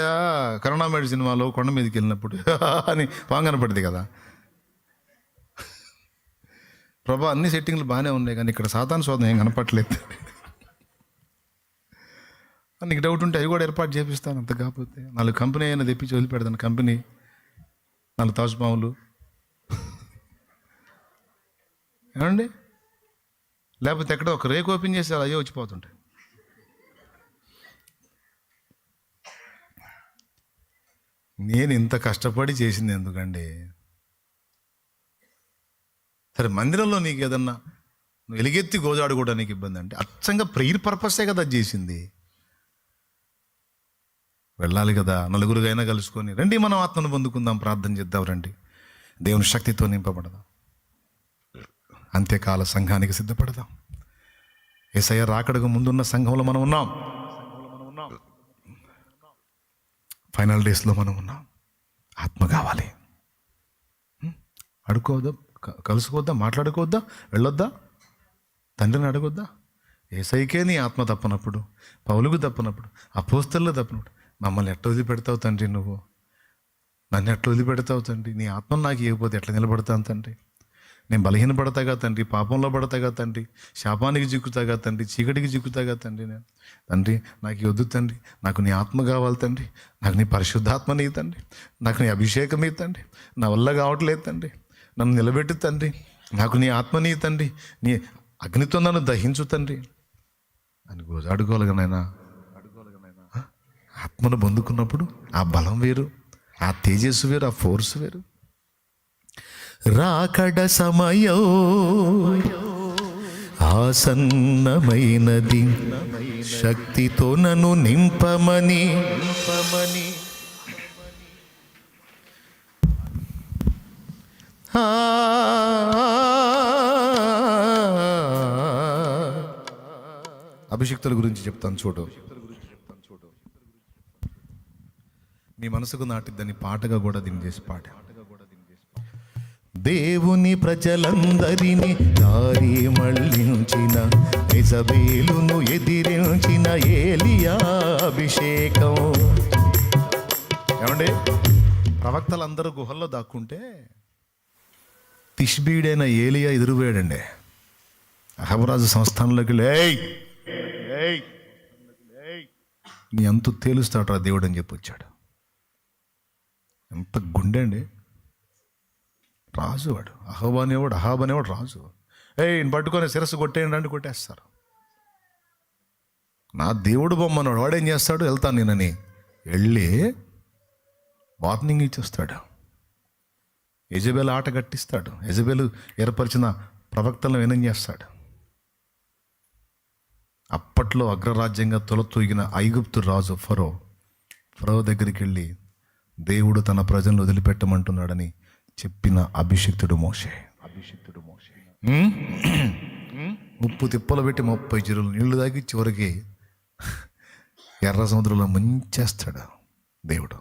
కరుణామేడి సినిమాలో కొండ మీదకి వెళ్ళినప్పుడు అని పాము కనపడింది కదా. ప్రభా అన్ని సెట్టింగ్లు బాగానే ఉన్నాయి కానీ ఇక్కడ సాతాను శోధన ఏం కనపట్లేదు. నీకు డౌట్ ఉంటే అవి కూడా ఏర్పాటు చేపిస్తాను. అంత కాకపోతే 4 కంపెనీ అయినా తెప్పించి వదిలిపెడతాను. కంపెనీ 4 తాజుపాములు ఏమండి, లేకపోతే ఎక్కడ ఒక రేకు ఓపెన్ చేసి అయ్యో వచ్చిపోతుంటాయి. నేను ఇంత కష్టపడి చేసింది ఎందుకండి? సరే, మందిరంలో నీకు ఏదన్నా నువ్వు ఎలుగెత్తి గోజాడుకోవడానికి ఇబ్బంది అంటే అచ్చంగా ప్రేయర్ పర్పసే కదా అది చేసింది. వెళ్ళాలి కదా, నలుగురుగైనా కలుసుకొని రండి మనం ఆత్మను పొందుకుందాం, ప్రార్థన చేద్దాం, రండి దేవుని శక్తితో నింపబడదాం, అంత్యకాల సంఘానికి సిద్ధపడదాం. యేసయ్య రాకడకు ముందున్న సంఘంలో మనం ఉన్నాం, ఫైనల్ డేస్లో మనం ఉన్నాం. ఆత్మ కావాలి. అడుకోవద్దా, కలుసుకోవద్దా, మాట్లాడుకోవద్దా, వెళ్ళొద్దా, తండ్రిని అడగొద్దా? యేసయ్యకే నీ ఆత్మ తప్పనప్పుడు, పౌలుకు తప్పనప్పుడు, అపోస్తలులకు తప్పనప్పుడు మమ్మల్ని ఎట్లా వదిలిపెడతావు తండ్రి? నువ్వు నన్ను ఎట్లా వదిలిపెడతావు తండ్రి? నీ ఆత్మను నాకు ఇవ్వకపోతే ఎట్లా నిలబడతాను తండ్రి? నేను బలహీనపడతాగా తండ్రి, పాపంలో పడతాగా తండ్రి, శాపానికి చిక్కుతాగా తండ్రి, చీకటికి చిక్కుతాగా తండ్రి. నేను తండ్రి నాకు వద్దు తండ్రి, నాకు నీ ఆత్మ కావాలి తండ్రి, నాకు నీ పరిశుద్ధాత్మ నీ తండ్రి, నాకు నీ అభిషేకం ఈ తండ్రి, నా వల్ల కావట్లేదు తండ్రి, నన్ను నిలబెట్టు తండ్రి, నాకు నీ ఆత్మ నీ తండ్రి, నీ అగ్నితో నన్ను దహించు తండ్రి అని గోజాడుకోగలగనైనా. ఆత్మను పొందుకున్నప్పుడు ఆ బలం వేరు, ఆ తేజస్సు వేరు, ఆ ఫోర్స్ వేరు. రాకడ సమయం ఆసన్నమైనది, శక్తితో నన్ను నింపమని. అభిషిక్తుల గురించి చెప్తాను చూడు. నీ మనసుకు నాటిద్దని పాటగా కూడా దీన్ని చేసి పాట. దేవుని ప్రజలందరినీ దారి మళ్ళించిన, యెజబేలును ఎదిరించిన ఏలియా అభిషేకం. ఏమండి, ప్రవక్తలందరూ గుహల్లో దాక్కుంటే తిష్బీడైన ఏలియా ఎదురుపోయాడండి. అహబరాజు సంస్థానంలోకి నీ అంతు తేలుస్తాడు రా దేవుడు అని చెప్పి వచ్చాడు. ఎంత గుండె అండి. రాజు వాడు, అహాబ్ అనేవాడు రాజు. ఈయన పట్టుకొని శిరస్సు కొట్టేయండి అంటే కొట్టేస్తారు. నా దేవుడు బొమ్మన్నాడు, వాడేం చేస్తాడు? వెళ్తాను నేనని వెళ్ళి వార్నింగ్ ఇచ్చేస్తాడు. యెజబెల్ ఆట కట్టిస్తాడు. యెజబెలు ఏర్పరిచిన ప్రవక్తలను వినం చేస్తాడు. అప్పట్లో అగ్రరాజ్యంగా తొలతూగిన ఐగుప్తు రాజు ఫరో దగ్గరికి వెళ్ళి దేవుడు తన ప్రజలను వదిలిపెట్టమంటున్నాడని చెప్పిన అభిషిక్తుడు మోషే. ముప్పు తిప్పలు పెట్టి 30 చెరువులు నీళ్లు తాగి చివరికి ఎర్ర సముద్రంలో ముంచేస్తాడు దేవుడు.